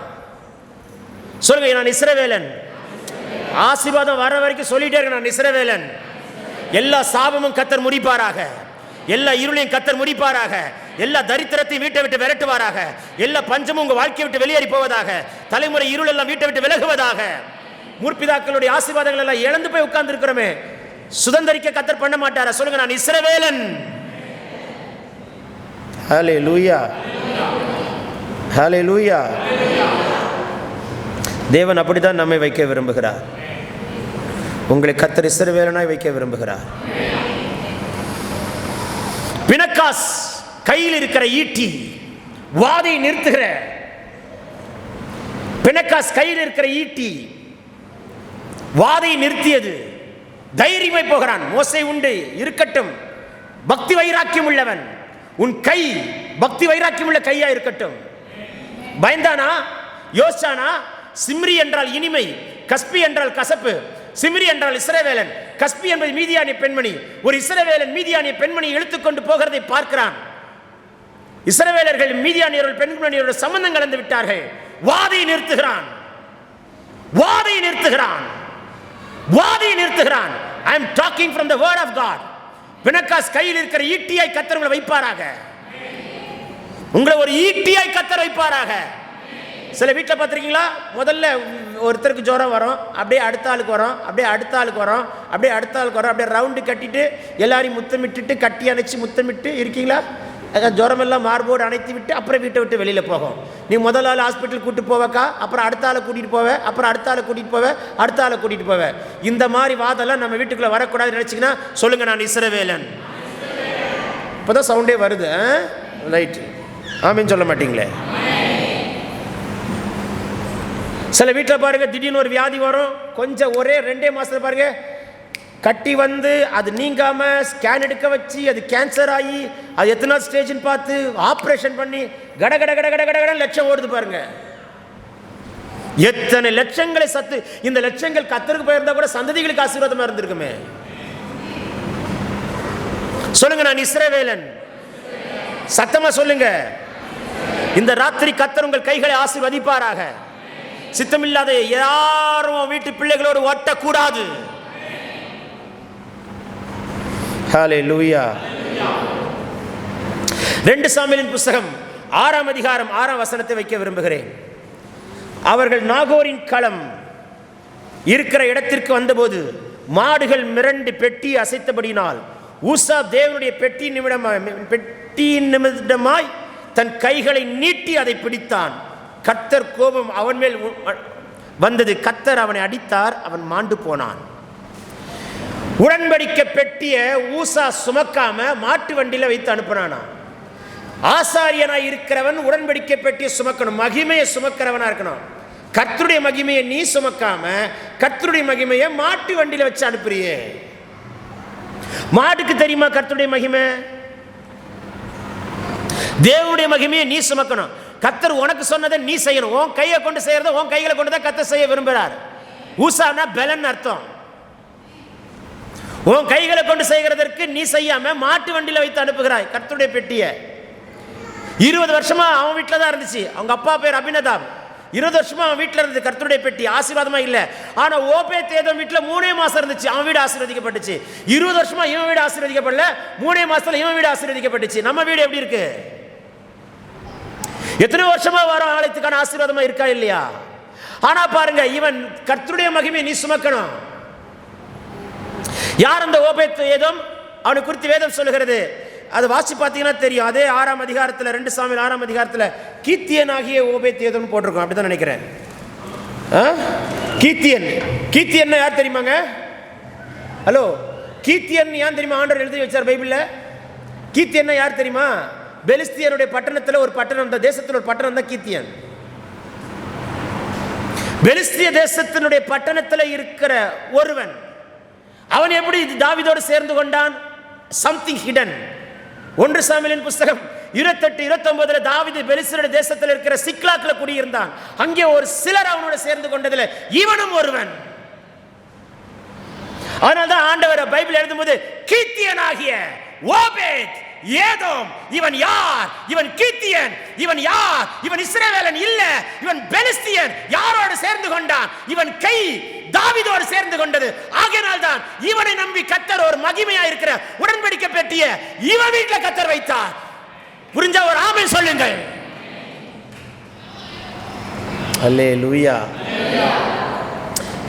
A: சொல்லுங்க, நான் இஸ்ரவேலன். ஆசீர்வாதம் வர வரைக்கும் சொல்லிட்டே இருக்க, நான் இஸ்ரவேலன். எல்லா சாபமும் கர்த்தர் முறிப்பாராக, எல்லா இருளையும் கர்த்தர் முறிப்பாராக, எல்லா தரித்திரத்தையும் வீட்டை விட்டு விரட்டுவாராக, எல்லா பஞ்சமும் உங்க வாழ்க்கையை விட்டு வெளியேறி போவதாக, தலைமுறை இருள் எல்லாம் வீட்டை விட்டு விலகுவதாக. முற்பிதாக்களுடைய ஆசீர்வாதங்கள் எல்லாம் இழந்து போய் உட்கார்ந்து இருக்கிறோமே, சுதந்திரிக்க கர்த்தர் பண்ண மாட்டாரா? சொல்லுங்க, நான் இஸ்ரவேலன். ஹல்லேலூயா. ஹல்லேலூயா. தேவன் அப்படித்தான் நம்மை வைக்க விரும்புகிறார். உங்களை கர்த்தர் இஸ்ரவேலனாய் வைக்க விரும்புகிறார். பினகாஸ் கையில் இருக்கிற ஈட்டி வாதை நிறுத்துகிற, பினகாஸ் கையில் இருக்கிற ஈட்டி வாதை நிறுத்தியது. தைரியமாய் போகிறான். மோசே உண்டு இருக்கட்டும், பக்தி வைராக்கியம் உள்ளவன், உன் கை பக்தி வைராக்கியம் உள்ள கையா இருக்கட்டும். பயந்தானா? யோசிச்சானா? சிம்ரி என்றால் இனிமை, கஸ்பி என்றால் கசப்பு. சிம்ரி என்றால் இஸ்ரவேலன், கஸ்பி என்பது மீதியானிய பெண்மணி. ஒரு இஸ்ரவேலன் மீதியானிய பெண்மணி இழுத்துக்கொண்டு போகிறதை பார்க்கிறான். இஸ்ரவேலர்கள் மீதியானியர்கள் பெண்மணியோட சம்பந்தம் கலந்து விட்டார்கள். வாதை நிறுத்துகிறான், வாதை நிறுத்துகிறான், வாதை நிறுத்துகிறான். I am talking from the word of God. பினகாஸ் கையில் இருக்கிற ஈட்டியாய் கர்த்தர் உங்களை வைப்பாராக. உங்களை ஒரு ஈட்டியாய் கர்த்தர் வைப்பாராக. சில வீட்டில் பார்த்துருக்கீங்களா, முதல்ல ஒருத்தருக்கு ஜுரம் வரும், அப்படியே அடுத்த ஆளுக்கு வரும், அப்படியே அடுத்த ஆளுக்கு வரும், அப்படியே அடுத்த ஆளுக்கு வரும், அப்படியே ரவுண்டு கட்டிட்டு எல்லாரையும் முத்தமிட்டுட்டு கட்டி அணைச்சி முத்தமிட்டு இருக்கீங்களா? ஜுரம் எல்லாம் மார்போடு அணைத்து விட்டு அப்புறம் வீட்டை விட்டு வெளியில் போகும். நீ முதல் ஆள் ஹாஸ்பிட்டல் கூட்டிட்டு போவக்கா, அப்புறம் அடுத்த ஆளை கூட்டிகிட்டு போவேன், அப்புறம் அடுத்த ஆளை கூட்டிகிட்டு போவேன், அடுத்த ஆளை கூட்டிகிட்டு போவேன். இந்த மாதிரி வாதெல்லாம் நம்ம வீட்டுக்குள்ளே வரக்கூடாதுன்னு நினச்சிங்கன்னா சொல்லுங்கள், நான் இஸ்ரவேலன். இப்போ தான் சவுண்டே வருது. ரைட்டு, ஆமீன் சொல்ல மாட்டீங்களே? சில வீட்டில் பாருங்கள், திடீர்னு ஒரு வியாதி வரும், கொஞ்சம் ஒரே 2 மாதத்தில் பாருங்கள் கட்டி வந்து அது நீங்காமல் ஸ்கேன் எடுக்க வச்சு அது கேன்சர் ஆகி அது எத்தனை ஸ்டேஜ்னு பார்த்து ஆப்ரேஷன் பண்ணி கட கட கட கட கட கட லட்சம் ஓடுது பாருங்க. எத்தனை லட்சங்களை சத்து. இந்த லட்சங்கள் கர்த்தருக்கு போயிருந்தா கூட சந்ததிகளுக்கு ஆசீர்வாதமா இருந்திருக்குமே. சொல்லுங்க, நான் இஸ்ரவேலன். சத்தமா சொல்லுங்க. இந்த ராத்திரி கர்த்தர் உங்கள் கைகளை ஆசீர்வதிப்பாராக. சித்தமில்லாத யாரும் வீட்டு பிள்ளைகளோடு ஒட்டக்கூடாது. ஹல்லேலூயா. 2 சாமுவேலின் புத்தகம் 6ஆம் அதிகாரம் 6ஆம் வசனத்தை வைக்க விரும்புகிறேன். அவர்கள் நாகோரின் களம் இருக்கிற இடத்திற்கு வந்தபோது மாடுகள் மிரண்டு பெட்டி அசைத்தபடினால் ஊசா தேவனுடைய பெட்டியின் நிமிடமாய் தன் கைகளை நீட்டி அதை பிடித்தான். கர்த்தர் கோபம் அவன் மேல் வந்தது. கர்த்தர் அவனை அடித்தார், அவன் மாண்டு போனான். உடன்படிக்கை பெட்டிய ஊசா சுமக்காம மாட்டு வண்டியில வைத்து அனுப்பினானா. ஆசாரியனாய் இருக்கிறவன் உடன்படிக்கை பெட்டியை சுமக்கணும், மகிமையை சுமக்கிறவனா இருக்கணும். கர்த்தருடைய மகிமையை நீ சுமக்காம கர்த்தருடைய மகிமையை மாட்டு வண்டியில வச்சு அனுப்புறியே. மாட்டுக்கு தெரியுமா கர்த்தருடைய மகிமை? தேவனுடைய மகிமையை நீ சுமக்கணும். கர்த்தர் உனக்கு சொன்னதை நீ செய்யணும். உன் கையை கொண்டு செய்யறத உன் கைகளை கொண்டு தான் கர்த்தர் செய்ய விரும்புகிறார். ஊசானா பலன் அர்த்தம். உன் கைகளை கொண்டு செய்கிறதற்கு நீ செய்யாம மாட்டு வண்டியில வைத்து அனுப்புகிறாய் கர்த்தருடைய பெட்டியை. 20 வருஷமா அவன் வீட்டில் தான் இருந்துச்சு. அவங்க அப்பா பேர் அபினதாப். 20 வருஷமா அவன் வீட்டில் இருந்தது கர்த்தருடைய பெட்டி. ஆசீர்வாதமா இல்லை. ஆனா ஓபேத் வீட்டில் 3 மாசம் இருந்துச்சு. அவன் வீடு ஆசீர்வதிக்கப்பட்டுச்சு. 20 வருஷமா இவன் வீடு ஆசீர்வதிக்கப்படல. 3 மாசத்துல இவன் வீடு ஆசீர்வதிக்கப்பட்டுச்சு. நம்ம வீடு எப்படி இருக்கு? எத்தனை வருஷமா வரும் ஆலயத்துக்கான ஆசீர்வாதமா இருக்கா இல்லையா? ஆனா பாருங்க, இவன் கர்த்தருடைய மகிமையை நீ சுமக்கணும். யார் அந்த ஓபேத் ஏதோம்? அவனை குறித்து வேதம் சொல்லுகிறது. அது வாசி பார்த்தீங்கன்னா தெரியும். அதே 6ஆம் அதிகாரத்தில் 2 சாமுவேல் 6ஆம் அதிகாரத்தில் கீத்தியன் ஆகிய ஓபேத் ஏதோம் போட்டிருக்கோம். அப்படிதான் நினைக்கிறேன். கீத்தியன் யார் தெரியுமாங்க? ஹலோ, கீத்தியன் யார் தெரியுமா? ஆண்டவர் எழுதி வச்சார் பைபிள்ல. கீத்தியன் யார் தெரியுமா? பெலிஸ்தியனுடைய பட்டணத்தில் ஒரு பட்டணம், இந்த தேசத்தில் ஒரு பட்டணம் தான் கீத்தியன். பெலிஸ்திய தேசத்தினுடைய பட்டணத்தில் இருக்கிற ஒருவன். அவன் எப்படி தாவீதோடு சேர்ந்து கொண்டான்? Something hidden. 1 சாமுவேலின் புத்தகம் 28-29 தாவீது பெலிஸ்தருடைய தேசத்தில் இருக்கிற சிக்லாக்ல குடியிருந்தான். அங்கே ஒரு சிலர் அவனோட சேர்ந்து கொண்டதில் இவனும் ஒருவன். அதனால்தான் ஆண்டவர் பைபிள் எழுதும்போது கீத்தியனாகிய ஓபேத் ஏதோம், இவன் யார்? இவன் கீத்தியன். இவன் யார்? இவன் இஸ்ரவேலன் இல்ல, இவன் பெலிஸ்தியன். யாரோடு சேர்ந்து கொண்டான்? இவன் கை தாவீதோடு சேர்ந்து கொண்டது. ஆகையால் தான் இவனை நம்பி கர்த்தர் ஒரு மகிமையா இருக்கிற உடன்படிக்கை பெட்டிய இவன் வீட்டுல கர்த்தர் வைத்தார். புரிஞ்சா ஒரு ஆமென் சொல்லுங்கள். அல்லேலூயா.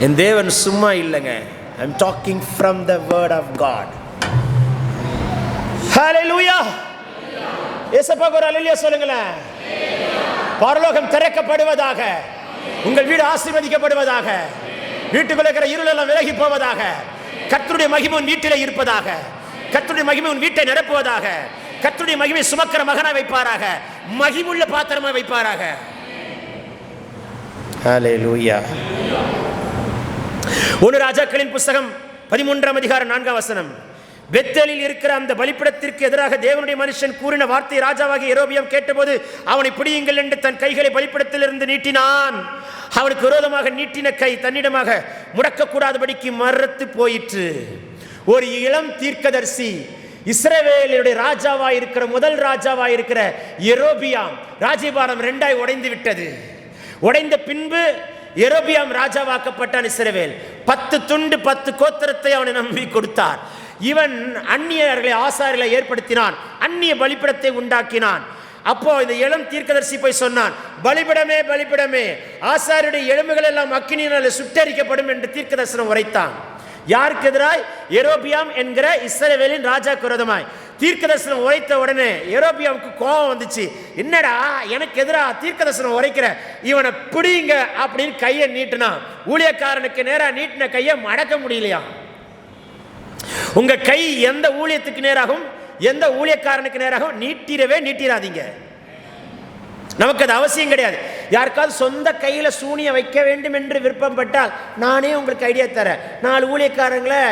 A: என் தேவன் சும்மா இல்லைங்க. I am talking from the word of God. Hallelujah. ஏசப்பாக்கு ஒரு அல்லேலூயா சொல்லுங்களேன். பரலோகம் திறக்கப்படுவதாக. உங்கள் வீடு ஆசீர்வதிக்கப்படுவதாக. வீட்டுக்குள்ள இருக்கிற இருள் எல்லாம் விலகி போவதாக. கர்த்தருடைய மகிமை உன் வீட்டிலே இருப்பதாக. கர்த்தருடைய மகிமை உன் வீட்டை நிரப்புவதாக. கர்த்தருடைய மகிமை சுமக்கிற மகனா வைப்பாராக. மகிமுள்ள பாத்திரமா வைப்பாராக. ஹல்லேலூயா. 1 ராஜாக்களின் புஸ்தகம் 13ஆம் அதிகாரம் 4ஆம் வசனம். பெத்தேலில் இருக்கிற அந்த பலிபீடத்திற்கு எதிராக தேவனுடைய மனுஷன் கூறின வார்த்தை ராஜாவாகிய யெரொபெயாம் கேட்டபோது அவனை பிடியுங்கள் என்று தன் கைகளை பலிபீடத்திலிருந்து நீட்டினான். அவனுக்கு விரோதமாக நீட்டின கை தன்னிடமாக முடக்கக்கூடாதபடிக்கு மரத்து போயிற்று. ஒரு இளம் தீர்க்கதரிசி, இஸ்ரவேலுடைய ராஜாவாயிருக்கிற முதல் ராஜாவாயிருக்கிற யெரொபெயாம் ராஜ்யபாரம் 2ஆய் உடைந்து விட்டது. உடைந்த பின்பு யெரொபெயாம் ராஜாவாக்கப்பட்டான். இஸ்ரவேல் 10 துண்டு 10 கோத்திரத்தை அவனை நம்பி கொடுத்தார். இவன் அந்நியர்களை ஆசாரியர்களை ஏற்படுத்தினான். அந்நிய பலிபீடத்தை உண்டாக்கினான். அப்போ இந்த இளம் தீர்க்கதரிசி போய் சொன்னான், பலிபீடமே பலிபீடமே, ஆசாரியருடைய எலும்புகள் எல்லாம் அக்கினியினால் சுட்டரிக்கப்படும் என்று தீர்க்கதரிசனம் உரைத்தான். யாருக்கு எதிராய்? யெரொபெயாம் என்கிற இஸ்ரவேலின் ராஜாக்கு விரோதமாய் தீர்க்கதரிசனம் உரைத்த உடனே யெரொபெயாமுக்கு கோபம் வந்துச்சு. என்னடா எனக்கு எதிராக தீர்க்கதரிசனம் உரைக்கிற, இவனை பிடிங்க அப்படின்னு கையை நீட்டினான். ஊழியக்காரனுக்கு நேராக நீட்டின கையை மடக்க முடியலையா? உங்க கை எந்த ஊழியத்துக்கு நேராகவும் எந்த ஊழியக்காரனுக்கு நேராகவும் நீட்டிராதீங்க. நமக்கு அது அவசியம் கிடையாது. யாருக்காவது சொந்த கையில சூனிய வைக்க வேண்டும் என்று விருப்பப்பட்டால் நானே உங்களுக்கு ஐடியா தரேன். 4 ஊழியக்காரங்களை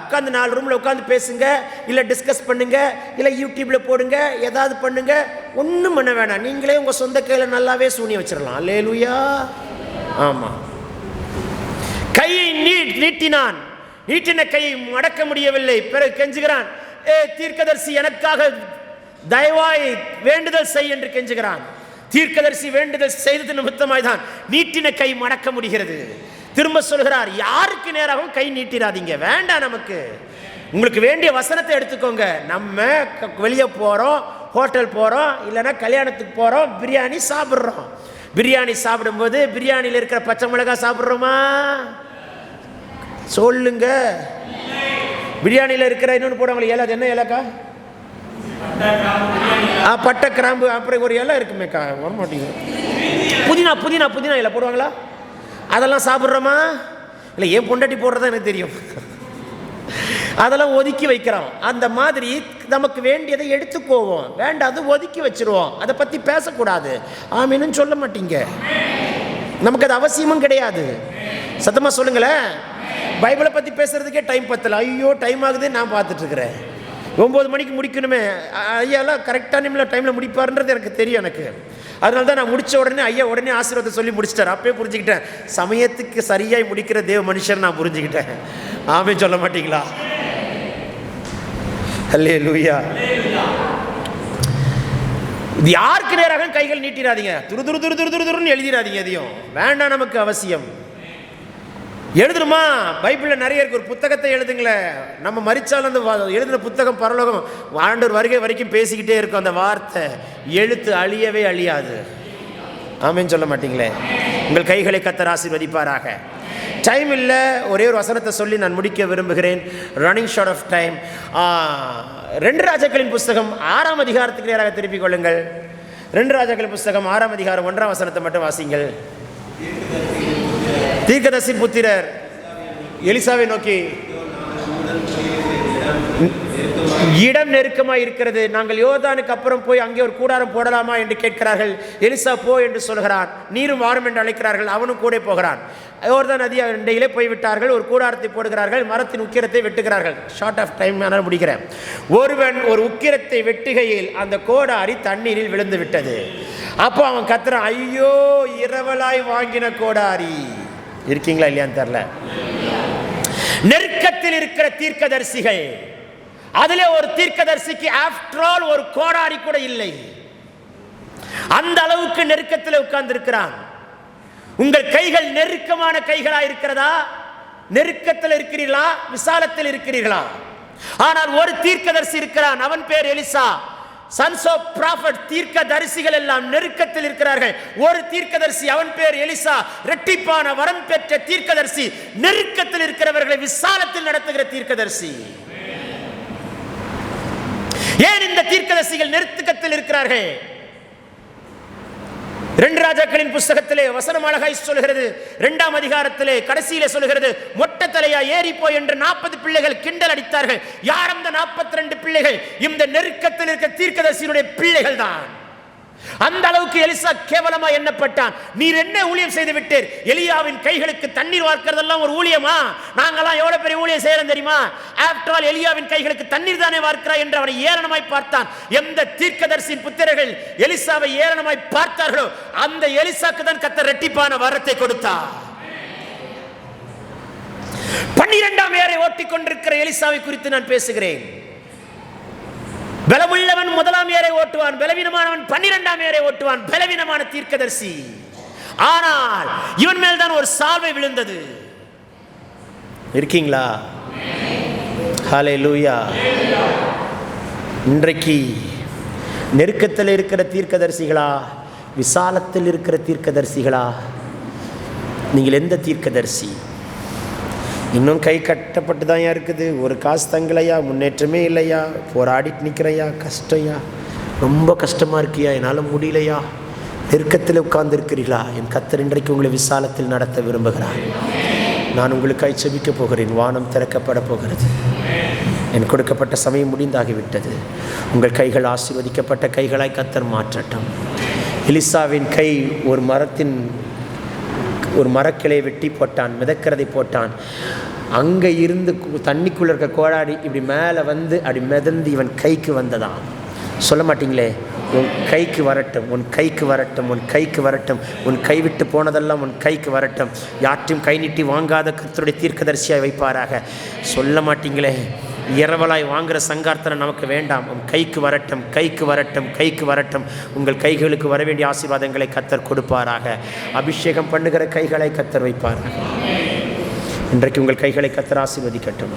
A: உட்காந்து 4 ரூம்ல உட்காந்து பேசுங்க, இல்ல டிஸ்கஸ் பண்ணுங்க, இல்ல யூடியூப்ல போடுங்க, ஏதாவது பண்ணுங்க. ஒன்றும் பண்ண வேணாம். நீங்களே உங்க சொந்த கையில நல்லாவே சூனிய வச்சிடலாம். அல்லேலூயா. ஆமா, கையை நீட்டினான். நீட்டின கையை மடக்க முடியவில்லை. பிறகு கெஞ்சுகிறான், தீர்க்கதரிசி எனக்காக தயவாய் வேண்டுதல் செய் என்று கெஞ்சுகிறான். தீர்க்கதரிசி வேண்டுதல் செய்தது நிமித்தமாய் தான் நீட்டின கை மடக்க முடிகிறது. திரும்ப சொல்கிறார், யாருக்கு நேராகவும் கை நீட்டிராதீங்க. வேண்டாம், நமக்கு உங்களுக்கு வேண்டிய வசனத்தை எடுத்துக்கோங்க. நம்ம வெளியே போறோம், ஹோட்டல் போறோம், இல்லைன்னா கல்யாணத்துக்கு போறோம், பிரியாணி சாப்பிட்றோம். பிரியாணி சாப்பிடும்போது பிரியாணியில் இருக்கிற பச்சை மிளகாய் சாப்பிட்றோமா? சொல்லுங்க. பிரியாணியில் இருக்கிற இன்னொன்று போடுவாங்களே இலை, அது என்ன இலைக்கா? பட்டை கிராம்பு, அப்புறம் ஒரு இலை இருக்குமேக்கா, வர மாட்டேங்குது. புதினா புதினா புதினா இலை போடுவாங்களா? அதெல்லாம் சாப்பிட்றோமா? இல்லை, ஏன் பொண்டாட்டி போடுறதா எனக்கு தெரியும். அதெல்லாம் ஒதுக்கி வைக்கிறோம். அந்த மாதிரி நமக்கு வேண்டியதை எடுத்துக்கோவோம், வேண்டாம் ஒதுக்கி வச்சிருவோம். அதை பற்றி பேசக்கூடாது. ஆமீன்னு சொல்ல மாட்டீங்க. நமக்கு அது அவசியமும் கிடையாது. சத்தமா சொல்லுங்களேன். பைபிளை பற்றி பேசுறதுக்கே டைம் பத்தல. ஐயோ டைம் ஆகுது, நான் பார்த்துட்டு இருக்கிறேன். 9 மணிக்கு முடிக்கணுமே. ஐயாலாம் கரெக்டான டைமில் முடிப்பாருன்றது எனக்கு தெரியும். எனக்கு அதனால தான் நான் முடித்த உடனே ஐயா உடனே ஆசீர்வாதத்தை சொல்லி முடிச்சிட்டார். அப்பயே புரிஞ்சுக்கிட்டேன், சமயத்துக்கு சரியாய் முடிக்கிற தேவ மனுஷன் நான் புரிஞ்சுக்கிட்டேன். ஆமே சொல்ல மாட்டீங்களா? அல்லேலூயா. இது யாருக்கு நேராக கைகள் நீட்டிடாதீங்க. துரு துரு துரு துரு துரு துருன்னு எழுதிடாதீங்க. எதையும் வேண்டாம், நமக்கு அவசியம். எழுதுணுமா? பைபிளில் நிறைய இருக்கு. ஒரு புத்தகத்தை எழுதுங்களேன். நம்ம மரிச்சாலும் அந்த எழுதின புத்தகம் பரலோகம் ஆண்டவர் வருகை வரைக்கும் பேசிக்கிட்டே இருக்கும். அந்த வார்த்தை எழுத்து அழியவே அழியாது. ஆமேன்னு சொல்ல மாட்டீங்களே? உங்கள் கைகளை கர்த்தர் ஆசீர்வதிப்பாராக. டைம் இல்லை, ஒரே ஒரு வசனத்தை சொல்லி நான் முடிக்க விரும்புகிறேன். Running short of time. 2 ராஜாக்களின் புஸ்தகம் 6ஆம் அதிகாரத்துக்கு நேராக திருப்பிக் கொள்ளுங்கள். 2 ராஜாக்களின் புஸ்தகம் 6ஆம் அதிகாரம் 1ஆம் வசனத்தை மட்டும் வாசிங்கள். தீர்க்கதரிசி புத்திரர் எலிசாவை நோக்கி, இடம் நெருக்கமாக இருக்கிறது, நாங்கள் யோர்தானுக்கு அப்புறம் போய் அங்கே ஒரு கூடாரம் போடலாமா என்று கேட்கிறார்கள். எலிசா போ என்று சொல்கிறான். நீரும் வாரும் என்று அழைக்கிறார்கள். அவனும் கூட போகிறான். யோர்தான் நதி அண்டையிலே போய்விட்டார்கள். ஒரு கூடாரத்தை போடுகிறார்கள். மரத்தின் உக்கிரத்தை வெட்டுகிறார்கள். ஷார்ட் ஆஃப் டைம் நான் முடிக்கிறேன். ஒருவன் ஒரு உக்கிரத்தை வெட்டுகையில் அந்த கோடாரி தண்ணீரில் விழுந்து விட்டது. அப்போ அவன் கத்துறான், ஐயோ இரவலாய் வாங்கின கோடாரி. இருக்கீங்களா இல்லையான்னு தெரியல. நெருக்கத்தில் இருக்கிற தீர்க்கதரிசிகள், அதிலே ஒரு தீர்க்கதரிசிக்கு ஆஃப்டர் ஆல் ஒரு கோடாரி கூட இல்லை. அந்த அளவுக்கு நெருக்கத்தில் உட்கார்ந்து இருக்கிறான். உங்கள் கைகள் நெருக்கமான கைகளாக இருக்கிறதா? நெருக்கத்தில் இருக்கிறீர்களா? விசாலத்தில் இருக்கிறீர்களா? ஆனால் ஒரு தீர்க்கதரிசி இருக்கிறான். அவன் பேர் எலிசா. சன்ஸ் ஆஃப் ப்ராஃபட், தீர்க்கதரிசிகள் எல்லாம் நெருக்கத்தில் இருக்கிறார்கள். ஒரு தீர்க்கதரிசி, அவன் பேர் எலிசா. இரட்டிப்பான வரம் பெற்ற தீர்க்கதரிசி, நெருக்கத்தில் இருக்கிறவர்களை விசாலத்தில் நடத்துகிற தீர்க்கதரிசி. ஏன் இந்த தீர்க்கதரிசிகள் நெருக்கத்தில் இருக்கிறார்கள்? 2 ராஜாக்களின் புஸ்தகத்திலே வசனம் அழகாய் சொல்கிறது. 2ஆம் அதிகாரத்திலே கடைசியிலே சொல்கிறது, மொட்டை தலையா ஏறிப்போய் என்று 40 பிள்ளைகள் கிண்டல் அடித்தார்கள். யார் அந்த 42 பிள்ளைகள்? இந்த நெருக்கத்தில் இருக்க தீர்க்கதரிசியினுடைய பிள்ளைகள் தான். அந்த அளவுக்கு எலிசா கேவலமா எண்ணப்பட்டான். நீர் என்ன ஊழியம் செய்து விட்டீர்? எலியாவின் கைகளுக்கு தண்ணீர் வார்க்கிறதெல்லாம் ஒரு ஊழியமா? நாங்கெல்லாம் எவ்வளவு பெரிய ஊழியம் செய்யறோம் தெரியுமா? ஆஃப்டர் ஆல் எலியாவின் கைகளுக்கு தண்ணீர் தானே வார்க்கிறாய் என்று அவனை ஏளனமாய் பார்த்தான். எந்த தீர்க்கதரிசியின் புத்திரர்கள் எலிசாவை ஏளனமாய் பார்த்தார்களோ அந்த எலிசாக்கு தான் கர்த்தர் இரட்டிப்பான வரத்தை கொடுத்தார். 12ஆம் ஏரை ஓட்டிக் கொண்டிருக்கிற எலிசாவை குறித்து நான் பேசுகிறேன். பலமுள்ளவன் 1ஆம் ஏரை ஓட்டுவான், பலவீனமானவன் 12ஆம் ஏரை ஓட்டுவான். பலவீனமான தீர்க்கதரிசி. ஆனால் இவன் மேல் தான் ஒரு சால்வை விழுந்தது. இருக்கீங்களா? ஹல்லேலூயா. இன்றைக்கு நெருக்கத்தில் இருக்கிற தீர்க்கதரிசிகளா, விசாலத்தில் இருக்கிற தீர்க்கதரிசிகளா? நீங்கள் எந்த தீர்க்கதரிசி? இன்னும் கை கட்டப்பட்டு தான் இருக்குது. ஒரு காசு தங்கலையா, முன்னேற்றமே இல்லையா, போராடிட்டு நிற்கிறையா, கஷ்டம்யா, ரொம்ப கஷ்டமாக இருக்கியா, என்னால் முடியலையா, நெருக்கத்தில் உட்கார்ந்து இருக்கிறீர்களா? என் கர்த்தர் இன்றைக்கு உங்களை விசாலத்தில் நடத்த விரும்புகிறார். நான் உங்களுக்காய் செபிக்க போகிறேன். வானம் திறக்கப்பட போகிறது. என் கொடுக்கப்பட்ட சமயம் முடிந்தாகிவிட்டது. உங்கள் கைகள் ஆசீர்வதிக்கப்பட்ட கைகளாய் கர்த்தர் மாற்றட்டும். எலிசாவின் கை ஒரு மரக்கிளை வெட்டி போட்டான், மிதக்கிறதை போட்டான். அங்கே இருந்து தண்ணிக்குள்ளே இருக்க கோடாடி இப்படி மேலே வந்து அப்படி மிதந்து இவன் கைக்கு வந்ததான். சொல்ல மாட்டீங்களே, உன் கைக்கு வரட்டும், உன் கைக்கு வரட்டும், உன் கைக்கு வரட்டும், உன் கை விட்டு போனதெல்லாம் உன் கைக்கு வரட்டும். யாற்றையும் கை நீட்டி வாங்காத கர்த்தருடைய தீர்க்கதரிசியாய் வைப்பாராக. சொல்ல மாட்டீங்களே, இரவலாய் வாங்குகிற சங்கார்த்தனை நமக்கு வேண்டாம். உன் கைக்கு வரட்டும், கைக்கு வரட்டும், கைக்கு வரட்டும். உங்கள் கைகளுக்கு வர வேண்டிய ஆசீர்வாதங்களை கர்த்தர் கொடுப்பாராக. அபிஷேகம் பண்ணுகிற கைகளை கர்த்தர் வைப்பாராக. இன்றைக்கு உங்கள் கைகளை கர்த்தர் ஆசீர்வதிக்கட்டும்.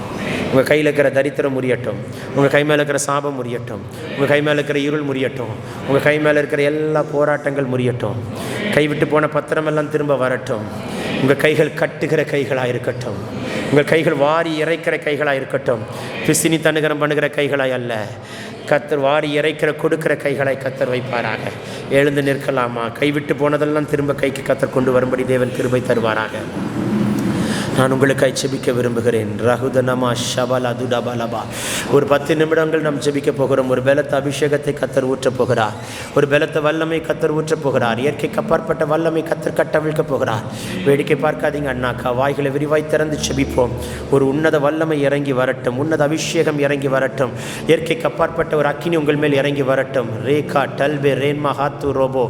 A: உங்கள் கையில் இருக்கிற தரித்திரம் முறியட்டும். உங்கள் கை மேலே இருக்கிற சாபம் முறியட்டும். உங்கள் கை மேலே இருக்கிற இருள் முறியட்டும். உங்கள் கை மேலே இருக்கிற எல்லா போராட்டங்கள் முறியட்டும். கைவிட்டு போன பத்திரமெல்லாம் திரும்ப வரட்டும். உங்கள் கைகள் கட்டுகிற கைகளாக இருக்கட்டும். உங்கள் கைகள் வாரி இறைக்கிற கைகளாக இருக்கட்டும். பிசினி தனுகரம் பண்ணுகிற கைகளாய் அல்ல, கர்த்தர் வாரி இறைக்கிற கொடுக்கிற கைகளாய் கர்த்தர் வைப்பாராக. எழுந்து நிற்கலாமா? கைவிட்டு போனதெல்லாம் திரும்ப கைக்கு கர்த்தர் கொண்டு வரும்படி தேவன் கிருபை தருவாராக. நான் உங்களுக்காய் ஜெபிக்க விரும்புகிறேன். ரகுதனமா ஷபலா துடபலபா. ஒரு 10 நிமிடங்கள் நாம் ஜெபிக்க போகிறோம். ஒரு பலத்த அபிஷேகத்தை கர்த்தர் ஊற்றப் போகிறார். ஒரு பலத்த வல்லமை கர்த்தர் ஊற்றப் போகிறார். இயற்கைக்கு அப்பாற்பட்ட வல்லமை கர்த்தர் கட்டவிழ்க்கப் போகிறார். வேடிக்கை பார்க்காதீங்க அண்ணாக்கா, வாய்களை விரிவாய் திறந்து ஜெபிப்போம். ஒரு உன்னத வல்லமை இறங்கி வரட்டும். உன்னத அபிஷேகம் இறங்கி வரட்டும். இயற்கைக்கு அப்பாற்பட்ட ஒரு அக்கினி உங்கள் மேல் இறங்கி வரட்டும். ரேகா டல்பே ரேன்மா ஹாத்து ரோபோ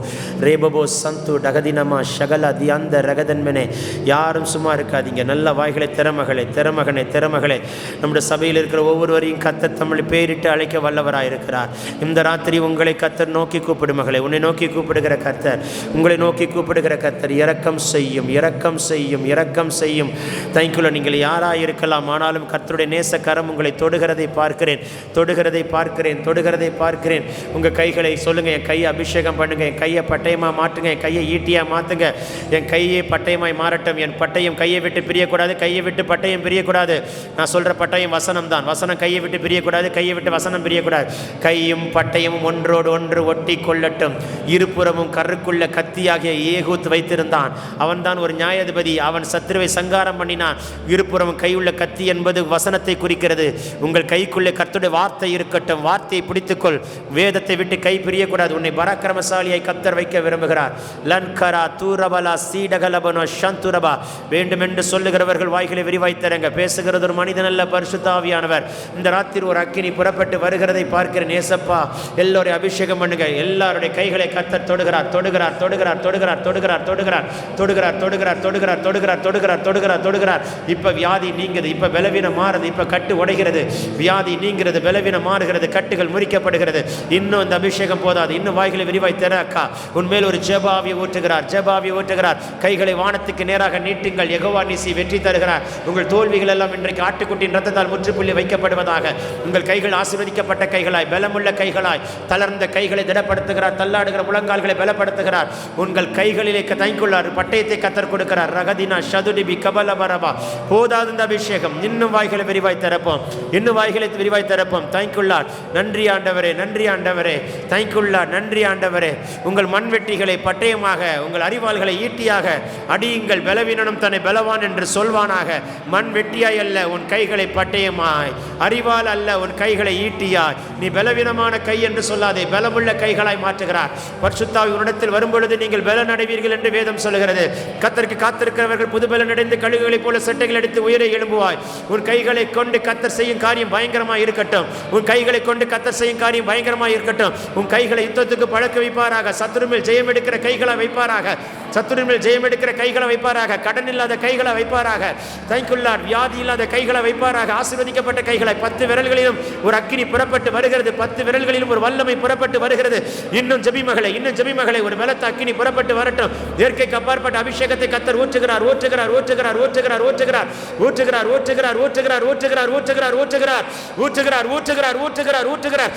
A: ரேபபோ சந்து டகதினமா ஷகலா தியாந்த ரகதன்மனே. யாரும் சும்மா இருக்காதீங்க. நல்ல வாய்களை திறமகளே, திறமகனே, திறமகளே. நம்முடைய சபையில் இருக்கிற ஒவ்வொருவரையும் கர்த்தர் தமிழ் பேரிட்டு அழைக்க வல்லவராயிருக்கிறார். இந்த ராத்திரி உங்களை கர்த்தர் நோக்கி கூப்பிடும் மகளே, உன்னை நோக்கி கூப்பிடுகிற கர்த்தர், உங்களை நோக்கி கூப்பிடுகிற கர்த்தர் இரக்கம் செய்யும், இரக்கம் செய்யும், இரக்கம் செய்யும். தேங்க்யூல. நீங்கள் யாராக இருக்கலாம், ஆனாலும் கர்த்தருடைய நேச கரம் உங்களை தொடுகிறதை பார்க்கிறேன், தொடுகிறதை பார்க்கிறேன், தொடுகிறதை பார்க்கிறேன். உங்கள் கைகளை சொல்லுங்கள், என் கையை அபிஷேகம் பண்ணுங்க, என் கையை பட்டயமாக மாற்றுங்க, என் கையை ஈட்டியாக மாற்றுங்க. என் கையை பட்டயமாய் மாறட்டும். என் பட்டயம் கையை விட்டு பிரியக்கூடாது, கையை விட்டு பட்டயம் பிரியக்கூடாது. நான் சொல்கிற பட்டயம் வசனம் தான். வசனம் கையை விட்டு பிரியக்கூடாது, கையை விட்டு வசனம் பிரியக்கூடாது. கையும் பட்டயமும் ஒன்றோடு ஒன்று ஒட்டி கொள்ளட்டும். இருபுறமும் கருக்குள்ள கத்தியாகிய ஏகூத் வைத்திருந்தான். அவன் தான் ஒரு நியாயாதிபதி. அவன் சத்துருவை சங்காரம் பண்ணினான். இருபுறமும் கையுள்ள கத்தி என்பது வசனத்தை குறிக்கிறது. உங்கள் கைக்குள்ளே கர்த்தருடைய வார்த்தை இருக்கட்டும். வார்த்தையை பிடித்துக்கொள். வேதத்தை விட்டு கை பிரியக்கூடாது. உன்னை பராக்கிரமசாலியை கர்த்தர் வைக்க விரும்புகிறார். லன்கரா தூரபலா சீடகலபனோ சந்துரபா. வேண்டுமென்று சொல்லுகிறவர்கள் வாய்களை விரிவாய் தரங்க. பேசுகிறது ஒரு மனிதன் அல்ல, பரிசுத்த ஆவியானவர். இந்த ராத்திரி ஒரு அக்கினி புறப்பட்டு வருகிறதை பார்க்கிறேன். நேசப்பா, எல்லோரையும் அபிஷேகம் பண்ணுங்க. எல்லாருடைய கைகளை கர்த்தர் தொடுகிறார், தொடுகிறார், தொடுகிறார், தொடுகிறார், தொடுகிறார், தொடுகிறார், தொடுகிறார், தொடுகிறார், தொடுகிறார், தொடுகிறார், தொடுகிறார், தொடுகிறார், தொடுகிறார். இப்ப வியாதி நீங்குது, இப்ப பலவீனம் மாறுது, இப்ப கட்டு உடைகிறது. வியாதி நீங்கிறது, பலவீனம் மாறுகிறது, கட்டுகள் முறிக்கப்படுகிறது. இன்னும் இந்த அபிஷேகம் போதாது. இன்னும் வாய்களை விரிவாய் தர அக்கா. உன்மேல் ஒரு ஜெபாவியை ஊற்றுகிறார், ஜெபாவியை ஊற்றுகிறார். கைகளை வானத்துக்கு நேராக நீட்டுங்கள். யெகோவா நிசி வெற்றி தருகிறார். உங்கள் தோல்விகள் எல்லாம் இன்றைக்கு ஆட்டுக்குட்டியின் ரத்தத்தால் முற்றுப்புள்ளி வைக்கப்படுவதாக. உங்கள் கைகள் ஆசீர்வதிக்கப்பட்ட கைகளாய், பலமுள்ள கைகளாய், தளர்ந்த கைகளை திடப்படுத்துகிறார். தள்ளாடுகிற முழங்கால்களை பலப்படுத்துகிறார். உங்கள் கைகளிலே தைக்குள்ளார் பட்டயத்தை கத்தர் கொடுக்கிறார். ரகதினா ஷதுடிபி கபலபரபா. போதாது இந்த அபிஷேகம். இன்னும் வாய்களை விரிவாய் திறப்போம், இன்னும் வாய்களை விரிவாய் திறப்போம். தைக்குள்ளார். நன்றி ஆண்டவரே, நன்றி ஆண்டவரே. தைக்குள்ளார். நன்றி ஆண்டவரே. உங்கள் மண்வெட்டிகளை பட்டயமாக, உங்கள் அறிவாள்களை ஈட்டியாக அடியுங்கள். பலவீனனும் தன்னை பலவான் என்று சொல்வானாக. மண் வெட்டியாய் அல்ல உன் கைகளை பட்டயமாய், அறிவால் அல்ல உன் கைகளை ஈட்டியாய். நீ பலவீனமான கை என்று சொல்லாதே, பலமுள்ள கைகளாய் மாற்றுகிறார். பரிசுத்தாவி உன்னிடத்தில் வரும்பொழுது நீங்கள் பலன் அடைவீர்கள் என்று வேதம் சொல்கிறது. கர்த்தருக்கு காத்திருக்கிறவர்கள் புது பலன் அடைந்து கழுகுகளைப் போல செட்டைகள் அடித்து உயிரை எழும்புவாய். உன் கைகளை கொண்டு கர்த்தர் செய்யும் காரியம் பயங்கரமாக இருக்கட்டும். உன் கைகளை கொண்டு கர்த்தர் செய்யும் காரியம் பயங்கரமாக இருக்கட்டும். உன் கைகளை யுத்தத்துக்கு பழக்க வைப்பாராக. சத்துரு மேல் ஜெயம் எடுக்கிற கைகளை வைப்பாராக. சத்துரு மேல் ஜெயம் எடுக்கிற கைகளை வைப்பாராக. கடன் இல்லாத கைகளை வைப்பாராக. தைக்குள்ளார். வியாதி இல்லாத கைகளை வைப்பாராக. ஆசீர்வதிக்கப்பட்ட கைகளை 10 விரல்களிலும் ஒரு அக்கினி புறப்பட்டு வருகிறது. 10 விரல்களிலும் ஒரு வல்லமை புறப்பட்டு வருகிறது. இன்னும் ஜெபிமகளை, இன்னும் ஜெபிமகளை. ஒரு பலத்த அக்கினி புறப்பட்டு வரட்டும். இயற்கைக்கு அப்பாற்பட்ட அபிஷேகத்தை கர்த்தர் ஊற்றுகிறார், ஊற்றுகிறார், ஊற்றுகிறார், ஊற்றுகிறார், ஊற்றுகிறார், ஊற்றுகிறார், ஊற்றுகிறார், ஊற்றுகிறார், ஊற்றுகிறார், ஊற்றுகிறார், ஊற்றுகிறார், ஊற்றுகிறார், ஊற்றுகிறார், ஊற்றுகிறார், ஊற்றுகிறார்.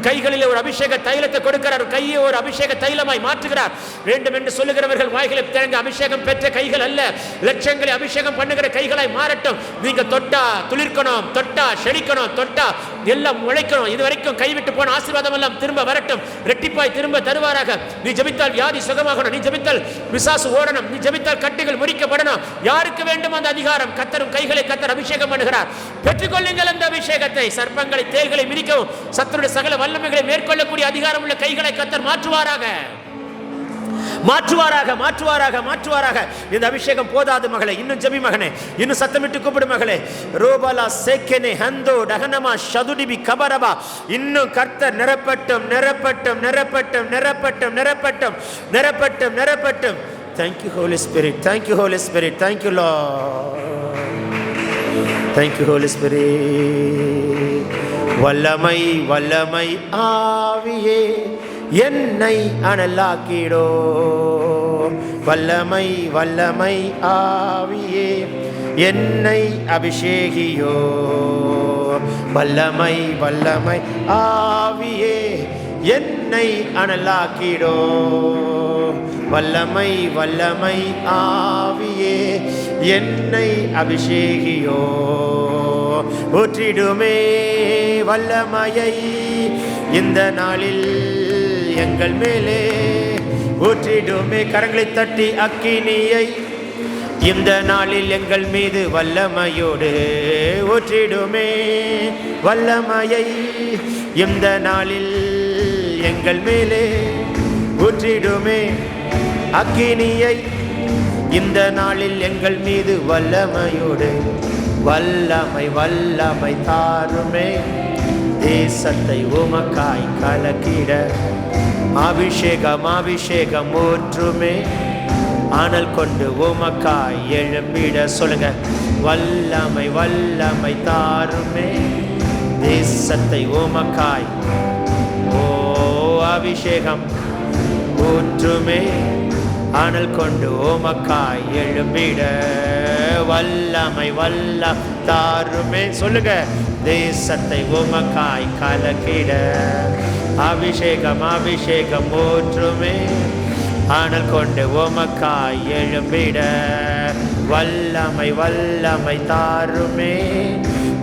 A: கைகளிலே ஒரு அபிஷேக தைலத்தை கொடுக்கிறார். கையை ஒரு அபிஷேக தைலமாய் மாற்றுகிறார். வேண்டும் என்று சொல்லுகிறவர்கள் வாய்களை திறங்க. அபிஷேகம் பெற்ற கைகள் அல்ல, லட்சங்களை அபிஷேகம் பண்ணுகிற கைகளாய் மாறட்டும். நீங்க தொட்டா துளிர்க்கணும், தொட்டா செழிக்கணும், தொட்டா எல்லாம் உழைக்கணும். இதுவரைக்கும் கைவிட்டு போன ஆசீர்வாதம் எல்லாம் திரும்ப வரட்டும். ரெட்டிப்பாய் திரும்ப தருவாராக. நீ ஜெபித்தால் வியாதி சுகமாகணும். நீ ஜெபித்தால் பிசாசு ஓடணும். நீ ஜெபித்தால் கட்டுகள் முறிக்கப்படணும். யாருக்கு வேண்டும் அந்த அதிகாரம்? கர்த்தரும் கைகளை கர்த்தர் அபிஷேகம் பண்ணுகிறார். பெற்றுக்கொள்ளுங்கள் அந்த அபிஷேகத்தை. சர்ப்பங்களை, தேள்களை மிதிக்கவும், சத்துருடைய சகல வல்லமைகளை மேற்கொள்ளக்கூடிய அதிகாரம் உள்ள கைகளை கர்த்தர் மாற்றுவாராக, மாற்றுவாராக, மாற்றுவாராக, மாற்றுவாராக. இந்த அபிஷேகம் போதாது மகளே, இன்னும் ஜெபி மகனே, இன்னும் சத்தமிட்டு கூப்பிடு மகளே. ரோபலா சேக்கெனே ஹந்தோ டகனமா ஷதுடிபி கபரபா. இன்னும் கர்த்தர் நிரப்பட்டும், நிரப்பட்டும், நிரப்பட்டும், நிரப்பட்டும், நிரப்பட்டும், நிரப்பட்டும், நிரப்பட்டும். Thank you Holy Spirit, thank you Holy Spirit, thank you Lord, thank you Holy Spirit. வல்லமை, வல்லமை ஆவியே என்னை அனலாக்கிடோ. வல்லமை, வல்லமை ஆவியே என்னை அபிஷேகியோ. வல்லமை, வல்லமை ஆவியே என்னை அனலாக்கிடோ. வல்லமை, வல்லமை ஆவியே என்னை அபிஷேகியோ. ஊற்றிடுமே வல்லமையை இந்த நாளில் எங்கள் மேலே. ஊற்றிடுமே, கரங்களை தட்டி அக்கினியை இந்த நாளில் எங்கள் மீது வல்லமையோடு. ஊற்றிடுமே வல்லமையை இந்த நாளில் எங்கள் மேலே. ஊற்றிடுமே அக்கினியை இந்த நாளில் எங்கள் மீது வல்லமையோடு. வல்லமை, வல்லமை தாருமே. தேசத்தை உமக்காய் கலக்கிட அபிஷேகம், அபிஷேகம் ஊற்றுமே. ஆனல் கொண்டு உமக்காய் எழும்பிட. சொல்லுங்க, வல்லமை, வல்லமை தாருமே. தேசத்தை உமக்காய். ஓ அபிஷேகம் ஊற்றுமே. ஆனல் கொண்டு உமக்காய் எழும்பிட. வல்லமை, வல்லம் தாருமே. சொல்லுங்க, தேசத்தை உமக்காய் கலக்கிட அபிஷேகம், அபிஷேகம் ஊற்றுமே. ஆனல் கொண்டு உமக்காய் எழும்பிட. வல்லமை, வல்லமை தாருமே.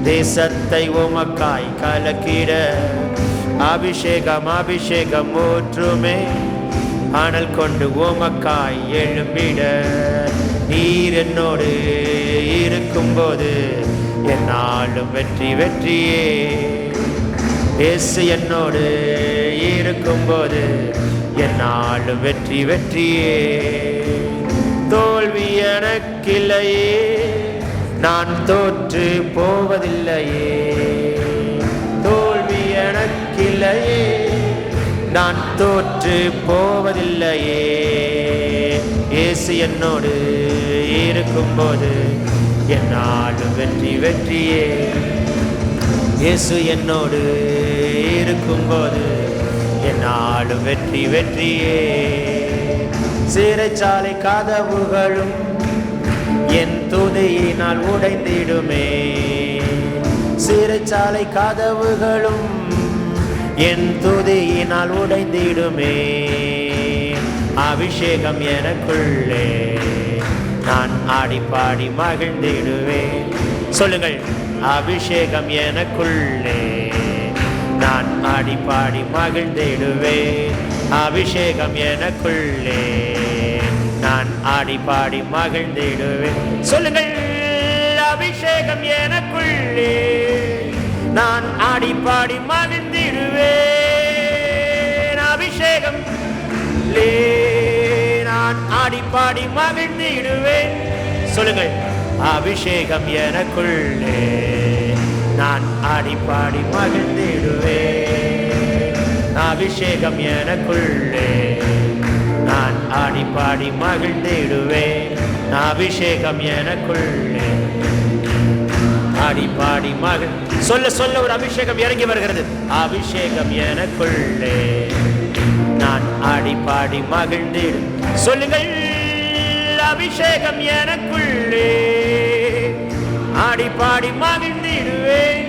A: தேசத்தை உமக்காய் கலக்கிட அபிஷேகம், அபிஷேகம் ஊற்றுமே. ஆனல் கொண்டு உமக்காய் எழும்பிட. நீர் என்னோடு இருக்கும்போது என்னாலும் வெற்றி, வெற்றியே. இயேசு என்னோடு இருக்கும்போது என்னாலும் வெற்றி, வெற்றியே. தோல்வி எனக்கில்லையே, நான் தோற்று போவதில்லையே. தோல்வி எனக்கில்லையே, நான் தோற்று போவதில்லையே. இயேசு என்னோடு இருக்கும்போது என்னாலும் வெற்றி, வெற்றியே. இயேசு என்னோடு இருக்கும்போது என்னாலும் வெற்றி, வெற்றியே. சிறைச்சாலை கதவுகளும் என் துதியினால் உடைந்திடுமே. சிறைச்சாலை கதவுகளும் என் துதியினால் உடைந்திடுமே. அபிஷேகம் எனக்குள்ளே, நான் ஆடி பாடி மகிழ்ந்திடுவேன். சொல்லுங்கள், அபிஷேகம் எனக்குள்ளே, நான் ஆடி பாடி மகிழ்ந்திடுவேன். அபிஷேகம் எனக்குள்ளே, நான் ஆடி பாடி மகிழ்ந்திடுவேன். சொல்லுங்கள், அபிஷேகம் எனக்குள்ளே, நான் ஆடி பாடி மகிழ்ந்திடுவேன். அபிஷேகம் நான் ஆடி பாடி மகிழ்ந்திடுவேன். சொல்லுங்கள், அபிஷேகம் எனக்குள்ளே, நான் ஆடி பாடி மகிழ்ந்திடுவேன். அபிஷேகம் எனக்குள்ளே, நான் ஆடி பாடி மகிழ்ந்திடுவேன். அபிஷேகம் எனக்குள்ளே, ஆடி பாடி மகிழ். சொல்ல சொல்ல ஒரு அபிஷேகம் இறங்கி வருகிறது. அபிஷேகம் எனக்குள்ளே, நான் ஆடி பாடி மகிழ்ந்திடு. சொல்லுங்கள், அபிஷேகம் எனக்குள்ளே, ஆடி பாடி மகிழ்ந்திடுவேன்.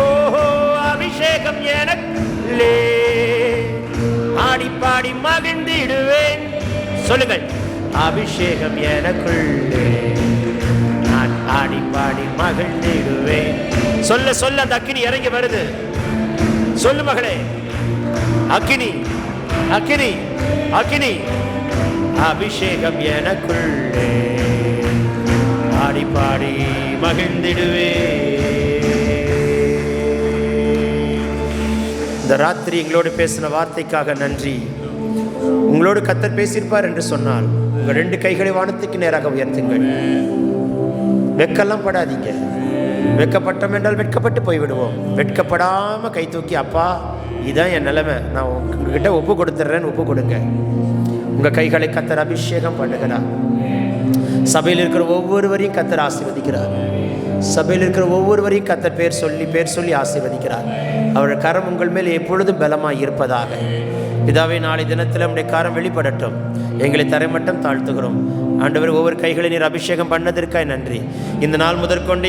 A: ஓஹோ, அபிஷேகம் எனக்குள்ளே, ஆடி பாடி மகிழ்ந்திடுவேன். சொல்லுங்கள், அபிஷேகம் எனக்குள்ளே, நான் ஆடி பாடி மகிழ்ந்திடுவேன். சொல்ல சொல்ல அந்த அக்கினி இறங்கி வருது. சொல்லு மகளே, அக்கினி அக்கினி அக்கினி. அபிஷேகம் எனக்குள்ளே, ஆடி பாடி மகிழ்ந்திடுவேன். இந்த ராத்திரி எங்களோடு பேசின வார்த்தைக்காக நன்றி. உங்களோடு கர்த்தர் பேசியிருப்பார் என்று சொன்னால் உங்கள் 2 கைகளை வானத்துக்கு நேராக உயர்த்துங்கள். வெட்கெல்லாம் படாதீங்க. வெட்கப்பட்டோம் என்றால் வெட்கப்பட்டு போய்விடுவோம். வெட்கப்படாமல் கை தூக்கி, அப்பா இதுதான் என் நிலைமை, நான் உங்ககிட்ட ஒப்பு கொடுத்துட்றேன்னு ஒப்பு கொடுங்க. உங்கள் கைகளை கர்த்தர் அபிஷேகம் பண்ணுகிறார். சபையில் இருக்கிற ஒவ்வொருவரையும் கர்த்தர் ஆசீர்வதிக்கிறார். சபையில் இருக்கிற ஒவ்வொருவரையும் கர்த்தர் பேர் சொல்லி ஆசீர்வதிக்கிறார். அவருடைய கரம் உங்கள் மேல் எப்பொழுதும் பலமாக இருப்பதாக. பிதாவே, நாளை தினத்தில் நம்முடைய காரம் வெளிப்படட்டும். எங்களை தரைமட்டம் தாழ்த்துகிறோம். ஆண்டவர், ஒவ்வொரு கைகளை நீர் அபிஷேகம் பண்ணதற்காய் நன்றி. இந்த நாள் முதற்கொண்டு